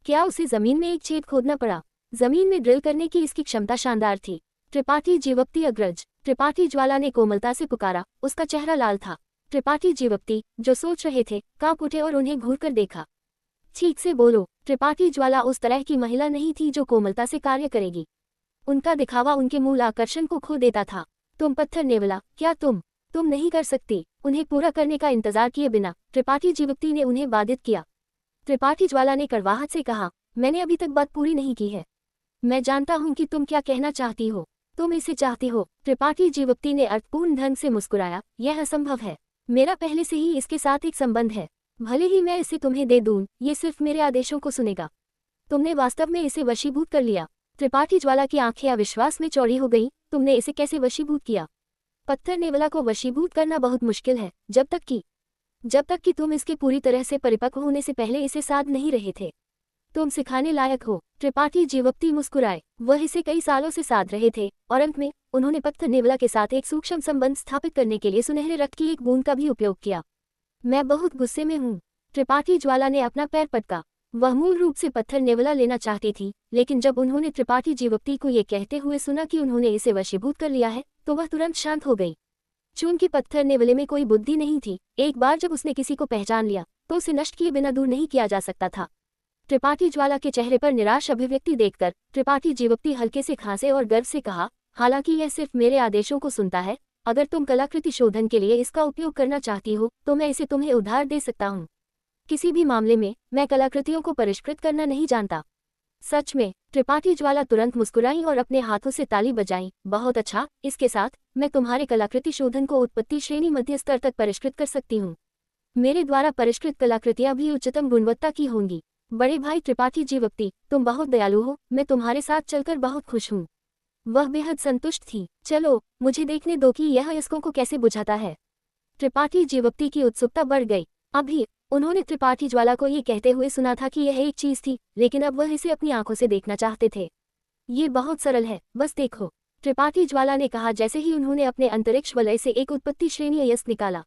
[SPEAKER 1] क्या उसे जमीन में एक छेद खोदना पड़ा? जमीन में ड्रिल करने की इसकी क्षमता शानदार थी। त्रिपाठी जीवप्ती अग्रज, त्रिपाठी ज्वाला ने कोमलता से पुकारा। उसका चेहरा लाल था। त्रिपाठी जीवप्ती, जो सोच रहे थे, कांप उठे और उन्हें घूर कर देखा। ठीक से बोलो। त्रिपाठी ज्वाला उस तरह की महिला नहीं थी जो कोमलता से कार्य करेगी। उनका दिखावा उनके मूल आकर्षण को खो देता था। तुम पत्थर नेवला, क्या तुम नहीं कर सकती? उन्हें पूरा करने का इंतजार किए बिना त्रिपाठी जीवप्ती ने उन्हें बाधित किया। त्रिपाठी ज्वाला ने कड़वाहट से कहा, मैंने अभी तक बात पूरी नहीं की है। मैं जानता हूं कि तुम क्या कहना चाहती हो। तुम इसे चाहती हो। त्रिपाठी जीवप्ती ने अर्थपूर्ण ढंग से मुस्कुराया। यह असंभव है। मेरा पहले से ही इसके साथ एक संबंध है। भले ही मैं इसे तुम्हें दे दूं, ये सिर्फ मेरे आदेशों को सुनेगा। तुमने वास्तव में इसे वशीभूत कर लिया। त्रिपाठी ज्वाला की आंखें अविश्वास में चौड़ी हो गईं। तुमने इसे कैसे वशीभूत किया? पत्थर नेवला को वशीभूत करना बहुत मुश्किल है, जब तक कि तुम इसके पूरी तरह से परिपक्व होने से पहले इसे साध नहीं रहे थे। तुम सिखाने लायक हो। त्रिपाठी जीवप्ती मुस्कुराए। वह इसे कई सालों से साध रहे थे और अंत में उन्होंने पत्थर नेवला के साथ एक सूक्ष्म संबंध स्थापित करने के लिए सुनहरे रक्त की एक बूंद का भी उपयोग किया। मैं बहुत गुस्से में हूँ। त्रिपाठी ज्वाला ने अपना पैर पटका। वह मूल रूप से पत्थर नेवला लेना चाहती थी, लेकिन जब उन्होंने त्रिपाठी जीवप्ती को ये कहते हुए सुना कि उन्होंने इसे वशीभूत कर लिया है, तो वह तुरंत शांत हो गई। चूंकि पत्थर नेवले में कोई बुद्धि नहीं थी, एक बार जब उसने किसी को पहचान लिया, तो उसे नष्ट किए बिना दूर नहीं किया जा सकता था। त्रिपाठी ज्वाला के चेहरे पर निराश अभिव्यक्ति देखकर त्रिपाठी जीवप्ती हल्के से खांसे और गर्व से कहा, हालांकि यह सिर्फ मेरे आदेशों को सुनता है। अगर तुम कलाकृति शोधन के लिए इसका उपयोग करना चाहती हो, तो मैं इसे तुम्हें उधार दे सकता हूँ। किसी भी मामले में मैं कलाकृतियों को परिष्कृत करना नहीं जानता। सच में? त्रिपाठी ज्वाला तुरंत मुस्कुराई और अपने हाथों से ताली बजाई। बहुत अच्छा, इसके साथ मैं तुम्हारे कलाकृति शोधन को उत्पत्ति श्रेणी मध्य स्तर तक परिष्कृत कर सकती हूँ। मेरे द्वारा परिष्कृत कलाकृतियां भी उच्चतम गुणवत्ता की होंगी। बड़े भाई त्रिपाठी जीवप्ती, तुम बहुत दयालु हो। मैं तुम्हारे साथ चलकर बहुत खुश हूँ। वह बेहद संतुष्ट थी। चलो, मुझे देखने दो कि यह अयस्कों को कैसे बुझाता है। त्रिपाठी जीवप्ती की उत्सुकता बढ़ गई। अभी उन्होंने त्रिपाठी ज्वाला को ये कहते हुए सुना था कि यह एक चीज थी, लेकिन अब वह इसे अपनी आंखों से देखना चाहते थे। ये बहुत सरल है, बस देखो, त्रिपाठी ज्वाला ने कहा जैसे ही उन्होंने अपने अंतरिक्ष वलय से एक उत्पत्ति श्रेणी अयस्क निकाला।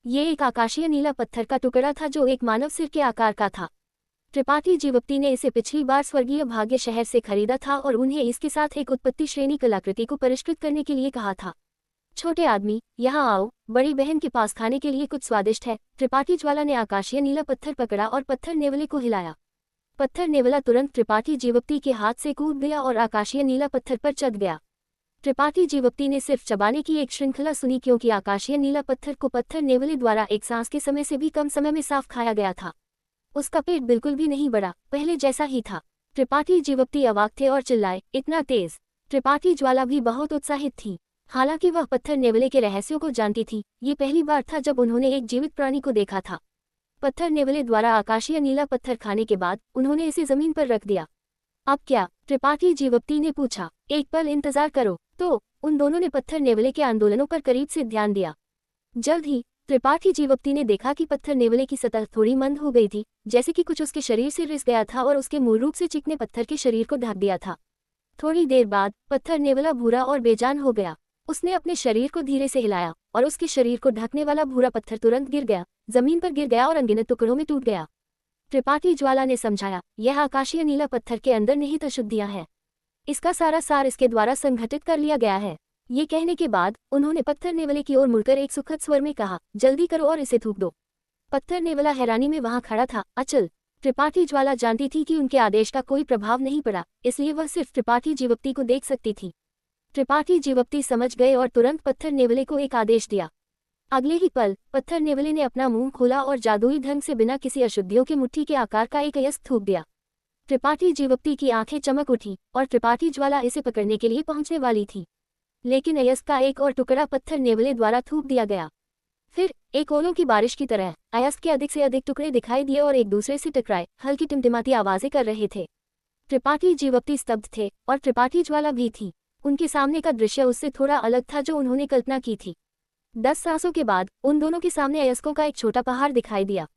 [SPEAKER 1] ये एक आकाशीय नीला पत्थर का टुकड़ा था जो एक मानव सिर के आकार का था। त्रिपाठी जीवप्ती ने इसे पिछली बार स्वर्गीय भाग्य शहर से खरीदा था और उन्हें इसके साथ एक उत्पत्ति श्रेणी कलाकृति को परिष्कृत करने के लिए कहा था। छोटे आदमी, यहाँ आओ, बड़ी बहन के पास खाने के लिए कुछ स्वादिष्ट है। त्रिपाठी ज्वाला ने आकाशीय नीला पत्थर पकड़ा और पत्थर नेवले को हिलाया। पत्थर नेवला तुरंत त्रिपाठी जीवप्ती के हाथ से कूद गया और आकाशीय नीला पत्थर पर चढ़ गया। त्रिपाठी जीवप्ती ने सिर्फ चबाने की एक श्रृंखला सुनी, क्योंकि आकाशीय नीला पत्थर को पत्थर नेवले द्वारा एक सांस के समय से भी कम समय में साफ खाया गया था। उसका पेट बिल्कुल भी नहीं बढ़ा, पहले जैसा ही था। त्रिपाठी जीवप्ती अवाक थे और चिल्लाए, इतना तेज। त्रिपाठी ज्वाला भी बहुत उत्साहित थी। हालांकि वह पत्थर नेवले के रहस्यों को जानती थी। ये पहली बार था जब उन्होंने एक जीवित प्राणी को देखा था। पत्थर नेवले द्वारा आकाशीय नीला पत्थर खाने के बाद उन्होंने इसे जमीन पर रख दिया। अब क्या? त्रिपाठी जीवप्ती ने पूछा। एक पल इंतजार करो। तो उन दोनों ने पत्थर नेवले के आंदोलनों पर करीब से ध्यान दिया। जल्द ही त्रिपाठी जीवप्ती ने देखा कि पत्थर नेवले की सतह थोड़ी मंद हो गई थी, जैसे कि कुछ उसके शरीर से रिस गया था और उसके मूल रूप से चिकने पत्थर के शरीर को ढक दिया था। थोड़ी देर बाद पत्थर नेवला भूरा और बेजान हो गया। उसने अपने शरीर को धीरे से हिलाया और उसके शरीर को ढकने वाला भूरा पत्थर तुरंत गिर गया, जमीन पर गिर गया और अनगिनत टुकड़ों में टूट गया। त्रिपाठी ज्वाला ने समझाया, यह आकाशीय नीला पत्थर के अंदर निहित अशुद्धियां हैं। इसका सारा सार इसके द्वारा संघटित कर लिया गया है। ये कहने के बाद उन्होंने पत्थर नेवले की ओर मुड़कर एक सुखद स्वर में कहा, जल्दी करो और इसे थूक दो। पत्थर नेवला हैरानी में वहां खड़ा था। अचल। त्रिपाठी ज्वाला जानती थी कि उनके आदेश का कोई प्रभाव नहीं पड़ा, इसलिए वह सिर्फ त्रिपाठी जीवप्ती को देख सकती थी। त्रिपाठी जीवप्ती समझ गए और तुरंत पत्थर नेवले को एक आदेश दिया। अगले ही पल पत्थर नेवले ने अपना मुंह खोला और जादुई ढंग से बिना किसी अशुद्धियों के मुट्ठी के आकार का एक अयस्क थूक दिया। त्रिपाठी जीवप्ती की आंखें चमक उठी और त्रिपाठी ज्वाला इसे पकड़ने के लिए पहुंचने वाली थी, लेकिन अयस्क का एक और टुकड़ा पत्थर नेवले द्वारा थूक दिया गया। फिर एक ओलों की बारिश की तरह अयस्क के अधिक से अधिक टुकड़े दिखाई दिए और एक दूसरे से टकराए, हल्की टिमटिमाती आवाजें कर रहे थे। त्रिपाठी जीवप्ती स्तब्ध थे और त्रिपाठी ज्वाला भी थी। उनके सामने का दृश्य उससे थोड़ा अलग था जो उन्होंने कल्पना की थी। 10 सांसों के बाद उन दोनों के सामने अयस्कों का एक छोटा पहाड़ दिखाई दिया।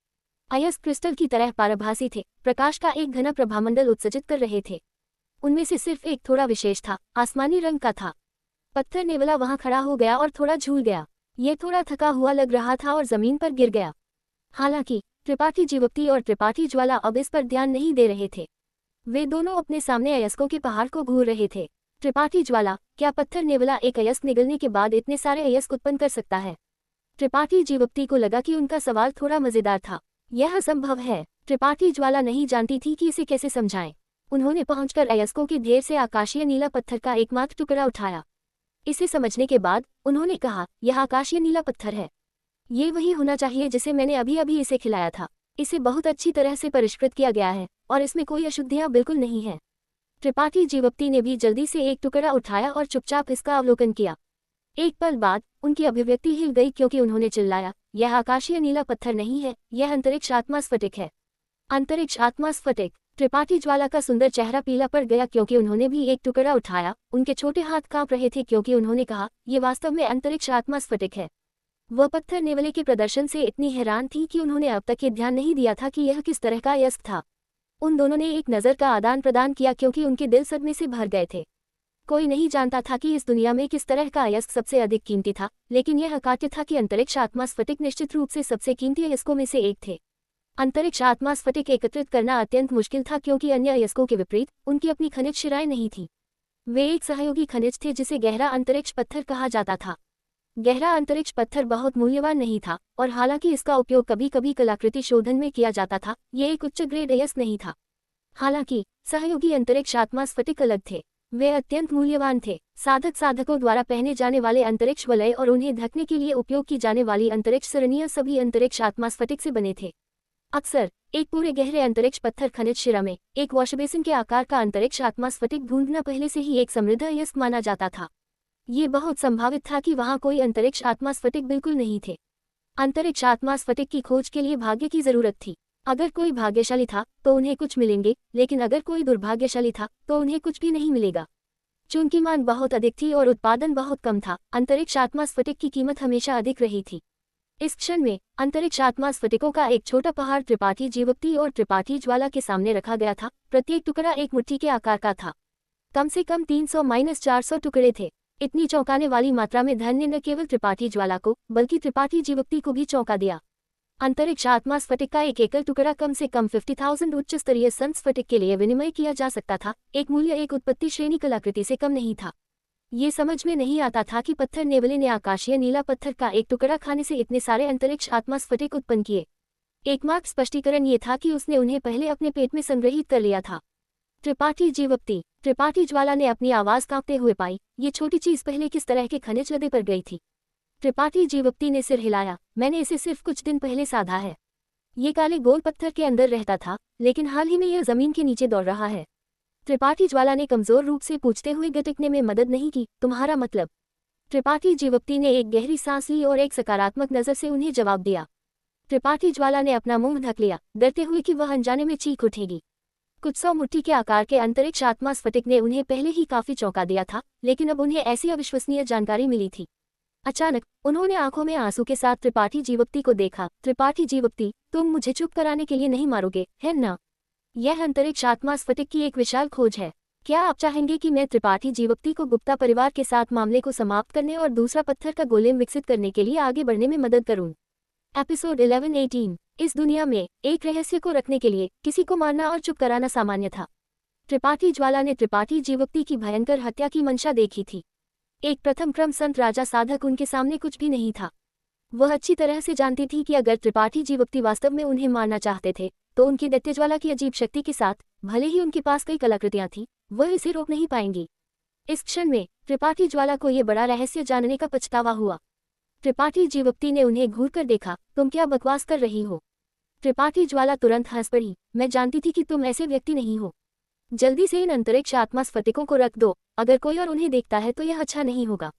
[SPEAKER 1] अयस्क क्रिस्टल की तरह पारभासी थे, प्रकाश का एक घना प्रभामंडल उत्सर्जित कर रहे थे। उनमें से सिर्फ एक थोड़ा विशेष था, आसमानी रंग का था। पत्थर नेवला वहां खड़ा हो गया और थोड़ा झूल गया। ये थोड़ा थका हुआ लग रहा था और जमीन पर गिर गया। हालांकि त्रिपाठी जीवप्ती और त्रिपाठी ज्वाला अब इस पर ध्यान नहीं दे रहे थे। वे दोनों अपने सामने अयस्कों के पहाड़ को घूर रहे थे। त्रिपाठी ज्वाला, क्या पत्थर नेवला एक अयस्क निगलने के बाद इतने सारे अयस्क उत्पन्न कर सकता है? त्रिपाठी जीवप्ती को लगा कि उनका सवाल थोड़ा मजेदार था। यह असंभव है। त्रिपाठी ज्वाला नहीं जानती थी कि इसे कैसे समझाएं। उन्होंने पहुंचकर अयस्कों के ढेर से आकाशीय नीला पत्थर का एकमात्र टुकड़ा उठाया। इसे समझने के बाद उन्होंने कहा, यह आकाशीय नीला पत्थर है। ये वही होना चाहिए जिसे मैंने अभी अभी इसे खिलाया था। इसे बहुत अच्छी तरह से परिष्कृत किया गया है और इसमें कोई अशुद्धियां बिल्कुल नहीं है। त्रिपाठी जीवप्ती ने भी जल्दी से एक टुकड़ा उठाया और चुपचाप इसका अवलोकन किया। एक पल बाद उनकी अभिव्यक्ति हिल गई क्योंकि उन्होंने चिल्लाया, यह आकाशीय नीला पत्थर नहीं है, यह अंतरिक्ष आत्मा स्फटिक है। अंतरिक्ष आत्मा स्फटिक। त्रिपाठी ज्वाला का सुंदर चेहरा पीला पड़ गया क्योंकि उन्होंने भी एक टुकड़ा उठाया। उनके छोटे हाथ कांप रहे थे क्योंकि उन्होंने कहा, यह वास्तव में अंतरिक्ष आत्मा स्फटिक है। वह पत्थर नेवले के प्रदर्शन से इतनी हैरान थी कि उन्होंने अब तक ये ध्यान नहीं दिया था कि यह किस तरह का अयस्क था। उन दोनों ने एक नज़र का आदान प्रदान किया क्योंकि उनके दिल सदमे से भर गए थे। कोई नहीं जानता था कि इस दुनिया में किस तरह का अयस्क सबसे अधिक कीमती था, लेकिन यह अकाट्य था कि अंतरिक्ष आत्मा स्फटिक निश्चित रूप से सबसे कीमती अयस्कों में से एक थे। अंतरिक्ष आत्मा स्फटिक एकत्रित करना अत्यंत मुश्किल था क्योंकि अन्य अयस्कों के विपरीत उनकी अपनी खनिज शिराएं नहीं थी। वे एक सहयोगी खनिज थे जिसे गहरा अंतरिक्ष पत्थर कहा जाता था। गहरा अंतरिक्ष पत्थर बहुत मूल्यवान नहीं था और हालांकि इसका उपयोग कभी कभी कलाकृति शोधन में किया जाता था, ये एक उच्च ग्रेड अयस्क नहीं था। हालांकि सहयोगी अंतरिक्ष आत्मा स्फटिक अलग थे। वे अत्यंत मूल्यवान थे। साधकों द्वारा पहने जाने वाले अंतरिक्ष वलय और उन्हें ढकने के लिए उपयोग की जाने वाली अंतरिक्ष सरणियां सभी अंतरिक्ष आत्मा स्फटिक से बने थे। अक्सर एक पूरे गहरे अंतरिक्ष पत्थर खनिज शिरा में एक वॉशबेसिन के आकार का अंतरिक्ष आत्मा स्फटिक ढूंढना पहले से ही एक समृद्ध अयस्क माना जाता था। ये बहुत संभावित था कि वहां कोई अंतरिक्ष आत्मा स्फटिक बिल्कुल नहीं थे। अंतरिक्ष आत्मा स्फटिक की खोज के लिए भाग्य की जरूरत थी। अगर कोई भाग्यशाली था तो उन्हें कुछ मिलेंगे, लेकिन अगर कोई दुर्भाग्यशाली था तो उन्हें कुछ भी नहीं मिलेगा। चूंकि मांग बहुत अधिक थी और उत्पादन बहुत कम था, अंतरिक्ष आत्मा स्फटिक की कीमत हमेशा अधिक रही थी। इस क्षण में अंतरिक्ष आत्मा स्फटिकों का एक छोटा पहाड़ त्रिपाठी जीवप्ती और त्रिपाठी ज्वाला के सामने रखा गया था। प्रत्येक टुकड़ा एक मुट्ठी के आकार का था। कम से कम 300-400 टुकड़े थे। इतनी चौंकाने वाली मात्रा में धन ने न केवल त्रिपाठी ज्वाला को बल्कि त्रिपाठी जीवप्ती को भी चौंका दिया। अंतरिक्ष आत्मा स्फटिक का एक एकल टुकड़ा कम से कम 50,000 उच्च स्तरीय सन स्फटिक के लिए विनिमय किया जा सकता था। एक मूल्य एक उत्पत्ति श्रेणी कलाकृति से कम नहीं था। ये समझ में नहीं आता था कि पत्थर नेवले ने आकाशीय नीला पत्थर का एक टुकड़ा खाने से इतने सारे अंतरिक्ष आत्मा स्फटिक उत्पन्न किए। एकमात्र स्पष्टीकरण ये था कि उसने उन्हें पहले अपने पेट में संग्रहित कर लिया था। त्रिपाठी जीवप्ती। त्रिपाठी ज्वाला ने अपनी आवाज कांपते हुए पाई, ये छोटी चीज पहले किस तरह के खनिज लदे पर गई थी। त्रिपाठी जीवप्ती ने सिर हिलाया, मैंने इसे सिर्फ कुछ दिन पहले साधा है। ये काले गोल पत्थर के अंदर रहता था, लेकिन हाल ही में यह जमीन के नीचे दौड़ रहा है। त्रिपाठी ज्वाला ने कमजोर रूप से पूछते हुए गटकने में मदद नहीं की, तुम्हारा मतलब? त्रिपाठी जीवप्ती ने एक गहरी सांस ली और एक सकारात्मक नजर से उन्हें जवाब दिया। त्रिपाठी ज्वाला ने अपना मुंह ढक लिया, डरते हुए कि वह अनजाने में चीख उठेगी। कुछ 100 मुट्ठी के आकार के अंतरिक्ष आत्मा स्फटिक ने उन्हें पहले ही काफी चौंका दिया था, लेकिन अब उन्हें ऐसी अविश्वसनीय जानकारी मिली थी। अचानक उन्होंने आंखों में आंसू के साथ त्रिपाठी जीवप्ती को देखा। त्रिपाठी जीवप्ती, तुम मुझे चुप कराने के लिए नहीं मारोगे, है ना? यह अंतरिक्ष आत्मा स्फटिक की एक विशाल खोज है। क्या आप चाहेंगे कि मैं त्रिपाठी जीवप्ती को गुप्ता परिवार के साथ मामले को समाप्त करने और दूसरा पत्थर का गोलेम विकसित करने के लिए आगे बढ़ने में मदद करूं? एपिसोड 11-18। इस दुनिया में एक रहस्य को रखने के लिए किसी को मारना और चुप कराना सामान्य था। त्रिपाठी ज्वाला ने त्रिपाठी जीवप्ती की भयंकर हत्या की मंशा देखी थी। एक प्रथम क्रम संत राजा साधक उनके सामने कुछ भी नहीं था। वह अच्छी तरह से जानती थी कि अगर त्रिपाठी जीवप्ती वास्तव में उन्हें मारना चाहते थे तो उनकी दैत्यज्वाला की अजीब शक्ति के साथ, भले ही उनके पास कई कलाकृतियां थीं, वह इसे रोक नहीं पाएंगी। इस क्षण में त्रिपाठी ज्वाला को यह बड़ा रहस्य जानने का पछतावा हुआ। त्रिपाठी जीवप्ती ने उन्हें घूर कर देखा। तुम क्या बकवास कर रही हो? त्रिपाठी ज्वाला तुरंत हंस पड़ी। मैं जानती थी कि तुम ऐसे व्यक्ति नहीं हो। जल्दी से इन अंतरिक्ष आत्मा स्फटिकों को रख दो, अगर कोई और उन्हें देखता है तो यह अच्छा नहीं होगा।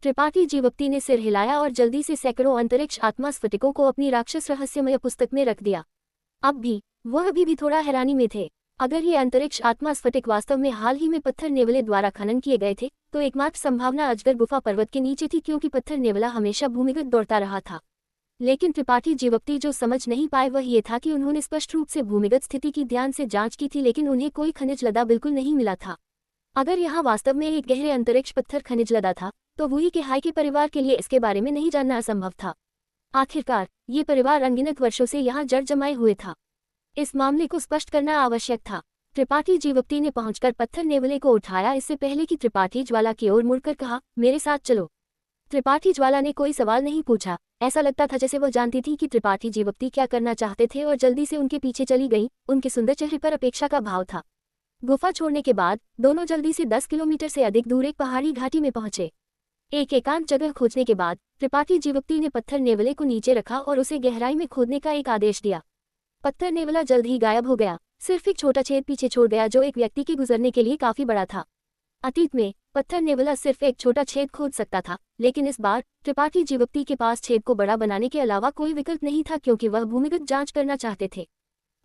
[SPEAKER 1] त्रिपाठी जीवप्ती ने सिर हिलाया और जल्दी से सैकड़ों अंतरिक्ष आत्मा स्फटिकों को अपनी राक्षस रहस्यमय पुस्तक में रख दिया। अब भी वह अभी भी थोड़ा हैरानी में थे। अगर ये अंतरिक्ष आत्मा स्फटिक वास्तव में हाल ही में पत्थर नेवले द्वारा खनन किए गए थे तो एकमात्र संभावना अजगर गुफा पर्वत के नीचे थी, क्योंकि पत्थर नेवला हमेशा भूमिगत दौड़ता रहा था। लेकिन त्रिपाठी जीवप्ती जो समझ नहीं पाए वह ये था कि उन्होंने स्पष्ट रूप से भूमिगत स्थिति की ध्यान से जांच की थी, लेकिन उन्हें कोई खनिज लदा बिल्कुल नहीं मिला था। अगर यहाँ वास्तव में एक गहरे अंतरिक्ष पत्थर खनिज लदा था तो वही के हाई के परिवार के लिए इसके बारे में नहीं जानना असंभव था। आखिरकार ये परिवार अनगिनत वर्षों से यहाँ जड़ जमाए हुए था। इस मामले को स्पष्ट करना आवश्यक था। त्रिपाठी जीवप्ती ने पहुंचकर पत्थर नेवले को उठाया, इससे पहले कि त्रिपाठी ज्वाला की ओर मुड़कर कहा, मेरे साथ चलो। त्रिपाठी ज्वाला ने कोई सवाल नहीं पूछा। ऐसा लगता था जैसे वह जानती थी कि त्रिपाठी जीवप्ती क्या करना चाहते थे और जल्दी से उनके पीछे चली गई। उनके सुंदर चेहरे पर अपेक्षा का भाव था। गुफा छोड़ने के बाद दोनों जल्दी से 10 किलोमीटर से अधिक दूर एक पहाड़ी घाटी में पहुंचे। एक एकांत जगह खोजने के बाद त्रिपाठी जीवप्ती ने पत्थर नेवले को नीचे रखा और उसे गहराई में खोदने का एक आदेश दिया। पत्थर नेवला जल्द ही गायब हो गया। सिर्फ एक छोटा छेद पीछे छोड़ गया जो एक व्यक्ति के गुजरने के लिए काफी बड़ा था। अतीत में पत्थर नेवला सिर्फ एक छोटा छेद खोद सकता था, लेकिन इस बार त्रिपाठी जीवप्ती के पास छेद को बड़ा बनाने के अलावा कोई विकल्प नहीं था, क्योंकि वह भूमिगत जांच करना चाहते थे।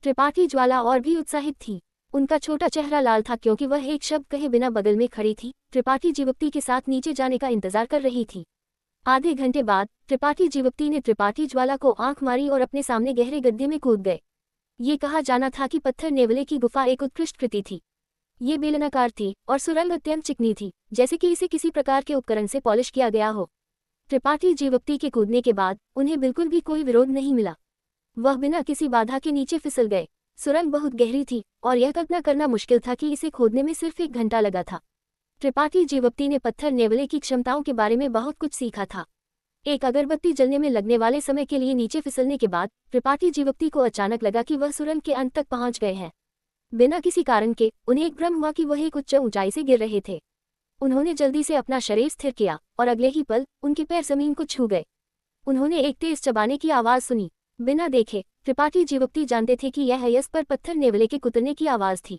[SPEAKER 1] त्रिपाठी ज्वाला और भी उत्साहित थी। उनका छोटा चेहरा लाल था क्योंकि वह एक शब्द कहे बिना बगल में खड़ी थी। त्रिपाठी जीवप्ती के साथ नीचे जाने का इंतजार कर रही थी। आधे घंटे बाद त्रिपाठी जीवप्ती ने त्रिपाठी ज्वाला को आंख मारी और अपने सामने गहरे गड्ढे में कूद गए। ये कहा जाना था कि पत्थर नेवले की गुफा एक उत्कृष्ट कृति थी। ये बेलनाकार थी और सुरंग अत्यंत चिकनी थी, जैसे कि इसे किसी प्रकार के उपकरण से पॉलिश किया गया हो। त्रिपाठी जीवप्ती के कूदने के बाद उन्हें बिल्कुल भी कोई विरोध नहीं मिला। वह बिना किसी बाधा के नीचे फिसल गए। सुरंग बहुत गहरी थी और यह कल्पना करना मुश्किल था कि इसे खोदने में सिर्फ 1 घंटा लगा था। त्रिपाठी जीवप्ती ने पत्थर नेवले की क्षमताओं के बारे में बहुत कुछ सीखा था। एक अगरबत्ती जलने में लगने वाले समय के लिए नीचे फिसलने के बाद त्रिपाठी जीवप्ती को अचानक लगा कि वह सुरंग के अंत तक पहुंच गए हैं। बिना किसी कारण के उन्हें एक भ्रम हुआ कि वह एक उच्च ऊंचाई से गिर रहे थे। उन्होंने जल्दी से अपना शरीर स्थिर किया और अगले ही पल उनके पैर जमीन को छू गए। उन्होंने एक तेज चबाने की आवाज सुनी। बिना देखे त्रिपाठी जीवप्ती जानते थे कि यह यस पर पत्थर नेवले के कुतरने की आवाज थी।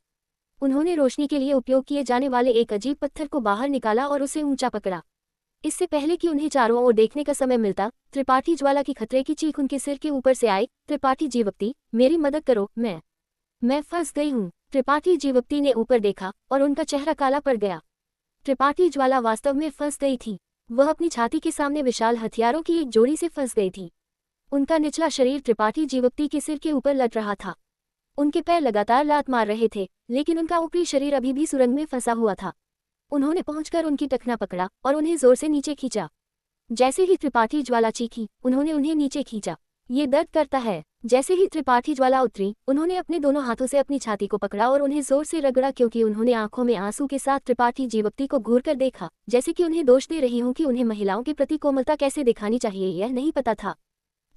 [SPEAKER 1] उन्होंने रोशनी के लिए उपयोग किए जाने वाले एक अजीब पत्थर को बाहर निकाला और उसे ऊंचा पकड़ा। इससे पहले कि उन्हें चारों ओर देखने का समय मिलता, त्रिपाठी ज्वाला की खतरे की चीख उनके सिर के ऊपर से आई। त्रिपाठी जीवप्ती, मेरी मदद करो, मैं फंस गई हूँ। त्रिपाठी जीवप्ती ने ऊपर देखा और उनका चेहरा काला पड़ गया। त्रिपाठी ज्वाला वास्तव में फंस गई थी। वह अपनी छाती के सामने विशाल हथियारों की एक जोड़ी से फंस गई थी। उनका निचला शरीर त्रिपाठी जीवप्ती के सिर के ऊपर लट रहा था। उनके पैर लगातार लात मार रहे थे, लेकिन उनका ऊपरी शरीर अभी भी सुरंग में फंसा हुआ था। उन्होंने पहुंचकर उनकी टखना पकड़ा और उन्हें जोर से नीचे खींचा। जैसे ही त्रिपाठी ज्वाला चीखी, उन्होंने उन्हें नीचे खींचा। ये दर्द करता है। जैसे ही त्रिपाठी ज्वाला उतरी, उन्होंने अपने दोनों हाथों से अपनी छाती को पकड़ा और उन्हें जोर से रगड़ा, क्योंकि उन्होंने आंखों में आंसू के साथ त्रिपाठी जीवप्ती को घूर कर देखा, जैसे कि उन्हें दोष दे रही हूं कि उन्हें महिलाओं के प्रति कोमलता कैसे दिखानी चाहिए यह नहीं पता था।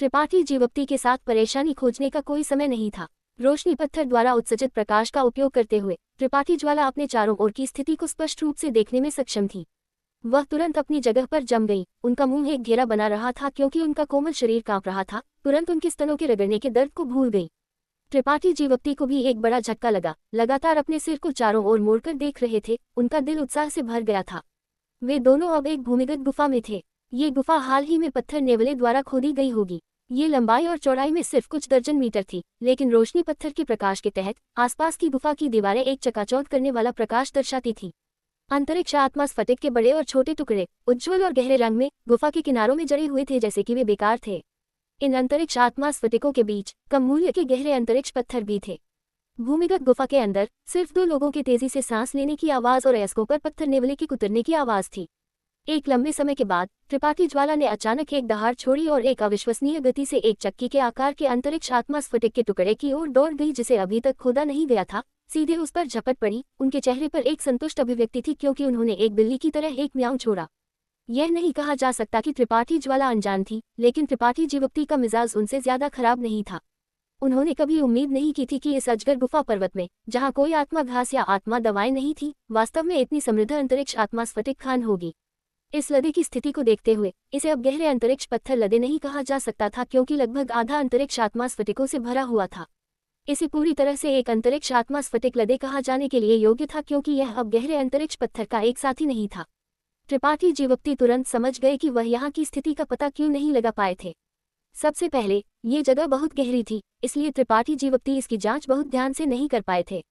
[SPEAKER 1] त्रिपाठी जीवप्ती के साथ परेशानी खोजने का कोई समय नहीं था। रोशनी पत्थर द्वारा उत्सर्जित प्रकाश का उपयोग करते हुए त्रिपाठी ज्वाला अपने चारों ओर की स्थिति को स्पष्ट रूप से देखने में सक्षम थी। वह तुरंत अपनी जगह पर जम गई। उनका मुंह एक घेरा बना रहा था क्योंकि उनका कोमल शरीर कांप रहा था। तुरंत उनके स्तनों के रगड़ने के दर्द को भूल गई। त्रिपाठी जीवप्ती को भी एक बड़ा झटका लगा। लगातार अपने सिर को चारों ओर मोड़कर देख रहे थे। उनका दिल उत्साह से भर गया था। वे दोनों अब एक भूमिगत गुफा में थे। ये गुफा हाल ही में पत्थर नेवले द्वारा खोदी गई होगी। ये लंबाई और चौड़ाई में सिर्फ कुछ दर्जन मीटर थी, लेकिन रोशनी पत्थर के प्रकाश के तहत आसपास की गुफा की दीवारें एक चकाचौंध करने वाला प्रकाश दर्शाती थी। अंतरिक्ष आत्मा स्फटिक के बड़े और छोटे टुकड़े उज्ज्वल और गहरे रंग में गुफा के किनारों में जड़े हुए थे, जैसे कि वे बेकार थे। इन अंतरिक्ष आत्मा स्फटिकों के बीच कम मूल्य के गहरे अंतरिक्ष पत्थर भी थे। भूमिगत गुफा के अंदर सिर्फ 2 लोगों के तेजी से सांस लेने की आवाज और अयस्कों पर पत्थर नेवले की कुतरने की आवाज थी। एक लंबे समय के बाद त्रिपाठी ज्वाला ने अचानक एक दहाड़ छोड़ी और एक अविश्वसनीय गति से एक चक्की के आकार के अंतरिक्ष आत्मा स्फटिक के टुकड़े की ओर दौड़ गई, जिसे अभी तक खोदा नहीं गया था। सीधे उस पर झपट पड़ी। उनके चेहरे पर एक संतुष्ट अभिव्यक्ति थी, क्योंकि उन्होंने एक बिल्ली की तरह एक म्याऊं छोड़ा। यह नहीं कहा जा सकता कि त्रिपाठी ज्वाला अनजान थी, लेकिन त्रिपाठी जीवप्ती का मिजाज उनसे ज्यादा खराब नहीं था। उन्होंने कभी उम्मीद नहीं की थी कि इस अजगर गुफा पर्वत में, जहाँ कोई आत्मा घास या आत्मा दवाएं नहीं थी, वास्तव में इतनी समृद्ध अंतरिक्ष आत्मा स्फटिक खान होगी। इस लदे की स्थिति को देखते हुए इसे अब गहरे अंतरिक्ष पत्थर लदे नहीं कहा जा सकता था, क्योंकि लगभग आधा अंतरिक्ष आत्मा स्फटिकों से भरा हुआ था। इसे पूरी तरह से एक अंतरिक्ष आत्मा स्फटिक लदे कहा जाने के लिए योग्य था, क्योंकि यह अब गहरे अंतरिक्ष पत्थर का एक साथी नहीं था। त्रिपाठी जीवप्ती तुरंत समझ गए कि वह यहाँ की स्थिति का पता क्यों नहीं लगा पाए थे। सबसे पहले, ये जगह बहुत गहरी थी, इसलिए त्रिपाठी जीवप्ती इसकी जांच बहुत ध्यान से नहीं कर पाए थे।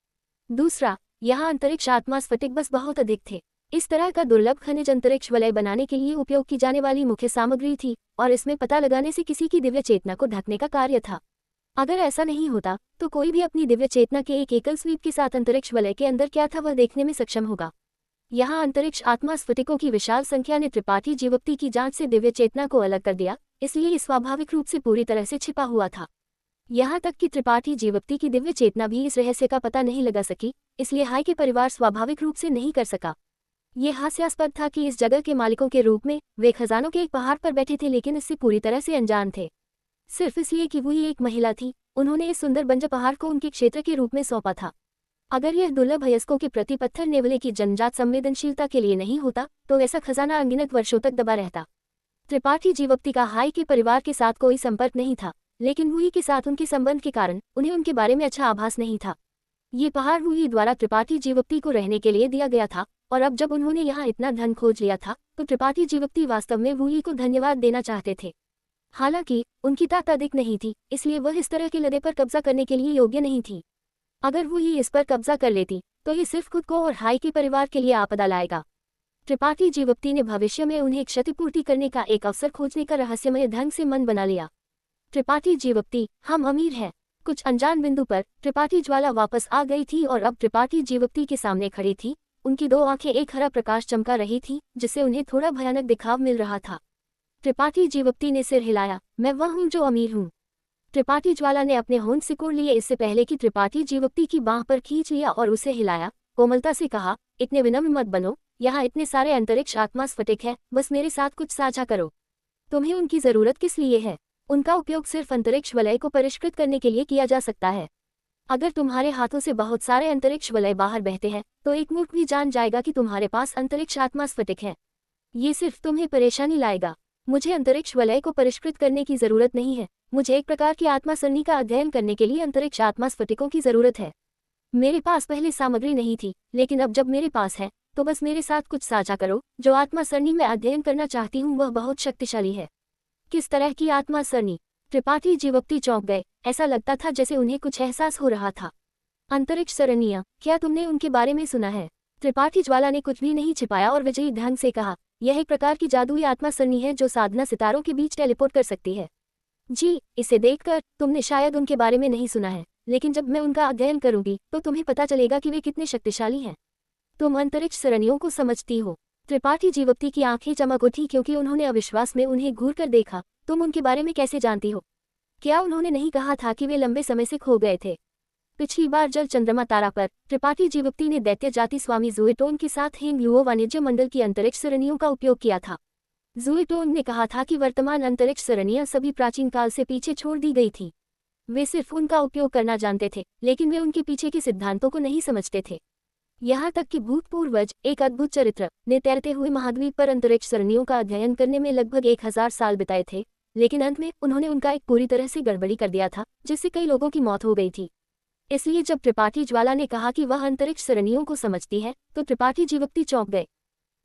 [SPEAKER 1] दूसरा, यहाँ अंतरिक्ष आत्मा स्फटिक बस बहुत अधिक थे। इस तरह का दुर्लभ खनिज अंतरिक्ष वलय बनाने के लिए उपयोग की जाने वाली मुख्य सामग्री थी, और इसमें पता लगाने से किसी की दिव्य चेतना को ढकने का कार्य था। अगर ऐसा नहीं होता तो कोई भी अपनी दिव्य चेतना के एक एकल स्वीप के साथ अंतरिक्ष वलय के अंदर क्या था वह देखने में सक्षम होगा। यहाँ अंतरिक्ष आत्मा स्फटिकों की विशाल संख्या ने त्रिपाठी जीवप्ती की जांच से दिव्य चेतना को अलग कर दिया, इसलिए ये स्वाभाविक रूप से पूरी तरह से छिपा हुआ था। यहाँ तक कि त्रिपाठी जीवप्ती की दिव्य चेतना भी इस रहस्य का पता नहीं लगा सकी, इसलिए हाई के परिवार स्वाभाविक रूप से नहीं कर सका। ये हास्यास्पद था कि इस जगह के मालिकों के रूप में वे खजानों के एक पहाड़ पर बैठे थे, लेकिन इससे पूरी तरह से अनजान थे। सिर्फ इसलिए कि वो ही एक महिला थी, उन्होंने इस सुंदर बंजर पहाड़ को उनके क्षेत्र के रूप में सौंपा था। अगर यह दुर्लभ अयस्कों के प्रति पत्थर नेवले की जन्मजात संवेदनशीलता के लिए नहीं होता, तो ऐसा खजाना अनगिनत वर्षों तक दबा रहता। त्रिपाठी जीवप्ती का हाई के परिवार के साथ कोई संपर्क नहीं था, लेकिन वुई के साथ उनके संबंध के कारण उन्हें उनके बारे में अच्छा आभास नहीं था। ये पहाड़ वुई द्वारा त्रिपाठी जीवप्ती को रहने के लिए दिया गया था, और अब जब उन्होंने यहाँ इतना धन खोज लिया था, तो त्रिपाठी जीवप्ती वास्तव में वुई को धन्यवाद देना चाहते थे। हालांकि उनकी ताकत अधिक नहीं थी, इसलिए वह इस तरह के लदे पर कब्जा करने के लिए योग्य नहीं थी। अगर वुई इस पर कब्जा कर लेती तो ये सिर्फ खुद को और हाई के परिवार के लिए आपदा लाएगा। त्रिपाठी जीवप्ती ने भविष्य में उन्हें क्षतिपूर्ति करने का एक अवसर खोजने का रहस्यमय ढंग से मन बना लिया। त्रिपाठी जीवप्ती, हम अमीर हैं। कुछ अनजान बिंदु पर त्रिपाठी ज्वाला वापस आ गई थी और अब त्रिपाठी जीवप्ती के सामने खड़ी थी। उनकी 2 आंखें एक हरा प्रकाश चमका रही थी, जिससे उन्हें थोड़ा भयानक दिखाव मिल रहा था। त्रिपाठी जीवप्ती ने सिर हिलाया, मैं वह हूँ जो अमीर हूँ। त्रिपाठी ज्वाला ने अपने होंठ सिकोड़ लिए इससे पहले कि त्रिपाठी जीवप्ती की बांह पर खींच लिया और उसे हिलाया। कोमलता से कहा, इतने विनम्र मत बनो, यहाँ इतने सारे अंतरिक्ष आत्मा स्फटिक है, बस मेरे साथ कुछ साझा करो। तुम्हें उनकी जरूरत किस लिए है? उनका उपयोग सिर्फ अंतरिक्ष वलय को परिष्कृत करने के लिए किया जा सकता है। अगर तुम्हारे हाथों से बहुत सारे अंतरिक्ष वलय बाहर बहते हैं, तो एक मूर्ख भी जान जाएगा कि तुम्हारे पास अंतरिक्ष आत्मा स्फटिक है। ये सिर्फ तुम्हें परेशानी लाएगा। मुझे अंतरिक्ष वलय को परिष्कृत करने की जरूरत नहीं है, मुझे एक प्रकार की आत्मा सरणी का अध्ययन करने के लिए अंतरिक्ष आत्मा स्फटिकों की जरूरत है। मेरे पास पहले सामग्री नहीं थी, लेकिन अब जब मेरे पास है, तो बस मेरे साथ कुछ साझा करो। जो आत्मा सरणी में अध्ययन करना चाहती हूँ वह बहुत शक्तिशाली है। किस तरह की आत्मा सरणी? त्रिपाठी जीवप्ती चौंक गए। ऐसा लगता था जैसे उन्हें कुछ एहसास हो रहा था। अंतरिक्ष सरणियाँ, क्या तुमने उनके बारे में सुना है? त्रिपाठी ज्वाला ने कुछ भी नहीं छिपाया और विजयी ढंग से कहा, यह एक प्रकार की जादुई आत्मा सरणी है जो साधना सितारों के बीच टेलीपोर्ट कर सकती है। जी, इसे देखकर तुमने शायद उनके बारे में नहीं सुना है, लेकिन जब मैं उनका अध्ययन करूंगी तो तुम्हें पता चलेगा कि वे कितने शक्तिशाली हैं। तुम अंतरिक्ष सरणियों को समझती हो? त्रिपाठी जीवप्ती की आंखें चमक उठी, क्योंकि उन्होंने अविश्वास में उन्हें घूर कर देखा। तुम उनके बारे में कैसे जानती हो? क्या उन्होंने नहीं कहा था कि वे लंबे समय से खो गए थे? पिछली बार जल चंद्रमा तारा पर त्रिपाठी जीवप्ती ने दैत्य जाति स्वामी ज़ुएटोन के साथ हेंगलुओ वाणिज्य मंडल की अंतरिक्ष सरणियों का उपयोग किया था। ज़ुएटोन ने कहा था कि वर्तमान अंतरिक्ष सरणियां सभी प्राचीन काल से पीछे छोड़ दी गई थी। वे सिर्फ उनका उपयोग करना जानते थे, लेकिन वे उनके पीछे के सिद्धांतों को नहीं समझते थे। यहाँ तक कि भूतपूर्वज, एक अद्भुत चरित्र, ने तैरते हुए महाद्वीप पर अंतरिक्ष सरणियों का अध्ययन करने में लगभग 1000 साल बिताए थे, लेकिन अंत में उन्होंने उनका एक पूरी तरह से गड़बड़ी कर दिया था, जिससे कई लोगों की मौत हो गई थी। इसलिए जब त्रिपाठी ज्वाला ने कहा कि वह अंतरिक्ष सरणियों को समझती है, तो त्रिपाठी जीवप्ती चौंक गए।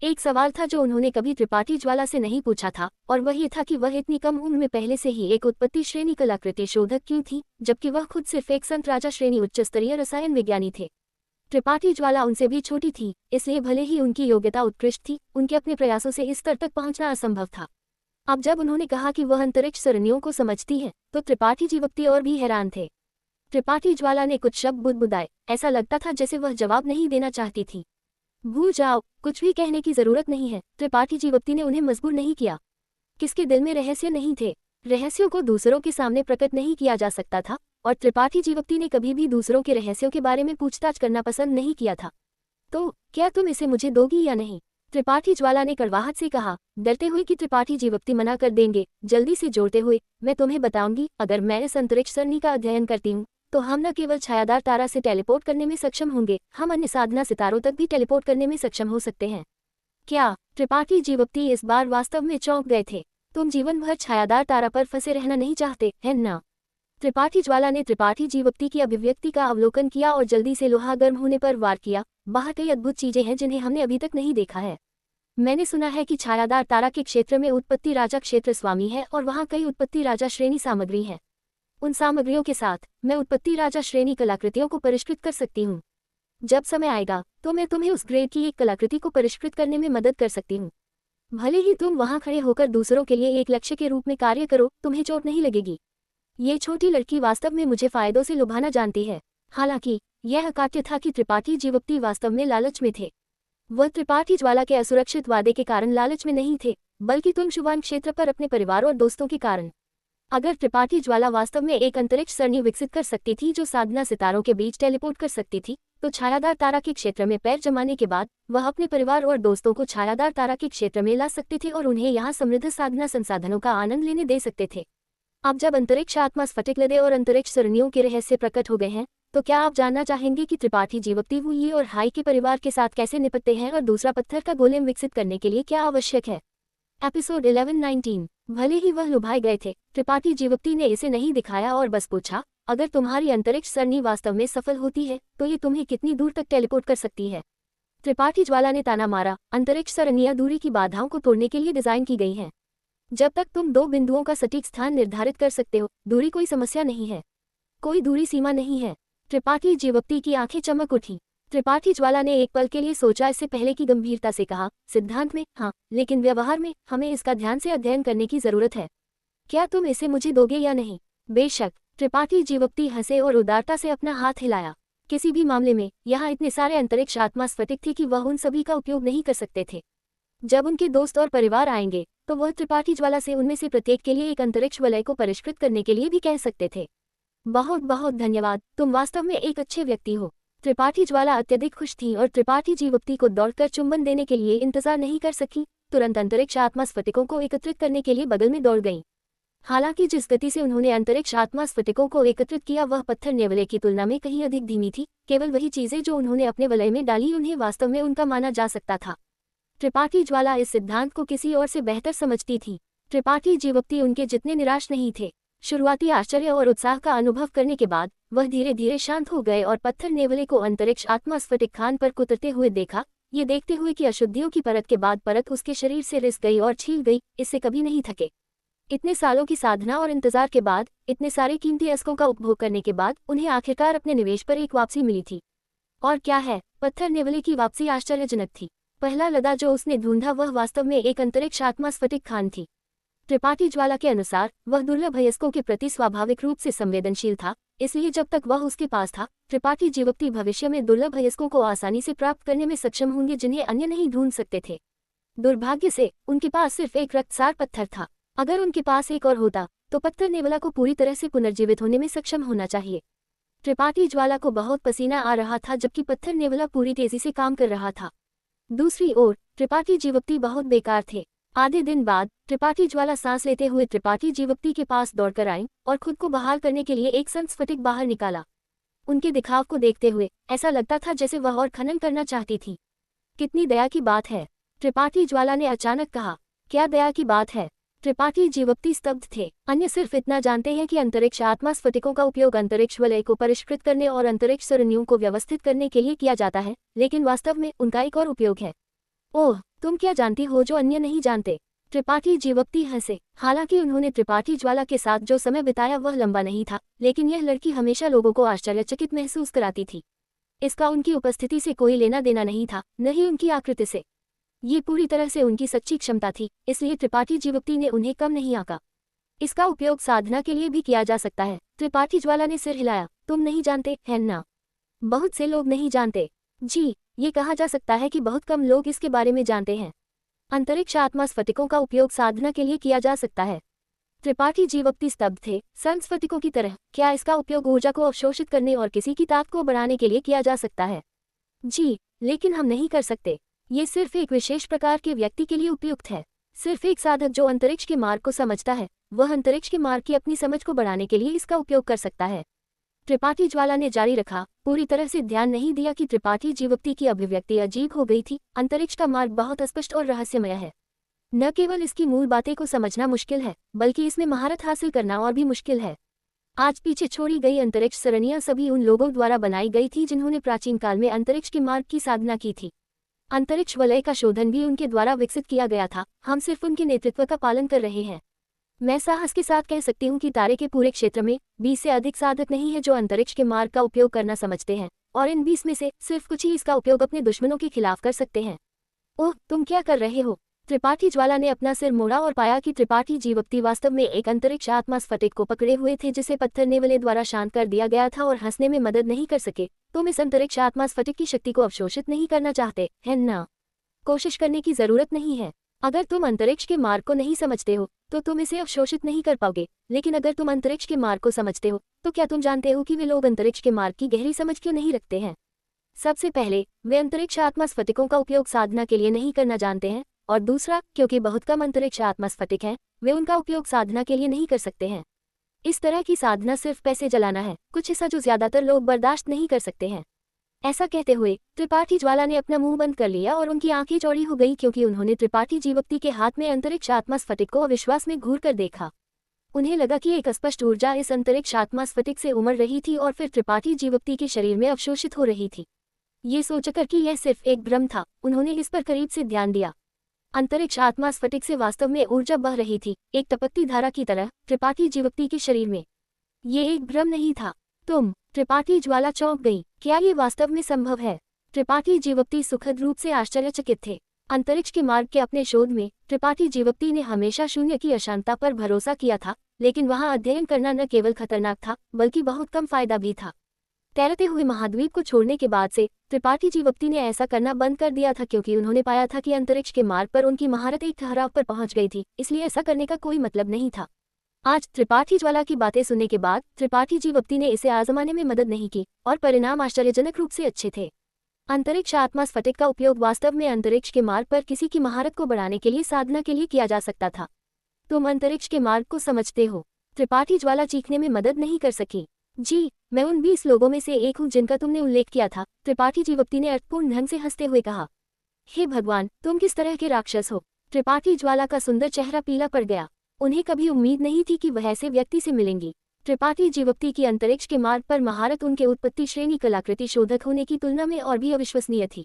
[SPEAKER 1] एक सवाल था जो उन्होंने कभी त्रिपाठी ज्वाला से नहीं पूछा था, और वह ये था कि वह इतनी कम उम्र में पहले से ही एक उत्पत्ति श्रेणी कलाकृति शोधक क्यों थी, जबकि वह खुद सिर्फ एक संत राजा श्रेणी उच्च स्तरीय रसायन विज्ञानी थे। त्रिपाठी ज्वाला उनसे भी छोटी थी, इसलिए भले ही उनकी योग्यता उत्कृष्ट थी, उनके अपने प्रयासों से इस स्तर तक पहुंचना असंभव था। अब जब उन्होंने कहा कि वह अंतरिक्ष सरणियों को समझती है, तो त्रिपाठी जीवप्ती और भी हैरान थे। त्रिपाठी ज्वाला ने कुछ शब्द बुदबुदाए, ऐसा लगता था जैसे वह जवाब नहीं देना चाहती थी। भूल जाओ, कुछ भी कहने की जरूरत नहीं है, त्रिपाठी जीवप्ती ने उन्हें मजबूर नहीं किया। किसके दिल में रहस्य नहीं थे? रहस्यों को दूसरों के सामने प्रकट नहीं किया जा सकता था, और त्रिपाठी जीवप्ती ने कभी भी दूसरों के रहस्यों के बारे में पूछताछ करना पसंद नहीं किया था। तो क्या तुम इसे मुझे दोगी या नहीं? त्रिपाठी ज्वाला ने कड़वाहट से कहा, डरते हुए कि त्रिपाठी जीवप्ती मना कर देंगे। जल्दी से जोड़ते हुए, मैं तुम्हें बताऊंगी, अगर मैं इस अंतरिक्ष सरणी का अध्ययन करती हूँ तो हम न केवल छायादार तारा से टेलीपोर्ट करने में सक्षम होंगे, हम अन्य साधना सितारों तक भी टेलीपोर्ट करने में सक्षम हो सकते हैं। क्या? त्रिपाठी जीवप्ती इस बार वास्तव में चौंक गए थे। तुम जीवन भर छायादार तारा पर फंसे रहना नहीं चाहते, है ना? त्रिपाठी ज्वाला ने त्रिपाठी जीवप्ती की अभिव्यक्ति का अवलोकन किया और जल्दी से लोहा गर्म होने पर वार किया। बाहर कई अद्भुत चीजें हैं जिन्हें हमने अभी तक नहीं देखा है। मैंने सुना है कि छायादार तारा के क्षेत्र में उत्पत्ति राजा क्षेत्र स्वामी है और वहाँ कई उत्पत्ति राजा श्रेणी सामग्री है। उन सामग्रियों के साथ मैं उत्पत्ति राजा श्रेणी कलाकृतियों को परिष्कृत कर सकती हूँ। जब समय आएगा तो मैं तुम्हें उस ग्रेड की एक कलाकृति को परिष्कृत करने में मदद कर सकती हूँ। भले ही तुम वहाँ खड़े होकर दूसरों के लिए एक लक्ष्य के रूप में कार्य करो, तुम्हें चोट नहीं लगेगी। ये छोटी लड़की वास्तव में मुझे फायदों से लुभाना जानती है। हालांकि यह अकाट्य था कि त्रिपाठी जीवप्ती वास्तव में लालच में थे। वह त्रिपाठी ज्वाला के असुरक्षित वादे के कारण लालच में नहीं थे, बल्कि तुंगशुवान क्षेत्र पर अपने परिवार और दोस्तों के कारण। अगर त्रिपाठी ज्वाला वास्तव में एक अंतरिक्ष सरणी विकसित कर सकती थी जो साधना सितारों के बीच टेलीपोर्ट कर सकती थी, तो छायादार तारा के क्षेत्र में पैर जमाने के बाद वह अपने परिवार और दोस्तों को छायादार तारा के क्षेत्र में ला सकते थे और उन्हें यहाँ समृद्ध साधना संसाधनों का आनंद लेने दे सकते थे। अब जब अंतरिक्ष आत्मा स्फटिक लदे और अंतरिक्ष सरणियों के रहस्य प्रकट हो गए हैं, तो क्या आप जानना चाहेंगे कि त्रिपाठी जीवप्ती वुई और हाई के परिवार के साथ कैसे निपटते हैं और दूसरा पत्थर का गोलेम विकसित करने के लिए क्या आवश्यक है? एपिसोड 11-19। भले ही वह लुभाए गए थे, त्रिपाठी जीवप्ती ने इसे नहीं दिखाया और बस पूछा, अगर तुम्हारी अंतरिक्ष सरणी वास्तव में सफल होती है तो ये तुम्हें कितनी दूर तक टेलीपोर्ट कर सकती है? त्रिपाठी ज्वाला ने ताना मारा, अंतरिक्ष सरणियां दूरी की बाधाओं को तोड़ने के लिए डिजाइन की गई हैं। जब तक तुम दो बिंदुओं का सटीक स्थान निर्धारित कर सकते हो, दूरी कोई समस्या नहीं है। कोई दूरी सीमा नहीं है। त्रिपाठी जीवप्ती की आंखें चमक उठी। त्रिपाठी ज्वाला ने एक पल के लिए सोचा, इससे पहले की गंभीरता से कहा, सिद्धांत में हाँ, लेकिन व्यवहार में हमें इसका ध्यान से अध्ययन करने की जरूरत है। क्या तुम इसे मुझे दोगे या नहीं? बेशक। त्रिपाठी जीवप्ती हंसे और उदारता से अपना हाथ हिलाया। किसी भी मामले में यहाँ इतने सारे अंतरिक्ष आत्मा स्फटिक थी कि वह उन सभी का उपयोग नहीं कर सकते थे। जब उनके दोस्त और परिवार आएंगे तो वह त्रिपाठी ज्वाला से उनमें से प्रत्येक के लिए एक अंतरिक्ष वलय को परिष्कृत करने के लिए भी कह सकते थे। बहुत बहुत धन्यवाद, तुम वास्तव में एक अच्छे व्यक्ति हो। त्रिपाठी ज्वाला अत्यधिक खुश थी और त्रिपाठी जीवप्ती को दौड़कर चुंबन देने के लिए इंतजार नहीं कर सकी। तुरंत अंतरिक्ष आत्मा स्फटिकों को एकत्रित करने के लिए बगल में दौड़ गईं। हालांकि जिस गति से उन्होंने अंतरिक्ष आत्मा स्फटिकों को एकत्रित किया वह पत्थर नेवले की तुलना में कहीं अधिक धीमी थी। केवल वही चीजें जो उन्होंने अपने वलय में डाली उन्हें वास्तव में उनका माना जा सकता था। त्रिपाठी ज्वाला इस सिद्धांत को किसी और से बेहतर समझती थी। त्रिपाठी जीवप्ती उनके जितने निराश नहीं थे। शुरुआती आश्चर्य और उत्साह का अनुभव करने के बाद वह धीरे धीरे शांत हो गए और पत्थर नेवले को अंतरिक्ष आत्मा स्फटिक खान पर कुतरते हुए देखा, ये देखते हुए कि अशुद्धियों की परत के बाद परत उसके शरीर से रिस गई और छील गई। इससे कभी नहीं थके। इतने सालों की साधना और इंतजार के बाद, इतने सारे कीमती अस्कों का उपभोग करने के बाद उन्हें आखिरकार अपने निवेश पर एक वापसी मिली थी। और क्या है, पत्थर नेवले की वापसी आश्चर्यजनक थी। पहला लदा जो उसने ढूंढा वह वास्तव में एक अंतरिक्ष आत्मा स्फटिक खान थी। त्रिपाठी ज्वाला के अनुसार वह दुर्लभ अयस्कों के प्रति स्वाभाविक रूप से संवेदनशील था, इसलिए जब तक वह उसके पास था, त्रिपाठी जीवप्ती भविष्य में दुर्लभ अयस्कों को आसानी से प्राप्त करने में सक्षम होंगे जिन्हें अन्य नहीं ढूंढ सकते थे। दुर्भाग्य से उनके पास सिर्फ एक रक्तसार पत्थर था। अगर उनके पास एक और होता तो पत्थर नेवला को पूरी तरह से पुनर्जीवित होने में सक्षम होना चाहिए। त्रिपाठी ज्वाला को बहुत पसीना आ रहा था जबकि पत्थर नेवला पूरी तेजी से काम कर रहा था। दूसरी ओर त्रिपाठी जीवप्ती बहुत बेकार थे। आधे दिन बाद त्रिपाठी ज्वाला सांस लेते हुए त्रिपाठी जीवप्ती के पास दौड़कर आईं और खुद को बहाल करने के लिए एक संत स्फटिक बाहर निकाला। उनके दिखाव को देखते हुए ऐसा लगता था जैसे वह और खनन करना चाहती थी। कितनी दया की बात है, त्रिपाठी ज्वाला ने अचानक कहा। क्या दया की बात है? त्रिपाठी जीवप्ती स्तब्ध थे। अन्य सिर्फ इतना जानते हैं कि अंतरिक्ष आत्मा स्फटिकों का उपयोग अंतरिक्ष वलय को परिष्कृत करने और अंतरिक्ष सरणियों को व्यवस्थित करने के लिए किया जाता है, लेकिन वास्तव में उनका एक और उपयोग है। ओह, तुम क्या जानती हो जो अन्य नहीं जानते? त्रिपाठी जीवक्ति हंसे। हालांकि उन्होंने त्रिपाठी ज्वाला के साथ जो समय बिताया वह लंबा नहीं था, लेकिन यह लड़की हमेशा लोगों को आश्चर्यचकित महसूस कराती थी। इसका उनकी उपस्थिति से कोई लेना देना नहीं था, न ही उनकी आकृति से। ये पूरी तरह से उनकी सच्ची क्षमता थी, इसलिए त्रिपाठी जीवक्ति ने उन्हें कम नहीं आंका। इसका उपयोग साधना के लिए भी किया जा सकता है। त्रिपाठी ज्वाला ने सिर हिलाया। तुम नहीं जानते, है ना? बहुत से लोग नहीं जानते। जी, ये कहा जा सकता है कि बहुत कम लोग इसके बारे में जानते हैं। अंतरिक्ष आत्मा स्फटिकों का उपयोग साधना के लिए किया जा सकता है। त्रिपाठी जीवक्ति स्तब्ध थे। संत स्फटिकों की तरह, क्या इसका उपयोग ऊर्जा को अवशोषित करने और किसी की ताकत को बढ़ाने के लिए किया जा सकता है? जी, लेकिन हम नहीं कर सकते। ये सिर्फ एक विशेष प्रकार के व्यक्ति के लिए उपयुक्त है। सिर्फ एक साधक जो अंतरिक्ष के मार्ग को समझता है, वह अंतरिक्ष के मार्ग की अपनी समझ को बढ़ाने के लिए इसका उपयोग कर सकता है। त्रिपाठी ज्वाला ने जारी रखा, पूरी तरह से ध्यान नहीं दिया कि त्रिपाठी जीवक्ति की अभिव्यक्ति अजीब हो गई थी। अंतरिक्ष का मार्ग बहुत स्पष्ट और रहस्यमय है। न केवल इसकी मूल बातें को समझना मुश्किल है, बल्कि इसमें महारत हासिल करना और भी मुश्किल है। आज पीछे छोड़ी गई अंतरिक्ष सरणियां सभी उन लोगों द्वारा बनाई गई थी जिन्होंने प्राचीन काल में अंतरिक्ष के मार्ग की साधना की थी। अंतरिक्ष वलय का शोधन भी उनके द्वारा विकसित किया गया था। हम सिर्फ उनके नेतृत्व का पालन कर रहे हैं। मैं साहस के साथ कह सकती हूँ कि तारे के पूरे क्षेत्र में 20 से अधिक साधक नहीं है जो अंतरिक्ष के मार्ग का उपयोग करना समझते हैं, और इन 20 में से सिर्फ कुछ ही इसका उपयोग अपने दुश्मनों के खिलाफ कर सकते हैं। ओह, तुम क्या कर रहे हो? त्रिपाठी ज्वाला ने अपना सिर मोड़ा और पाया कि त्रिपाठी जीवक्ति वास्तव में एक अंतरिक्ष आत्मा स्फटिक को पकड़े हुए थे जिसे पत्थर नेवले द्वारा शांत कर दिया गया था और हंसने में मदद नहीं कर सके। तुम इस अंतरिक्ष आत्मा स्फटिक की शक्ति को अवशोषित नहीं करना चाहते, है ना? कोशिश करने की जरूरत नहीं है। अगर तुम अंतरिक्ष के मार्ग को नहीं समझते हो तो तुम इसे अवशोषित नहीं कर पाओगे, लेकिन अगर तुम अंतरिक्ष के मार्ग को समझते हो तो क्या तुम जानते हो कि वे लोग अंतरिक्ष के मार्ग की गहरी समझ क्यों नहीं रखते हैं? सबसे पहले, वे अंतरिक्ष आत्मा स्फटिकों का उपयोग साधना के लिए नहीं करना जानते हैं, और दूसरा, क्योंकि बहुत कम अंतरिक्ष आत्मा स्फटिक हैं, वे उनका उपयोग साधना के लिए नहीं कर सकते हैं। इस तरह की साधना सिर्फ पैसे जलाना है, कुछ ऐसा जो ज्यादातर लोग बर्दाश्त नहीं कर सकते हैं। ऐसा कहते हुए त्रिपाठी ज्वाला ने अपना मुंह बंद कर लिया और उनकी आंखें चौड़ी हो गई क्योंकि उन्होंने त्रिपाठी जीवक्ति के हाथ में अंतरिक्ष आत्मा स्फटिक को अविश्वास में घूर कर देखा। उन्हें लगा कि एक स्पष्ट ऊर्जा इस अंतरिक्ष आत्मा स्फटिक से उमड़ रही थी और फिर त्रिपाठी जीवक्ति के शरीर में अवशोषित हो रही थी। ये सोचकर कि यह सिर्फ एक भ्रम था, उन्होंने इस पर करीब से ध्यान दिया। अंतरिक्ष आत्मा स्फटिक से वास्तव में ऊर्जा बह रही थी, एक टपकती धारा की तरह त्रिपाठी जीवक्ति के शरीर में। ये एक भ्रम नहीं था। त्रिपाठी ज्वाला चौंक गई। क्या ये वास्तव में संभव है? त्रिपाठी जीवक्ति सुखद रूप से आश्चर्यचकित थे। अंतरिक्ष के मार्ग के अपने शोध में त्रिपाठी जीवक्ति ने हमेशा शून्य की अशांतता पर भरोसा किया था, लेकिन वहां अध्ययन करना न केवल खतरनाक था बल्कि बहुत कम फायदा भी था। तैरते हुए महाद्वीप को छोड़ने के बाद से त्रिपाठी जीवक्ति ने ऐसा करना बंद कर दिया था क्योंकि उन्होंने पाया था कि अंतरिक्ष के मार्ग पर उनकी महारत एक ठहराव पर पहुंच गई थी, इसलिए ऐसा करने का कोई मतलब नहीं था। आज त्रिपाठी ज्वाला की बातें सुनने के बाद त्रिपाठी जीवक्ति ने इसे आजमाने में मदद नहीं की और परिणाम आश्चर्यजनक रूप से अच्छे थे। अंतरिक्ष आत्मा स्फटिक का उपयोग वास्तव में अंतरिक्ष के मार्ग पर किसी की महारत को बढ़ाने के लिए साधना के लिए किया जा सकता था। तुम अंतरिक्ष के मार्ग को समझते हो? त्रिपाठी ज्वाला चीखने में मदद नहीं कर सकी। जी, मैं उन 20 लोगों में से एक हूँ जिनका तुमने उल्लेख किया था, त्रिपाठी जीवक्ति ने अर्थपूर्ण ढंग से हंसते हुए कहा। हे भगवान, तुम किस तरह के राक्षस हो? त्रिपाठी ज्वाला का सुंदर चेहरा पीला पड़ गया। उन्हें कभी उम्मीद नहीं थी कि वह ऐसे व्यक्ति से मिलेंगी। त्रिपाठी जीवक्ति की अंतरिक्ष के मार्ग पर महारत उनके उत्पत्ति श्रेणी कलाकृति शोधक होने की तुलना में और भी अविश्वसनीय थी।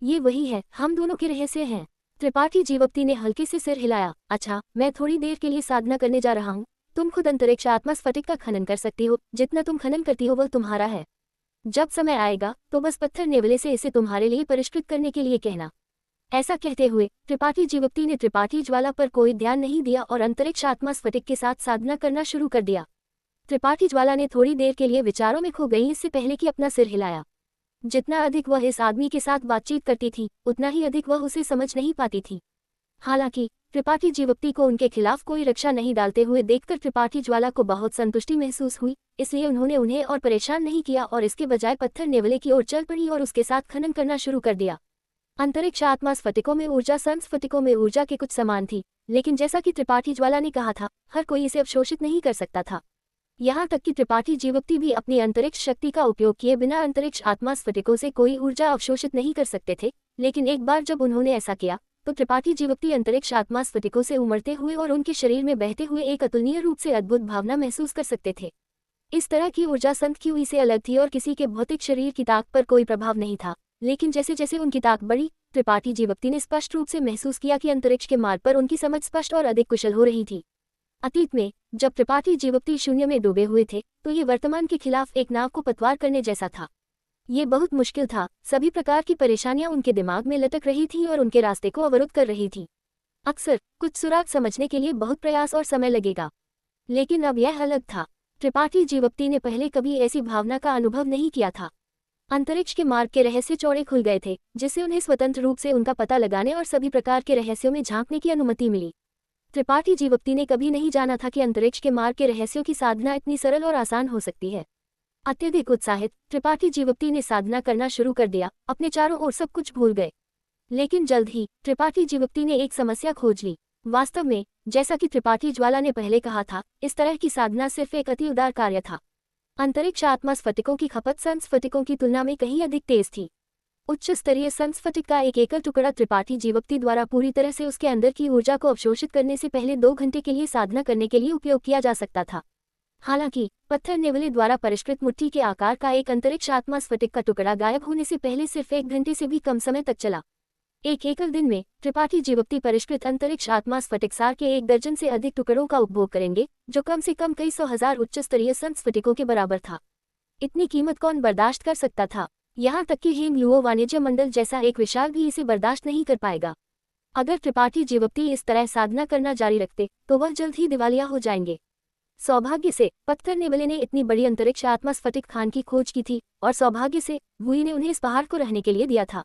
[SPEAKER 1] ये वही है, हम दोनों के रहस्य हैं। त्रिपाठी जीवक्ति ने हल्के से सिर हिलाया। अच्छा, मैं थोड़ी देर के लिए साधना करने जा रहा हूँ। तुम खुद अंतरिक्ष आत्मा स्फटिक का खनन कर सकती हो। जितना तुम खनन करती हो वह तुम्हारा है। जब समय आएगा तो बस पत्थर नेवले से इसे तुम्हारे लिए परिष्कृत करने के लिए कहना। ऐसा कहते हुए त्रिपाठी जीवक्ति ने त्रिपाठी ज्वाला पर कोई ध्यान नहीं दिया और अंतरिक्ष आत्मा स्फटिक के साथ साधना करना शुरू कर दिया। त्रिपाठी ज्वाला ने थोड़ी देर के लिए विचारों में खो गई, इससे पहले कि अपना सिर हिलाया। जितना अधिक वह इस आदमी के साथ बातचीत करती थी, उतना ही अधिक वह उसे समझ नहीं पाती थी। हालांकि त्रिपाठी जीवक्ति को उनके खिलाफ कोई रक्षा नहीं डालते हुए देखकर त्रिपाठी ज्वाला को बहुत संतुष्टि महसूस हुई, इसलिए उन्होंने उन्हें और परेशान नहीं किया और इसके बजाय पत्थर नेवले की ओर चल पड़ी और उसके साथ खनन करना शुरू कर दिया। अंतरिक्ष आत्मा स्फटिकों में ऊर्जा संत स्फटिकों में ऊर्जा के कुछ समान थी, लेकिन जैसा कि त्रिपाठी ज्वाला ने कहा था, हर कोई इसे अवशोषित नहीं कर सकता था। यहाँ तक कि त्रिपाठी जीवक्ति भी अपनी अंतरिक्ष शक्ति का उपयोग किए बिना अंतरिक्ष आत्मा स्फटिकों से कोई ऊर्जा अवशोषित नहीं कर सकते थे। लेकिन एक बार जब उन्होंने ऐसा किया तो त्रिपाठी जीवक्ति अंतरिक्ष आत्मा स्फटिकों से उमड़ते हुए और उनके शरीर में बहते हुए एक अतुलनीय रूप से अद्भुत भावना महसूस कर सकते थे। इस तरह की ऊर्जा संत की से अलग थी और किसी के भौतिक शरीर की ताकत पर कोई प्रभाव नहीं था, लेकिन जैसे जैसे उनकी ताकत बढ़ी त्रिपाठी जीवप्ती ने स्पष्ट रूप से महसूस किया कि अंतरिक्ष के मार्ग पर उनकी समझ स्पष्ट और अधिक कुशल हो रही थी। अतीत में जब त्रिपाठी जीवप्ती शून्य में डूबे हुए थे तो ये वर्तमान के खिलाफ एक नाव को पतवार करने जैसा था। ये बहुत मुश्किल था, सभी प्रकार की परेशानियां उनके दिमाग में लटक रही थी और उनके रास्ते को अवरुद्ध कर रही थी। अक्सर कुछ सुराग समझने के लिए बहुत प्रयास और समय लगेगा, लेकिन अब यह अलग था। त्रिपाठी जीवप्ती ने पहले कभी ऐसी भावना का अनुभव नहीं किया था। अंतरिक्ष के मार्ग के रहस्य चौड़े खुल गए थे, जिससे उन्हें स्वतंत्र रूप से उनका पता लगाने और सभी प्रकार के रहस्यों में झांकने की अनुमति मिली। त्रिपाठी जीवप्ती ने कभी नहीं जाना था कि अंतरिक्ष के मार्ग के रहस्यों की साधना इतनी सरल और आसान हो सकती है। अत्यधिक उत्साहित त्रिपाठी जीवप्ती ने साधना करना शुरू कर दिया, अपने चारों ओर सब कुछ भूल गए। लेकिन जल्द ही त्रिपाठी जीवप्ती ने एक समस्या खोज ली। वास्तव में, जैसा कि त्रिपाठी ज्वाला ने पहले कहा था, इस तरह की साधना सिर्फ एक अति उदार कार्य था। अंतरिक्ष आत्मा स्फटिकों की खपत सन स्फटिकों की तुलना में कहीं अधिक तेज थी। उच्च स्तरीय सन स्फटिक का एक एकल टुकड़ा त्रिपाठी जीवप्ती द्वारा पूरी तरह से उसके अंदर की ऊर्जा को अवशोषित करने से पहले 2 घंटे के लिए साधना करने के लिए उपयोग किया जा सकता था। हालांकि पत्थर नेवले द्वारा परिष्कृत मुट्ठी के आकार का एक अंतरिक्ष आत्मा स्फटिक का टुकड़ा गायब होने से पहले सिर्फ 1 घंटे से भी कम समय तक चला। एक एकल दिन में त्रिपाठी जीवप्ती परिष्कृत अंतरिक्ष आत्मा स्फटिक सार के 1 दर्जन से अधिक टुकड़ों का उपभोग करेंगे, जो कम से कम कई 100,000 उच्च स्तरीय सन स्फटिकों के बराबर था। इतनी कीमत कौन बर्दाश्त कर सकता था? यहाँ तक कि हेमलुओ वाणिज्य मंडल जैसा एक विशाल भी इसे बर्दाश्त नहीं कर पाएगा। अगर त्रिपाठी जीवप्ती इस तरह साधना करना जारी रखते तो वह जल्द ही दिवालिया हो जाएंगे। सौभाग्य से पत्थर नेवले ने इतनी बड़ी अंतरिक्ष आत्मा स्फटिक खान की खोज की थी, और सौभाग्य से वुई ने उन्हें इस पहाड़ को रहने के लिए दिया था।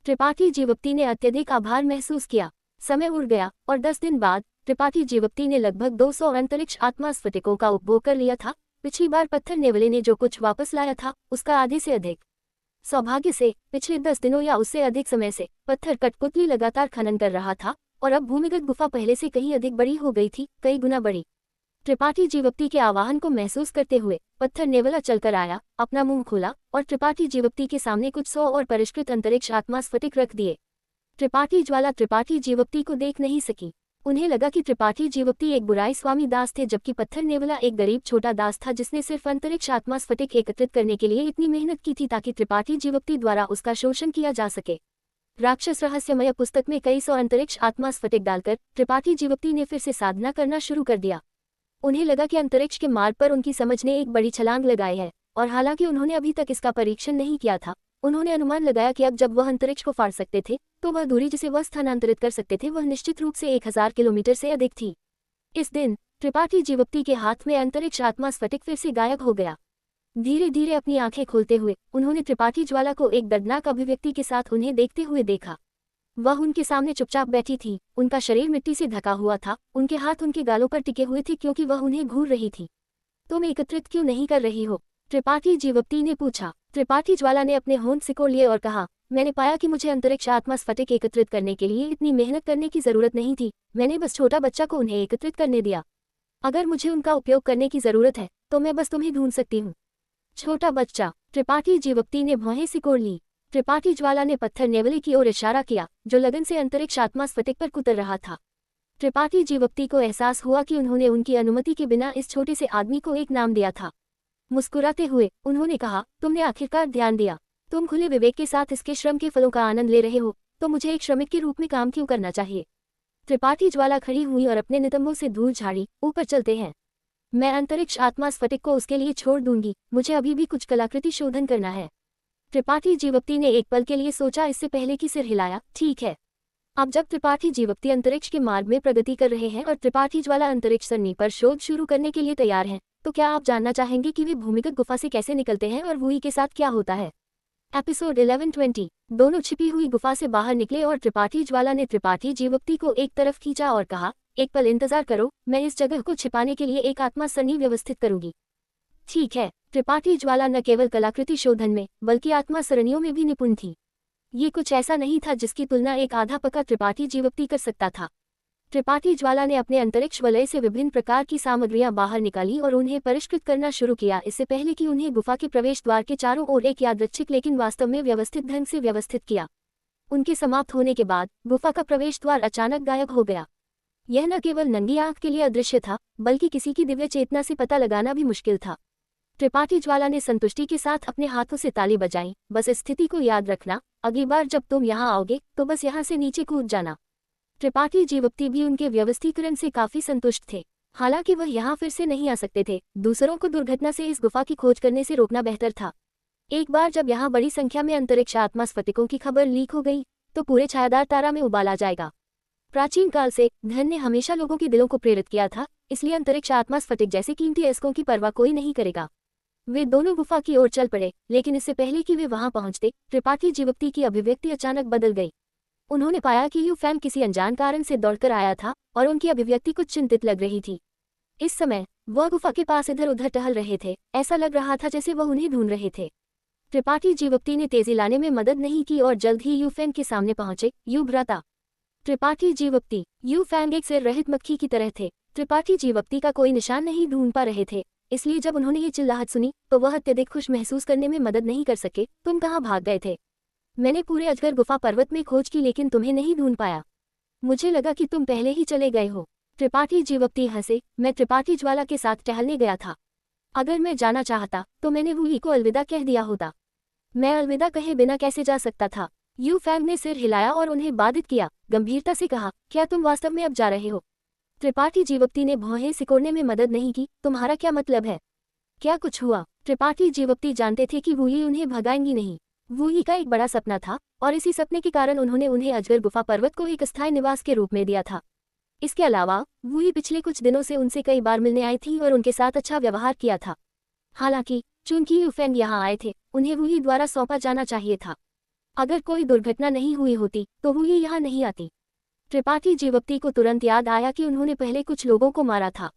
[SPEAKER 1] त्रिपाठी जीवप्ती ने अत्यधिक आभार महसूस किया। समय उड़ गया और 10 दिन बाद त्रिपाठी जीवप्ती ने लगभग 200 अंतरिक्ष आत्मा स्फटिकों का उपभोग कर लिया था। पिछली बार पत्थर नेवले ने जो कुछ वापस लाया था उसका आधे से अधिक। सौभाग्य से पिछले 10 दिनों या उससे अधिक समय से पत्थर कठपुतली लगातार खनन कर रहा था, और अब भूमिगत गुफा पहले से कहीं अधिक बड़ी हो गई थी, कई गुना बड़ी। त्रिपाठी जीवप्ती के आवाहन को महसूस करते हुए पत्थर नेवला चलकर आया, अपना मुंह खोला और त्रिपाठी जीवप्ती के सामने कुछ 100 और परिष्कृत अंतरिक्ष आत्मा स्फटिक रख दिए। त्रिपाठी ज्वाला त्रिपाठी जीवप्ती को देख नहीं सकी। उन्हें लगा कि त्रिपाठी जीवप्ती एक बुराई स्वामी दास थे, जबकि पत्थर नेवला एक गरीब छोटा दास था जिसने सिर्फ अंतरिक्ष आत्मा स्फटिक एकत्रित करने के लिए इतनी मेहनत की थी ताकि त्रिपाठी जीवप्ती द्वारा उसका शोषण किया जा सके। राक्षस रहस्यमय पुस्तक में कई 100 अंतरिक्ष आत्मा स्फटिक डालकर त्रिपाठी जीवप्ती ने फिर से साधना करना शुरू कर दिया। उन्हें लगा कि अंतरिक्ष के मार्ग पर उनकी समझ ने एक बड़ी छलांग लगाई है, और हालांकि उन्होंने अभी तक इसका परीक्षण नहीं किया था, उन्होंने अनुमान लगाया कि अब जब वह अंतरिक्ष को फाड़ सकते थे तो वह दूरी जिसे वह स्थानांतरित कर सकते थे वह निश्चित रूप से 1000 किलोमीटर से अधिक थी। इस दिन त्रिपाठी जीवप्ती के हाथ में अंतरिक्ष आत्मा स्फटिक फिर से गायब हो गया। धीरे धीरे अपनी आंखें खोलते हुए उन्होंने त्रिपाठी ज्वाला को एक दर्दनाक अभिव्यक्ति के साथ उन्हें देखते हुए देखा। वह उनके सामने चुपचाप बैठी थी, उनका शरीर मिट्टी से ढका हुआ था, उनके हाथ उनके गालों पर टिके हुए थे क्योंकि वह उन्हें घूर रही थी। तुम एकत्रित क्यों नहीं कर रही हो? त्रिपाठी जीवप्ती ने पूछा। त्रिपाठी ज्वाला ने अपने होंठ सिकोड़ लिए और कहा, मैंने पाया कि मुझे अंतरिक्ष आत्मा स्फटिक एकत्रित करने के लिए इतनी मेहनत करने की जरूरत नहीं थी। मैंने बस छोटा बच्चा को उन्हें एकत्रित करने दिया। अगर मुझे उनका उपयोग करने की जरूरत है तो मैं बस तुम्हें ढूंढ सकती हूँ। छोटा बच्चा? त्रिपाठी जीवप्ती ने भौहें सिकोड़ ली। त्रिपाठी ज्वाला ने पत्थर नेवले की ओर इशारा किया, जो लगन से अंतरिक्ष आत्मा स्फटिक पर कुतर रहा था। त्रिपाठी जीवप्ती को एहसास हुआ कि उन्होंने उनकी अनुमति के बिना इस छोटे से आदमी को एक नाम दिया था। मुस्कुराते हुए उन्होंने कहा, तुमने आखिरकार ध्यान दिया। तुम खुले विवेक के साथ इसके श्रम के फलों का आनंद ले रहे हो, तो मुझे एक श्रमिक के रूप में काम क्यों करना चाहिए? त्रिपाठी ज्वाला खड़ी हुई और अपने नितंबों से धूल झाड़ी। ऊपर चलते हैं। मैं अंतरिक्ष आत्मा स्फटिक को उसके लिए छोड़ दूंगी, मुझे अभी भी कुछ कलाकृति शोधन करना है। त्रिपाठी जीवप्ती ने एक पल के लिए सोचा, इससे पहले कि सिर हिलाया। ठीक है। अब जब त्रिपाठी जीवप्ती अंतरिक्ष के मार्ग में प्रगति कर रहे हैं और त्रिपाठी ज्वाला अंतरिक्ष सरनी पर शोध शुरू करने के लिए तैयार हैं, तो क्या आप जानना चाहेंगे कि वे भूमिगत गुफा से कैसे निकलते हैं और वुई के साथ क्या होता है? एपिसोड 11-20। दोनों छिपी हुई गुफा से बाहर निकले और त्रिपाठी ज्वाला ने त्रिपाठी जीवप्ती को एक तरफ खींचा और कहा, एक पल इंतजार करो, मैं इस जगह को छिपाने के लिए एक आत्मा सरनी व्यवस्थित करूंगी। ठीक है। त्रिपाठी ज्वाला न केवल कलाकृति शोधन में बल्कि आत्मा सरणियों में भी निपुण थी। ये कुछ ऐसा नहीं था जिसकी तुलना एक आधा पका त्रिपाठी जीवप्ती कर सकता था। त्रिपाठी ज्वाला ने अपने अंतरिक्ष वलय से विभिन्न प्रकार की सामग्रियां बाहर निकाली और उन्हें परिष्कृत करना शुरू किया, इससे पहले कि उन्हें गुफा के प्रवेश द्वार के चारों ओर एक यादृच्छिक लेकिन वास्तव में व्यवस्थित ढंग से व्यवस्थित किया। उनके समाप्त होने के बाद गुफा का प्रवेश द्वार अचानक गायब हो गया। यह न केवल नंगी आंख के लिए अदृश्य था, बल्कि किसी की दिव्य चेतना से पता लगाना भी मुश्किल था। त्रिपाठी ज्वाला ने संतुष्टि के साथ अपने हाथों से ताली बजाई। बस इस स्थिति को याद रखना, अगली बार जब तुम यहाँ आओगे तो बस यहाँ से नीचे कूद जाना। त्रिपाठी जीवप्ती भी उनके व्यवस्थीकरण से काफी संतुष्ट थे। हालांकि वह यहाँ फिर से नहीं आ सकते थे, दूसरों को दुर्घटना से इस गुफा की खोज करने से रोकना बेहतर था। एक बार जब यहाँ बड़ी संख्या में अंतरिक्ष आत्मा स्फटिकों की खबर लीक हो गई तो पूरे छायादार तारा में उबाल आ जाएगा। प्राचीन काल से धन ने हमेशा लोगों के दिलों को प्रेरित किया था, इसलिए अंतरिक्ष आत्मा स्फटिक जैसे कीमती अयस्कों की परवाह कोई नहीं करेगा। वे दोनों गुफा की ओर चल पड़े, लेकिन इससे पहले कि वे वहां पहुंचते, त्रिपाठी जीवप्ती की अभिव्यक्ति अचानक बदल गई। उन्होंने पाया कि यू फैंग किसी अनजान कारण से दौड़कर आया था और उनकी अभिव्यक्ति कुछ चिंतित लग रही थी। इस समय वह गुफा के पास इधर उधर टहल रहे थे, ऐसा लग रहा था जैसे वह उन्हें ढूंढ रहे थे। त्रिपाठी जीवप्ती ने तेजी लाने में मदद नहीं की और जल्द ही यू फैंग के सामने पहुंचे। यू भ्राता। त्रिपाठी जीवप्ती। यू फैंग एक सिर रहित मक्खी की तरह थे। त्रिपाठी जीवप्ती का कोई निशान नहीं ढूंढ पा रहे थे, इसलिए जब उन्होंने ये चिल्लाहट सुनी तो वह अत्यधिक खुश महसूस करने में मदद नहीं कर सके। तुम कहाँ भाग गए थे? मैंने पूरे अजगर गुफा पर्वत में खोज की लेकिन तुम्हें नहीं ढूंढ पाया। मुझे लगा कि तुम पहले ही चले गए हो। त्रिपाठी जीवप्ती हंसे। मैं त्रिपाठी ज्वाला के साथ टहलने गया था। अगर मैं जाना चाहता तो मैंने वूई को अलविदा कह दिया होता। मैं अलविदा कहे बिना कैसे जा सकता था? यू फैंग ने सिर हिलाया और उन्हें बाधित किया, गंभीरता से कहा, क्या तुम वास्तव में अब जा रहे हो? त्रिपाठी जीवप्ती ने भौहें सिकोड़ने में मदद नहीं की। तुम्हारा क्या मतलब है? क्या कुछ हुआ? त्रिपाठी जीवप्ती जानते थे कि वूई उन्हें भगाएंगी नहीं। वूई का एक बड़ा सपना था और इसी सपने के कारण उन्होंने उन्हें अजगर गुफा पर्वत को एक अस्थायी निवास के रूप में दिया था। इसके अलावा वूई पिछले कुछ दिनों से उनसे कई बार मिलने आई थी और उनके साथ अच्छा व्यवहार किया था। हालांकि चूंकि यू फैंग यहाँ आए थे, उन्हें वूई द्वारा सौंपा जाना चाहिए था। अगर कोई दुर्घटना नहीं हुई होती तो वूई यहाँ नहीं आती। त्रिपाठी जीवप्ती को तुरंत याद आया कि उन्होंने पहले कुछ लोगों को मारा था।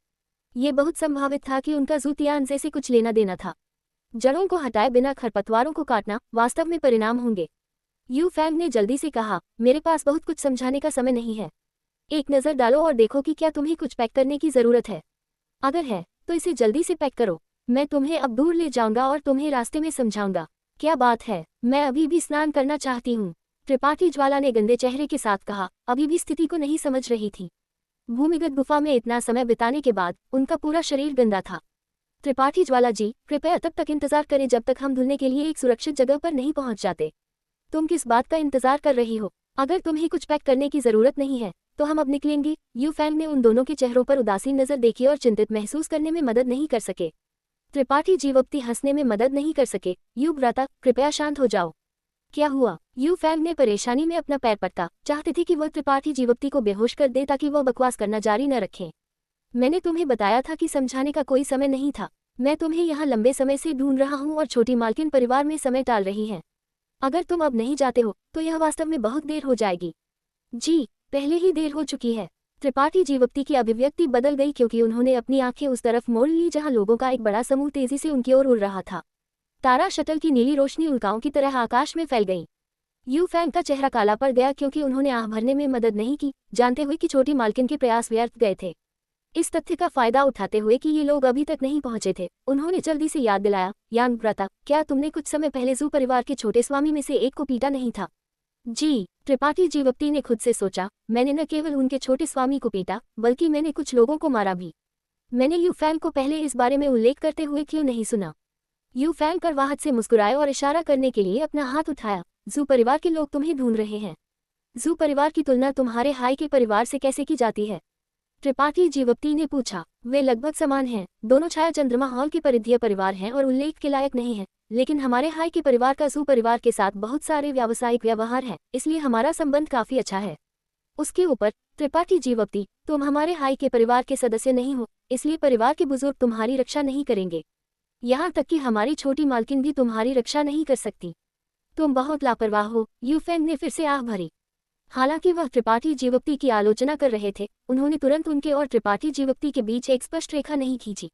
[SPEAKER 1] ये बहुत संभावित था कि उनका जूतियान से कुछ लेना देना था। जड़ों को हटाए बिना खरपतवारों को काटना वास्तव में परिणाम होंगे। यू फैंग ने जल्दी से कहा, मेरे पास बहुत कुछ समझाने का समय नहीं है। एक नज़र डालो और देखो कि क्या तुम्हें कुछ पैक करने की ज़रूरत है। अगर है तो इसे जल्दी से पैक करो। मैं तुम्हें अब दूर ले जाऊंगा और तुम्हें रास्ते में समझाऊंगा। क्या बात है? मैं अभी भी स्नान करना चाहती हूँ। त्रिपाठी ज्वाला ने गंदे चेहरे के साथ कहा, अभी भी स्थिति को नहीं समझ रही थी। भूमिगत गुफा में इतना समय बिताने के बाद उनका पूरा शरीर गंदा था। त्रिपाठी ज्वाला जी, कृपया तब तक इंतजार करें जब तक हम धुलने के लिए एक सुरक्षित जगह पर नहीं पहुंच जाते। तुम किस बात का इंतजार कर रही हो? अगर तुम्हें कुछ पैक करने की जरूरत नहीं है तो हम अब निकलेंगे। यू फैंग ने उन दोनों के चेहरों पर उदासीन नजर देखी और चिंतित महसूस करने में मदद नहीं कर सके। त्रिपाठी जीवप्ती हंसने में मदद नहीं कर सके। यू भ्राता, कृपया शांत हो जाओ। क्या हुआ? यू फैंग ने परेशानी में अपना पैर पटका, चाहते थे कि वह त्रिपाठी जीवप्ती को बेहोश कर दे ताकि वह बकवास करना जारी न रखें। मैंने तुम्हें बताया था कि समझाने का कोई समय नहीं था। मैं तुम्हें यहाँ लंबे समय से ढूंढ रहा हूँ और छोटी मालकिन परिवार में समय टाल रही हैं। अगर तुम अब नहीं जाते हो तो यह वास्तव में बहुत देर हो जाएगी। जी, पहले ही देर हो चुकी है। त्रिपाठी जीवप्ती की अभिव्यक्ति बदल गई क्योंकि उन्होंने अपनी आंखें उस तरफ मोड़ ली जहां लोगों का एक बड़ा समूह तेजी से उनकी ओर उड़ रहा था। तारा शटल की नीली रोशनी उल्काओं की तरह आकाश में फैल गई। यू फैंग का चेहरा काला पड़ गया क्योंकि उन्होंने आह भरने में मदद नहीं की, जानते हुए कि छोटी मालकिन के प्रयास व्यर्थ गए थे। इस तथ्य का फायदा उठाते हुए कि ये लोग अभी तक नहीं पहुंचे थे, उन्होंने जल्दी से याद दिलाया, यांग भ्राता, क्या तुमने कुछ समय पहले जू परिवार के छोटे स्वामी में से एक को पीटा नहीं था? जी, त्रिपाठी जीवप्ती ने खुद से सोचा, मैंने न केवल उनके छोटे स्वामी को पीटा बल्कि मैंने कुछ लोगों को मारा भी। मैंने यू फैंग को पहले इस बारे में उल्लेख करते हुए क्यों नहीं सुना? यू फैंग करवाहट से मुस्कुराए और इशारा करने के लिए अपना हाथ उठाया। जू परिवार के लोग तुम्हें ढूंढ रहे हैं। जू परिवार की तुलना तुम्हारे हाई के परिवार से कैसे की जाती है? त्रिपाठी जीवप्ती ने पूछा। वे लगभग समान हैं। दोनों छाया चंद्रमा हॉल के परिधीय परिवार हैं और उल्लेख के लायक नहीं है, लेकिन हमारे हाई के परिवार का जू परिवार के साथ बहुत सारे व्यावसायिक व्यवहार हैं, इसलिए हमारा संबंध काफी अच्छा है। उसके ऊपर त्रिपाठी जीवप्ती, तुम हमारे हाई के परिवार के सदस्य नहीं हो, इसलिए परिवार के बुजुर्ग तुम्हारी रक्षा नहीं करेंगे। यहाँ तक कि हमारी छोटी मालकिन भी तुम्हारी रक्षा नहीं कर सकती। तुम बहुत लापरवाह हो। यू फैंग ने फिर से आह भरी। हालांकि वह त्रिपाठी जीवप्ती की आलोचना कर रहे थे, उन्होंने तुरंत उनके और त्रिपाठी जीवप्ती के बीच एक स्पष्ट रेखा नहीं खींची।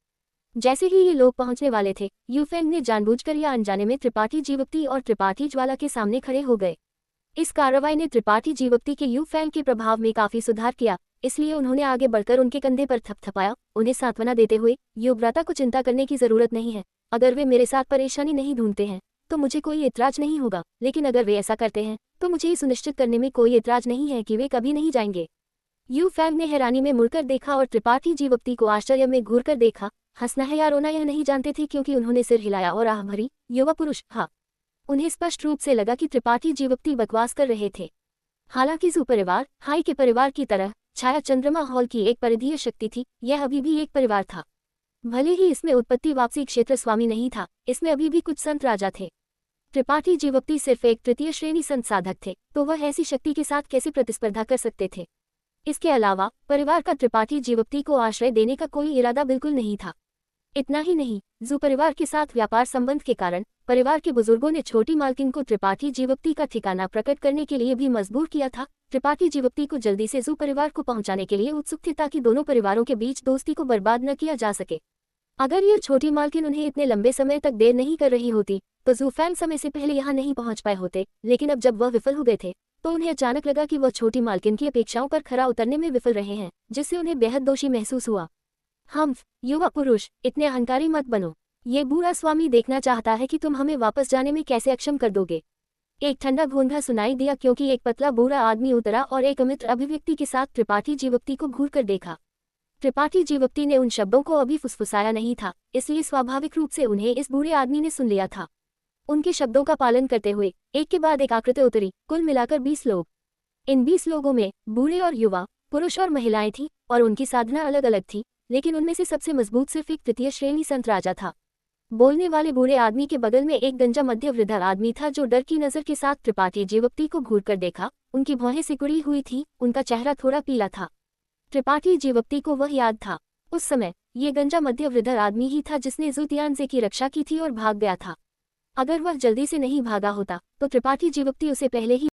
[SPEAKER 1] जैसे ही ये लोग पहुंचने वाले थे, यू फैंग ने जानबूझकर या अनजाने में त्रिपाठी जीवप्ती और त्रिपाठी ज्वाला के सामने खड़े हो गए। इस कार्रवाई ने त्रिपाठी जीवप्ती के यू फैंग के प्रभाव में काफी सुधार किया, इसलिए उन्होंने आगे बढ़कर उनके कंधे पर थपथपाया, उन्हें सांत्वना देते हुए, यू भ्राता को चिंता करने की जरूरत नहीं है। अगर वे मेरे साथ परेशानी नहीं ढूंढते हैं तो मुझे कोई ऐतराज नहीं होगा, लेकिन अगर वे ऐसा करते हैं तो मुझे ये सुनिश्चित करने में कोई ऐतराज नहीं है कि वे कभी नहीं जाएंगे। यू फैंग ने हैरानी में मुड़कर देखा और त्रिपाठी जीवप्ती को आश्चर्य में घूरकर देखा। हंसना है या रोना यह नहीं जानते थे क्योंकि उन्होंने सिर हिलाया और आह भरी, युवा पुरुष, हाँ। उन्हें स्पष्ट रूप से लगा कि त्रिपाठी जीवप्ती बकवास कर रहे थे। हालांकि जू परिवार हाई के परिवार की तरह छाया चंद्रमा हॉल की एक परिधीय शक्ति थी, यह अभी भी एक परिवार था। भले ही इसमें उत्पत्ति वापसी क्षेत्र स्वामी नहीं था, इसमें अभी भी कुछ संत राजा थे। त्रिपाठी जीवप्ती सिर्फ एक तृतीय श्रेणी संत साधक थे, तो वह ऐसी शक्ति के साथ कैसे प्रतिस्पर्धा कर सकते थे। इसके अलावा परिवार का त्रिपाठी जीवप्ती को आश्रय देने का कोई इरादा बिल्कुल नहीं था। इतना ही नहीं, जू परिवार के साथ व्यापार संबंध के कारण परिवार के बुजुर्गों ने छोटी मालकिन को त्रिपाठी जीवप्ती का ठिकाना प्रकट करने के लिए भी मजबूर किया था। त्रिपाठी जीवप्ती को जल्दी से जू परिवार को पहुंचाने के लिए उत्सुक थे ताकि दोनों परिवारों के बीच दोस्ती को बर्बाद न किया जा सके। अगर यह छोटी मालकिन उन्हें इतने लंबे समय तक देर नहीं कर रही होती तो जू फैंग समय से पहले यहाँ नहीं पहुंच पाए होते, लेकिन अब जब वह विफल हो गए थे तो उन्हें अचानक लगा कि वह छोटी मालकिन की अपेक्षाओं पर खरा उतरने में विफल रहे हैं, जिससे उन्हें बेहद दोषी महसूस हुआ। हम्फ, युवा पुरुष, इतने अहंकारी मत बनो। ये बूढ़ा स्वामी देखना चाहता है कि तुम हमें वापस जाने में कैसे अक्षम कर दोगे। एक ठंडा घोंघा सुनाई दिया क्योंकि एक पतला बूढ़ा आदमी उतरा और एक अमित्र अभिव्यक्ति के साथ त्रिपाठी जीवप्ती को घूर कर देखा। त्रिपाठी जीवप्ती ने उन शब्दों को अभी फुसफुसाया नहीं था, इसलिए स्वाभाविक रूप से उन्हें इस बूढ़े आदमी ने सुन लिया था। उनके शब्दों का पालन करते हुए एक के बाद एक आकृति उतरी, कुल मिलाकर 20 लोग। इन 20 लोगों में बूढ़े और युवा, पुरुष और महिलाएं थीं और उनकी साधना अलग अलग थी, लेकिन उनमें से सबसे मजबूत सिर्फ एक तृतीय श्रेणी संत राजा था। बोलने वाले बूढ़े आदमी के बगल में एक गंजा मध्य वृद्ध आदमी था जो डर की नजर के साथ त्रिपाठी जीवप्ती को घूर कर देखा। उनकी भौहें सिकुड़ी हुई थी, उनका चेहरा थोड़ा पीला था। त्रिपाठी जीवप्ती को वह याद था। उस समय ये गंजा मध्य वृद्ध आदमी ही था जिसने जू तियानजे की रक्षा की थी और भाग गया था। अगर वह जल्दी से नहीं भागा होता तो त्रिपाठी जीवप्ती उसे पहले ही